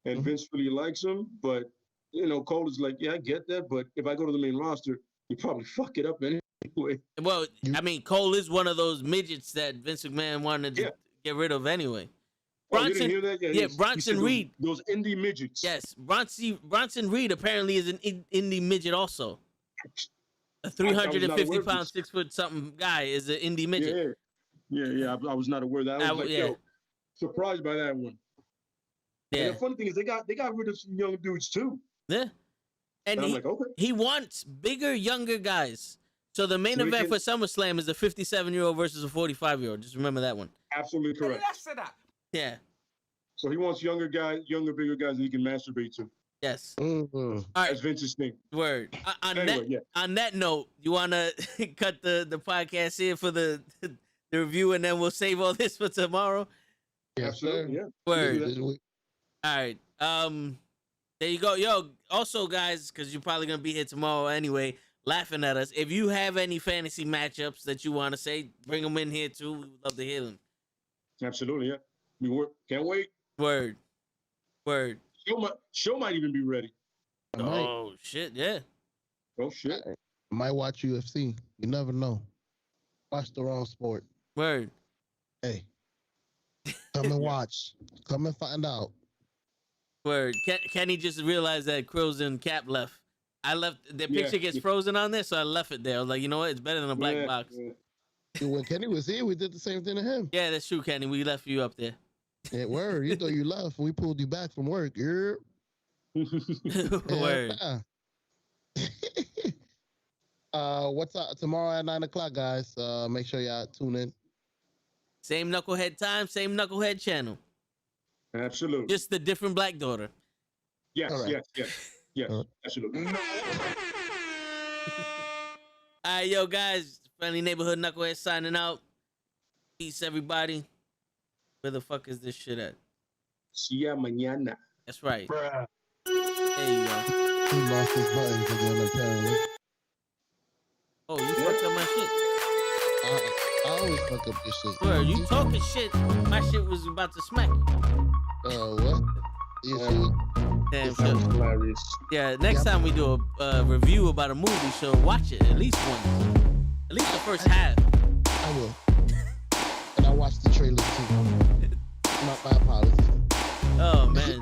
and Mhm. Vince really likes him, but, you know, Cole is like, yeah, I get that, but if I go to the main roster, you probably fuck it up anyway. Well, I mean, Cole is one of those midgets that Vince McMahon wanted to get rid of anyway. Oh, you Bronson, didn't hear that? yeah, he Bronson said Reed. Those indie midgets. Yes, Bronson Reed apparently is an indie midget also. A 350 aware of pound, this. 6 foot something guy is an indie midget. Yeah. I was not aware of that. I was like, yo, surprised by that one. Yeah. And the funny thing is, they got rid of some young dudes too. Yeah. And And I'm he, like, okay. he wants bigger, younger guys. So the main So he event can- for SummerSlam is a 57-year-old versus a 45-year-old. Just remember that one. Absolutely correct. Yeah. So he wants younger, bigger guys that he can masturbate to. Yes. Mhm. All That's right. Vince's thing. Word. Anyway, On that note, you want to cut the podcast here for the review, and then we'll save all this for tomorrow? Yes, Absolutely, sir. yeah. Word. We'll do that. All right. There you go. Yo, also, guys, because you're probably going to be here tomorrow anyway, laughing at us. If you have any fantasy matchups that you want to say, bring them in here, too. We would love to hear them. Absolutely, yeah. Can't wait. Word. Show might even be ready. I might, Oh, shit, yeah. Oh shit. might watch UFC. You never know. Watch the wrong sport. Word. Hey, come and watch. Come and find out. Word. Kenny just realized that Krill's and Cap left. I left. The Yeah, picture gets yeah. frozen on there, so I left it there. I was like, you know what? It's better than a black Yeah, box. yeah. When Kenny was here, we did the same thing to him. Yeah, that's true, Kenny. We left you up there. Yeah, word. You thought you left. We pulled you back from work. Yeah. Word. What's up tomorrow at 9:00, guys? Make sure y'all tune in. Same knucklehead time, same knucklehead channel. Absolutely. Just the different black daughter. Yes, Correct. yes. Absolutely. All right, yo, guys. Friendly Neighborhood Knucklehead signing out. Peace, everybody. Where the fuck is this shit at? See ya mañana. That's right. Bruh. There you go. He lost his buttons again, apparently. Oh, you fucked up my shit. I always fuck up this shit. Word, you talking shit. My shit was about to smack. What? You see? Damn It's shit. Hilarious. Yeah, next Yep. time we do a review about a movie show, watch it at least once. At least the first half. I will. And I watched the trailer too. My apologies. Oh, man.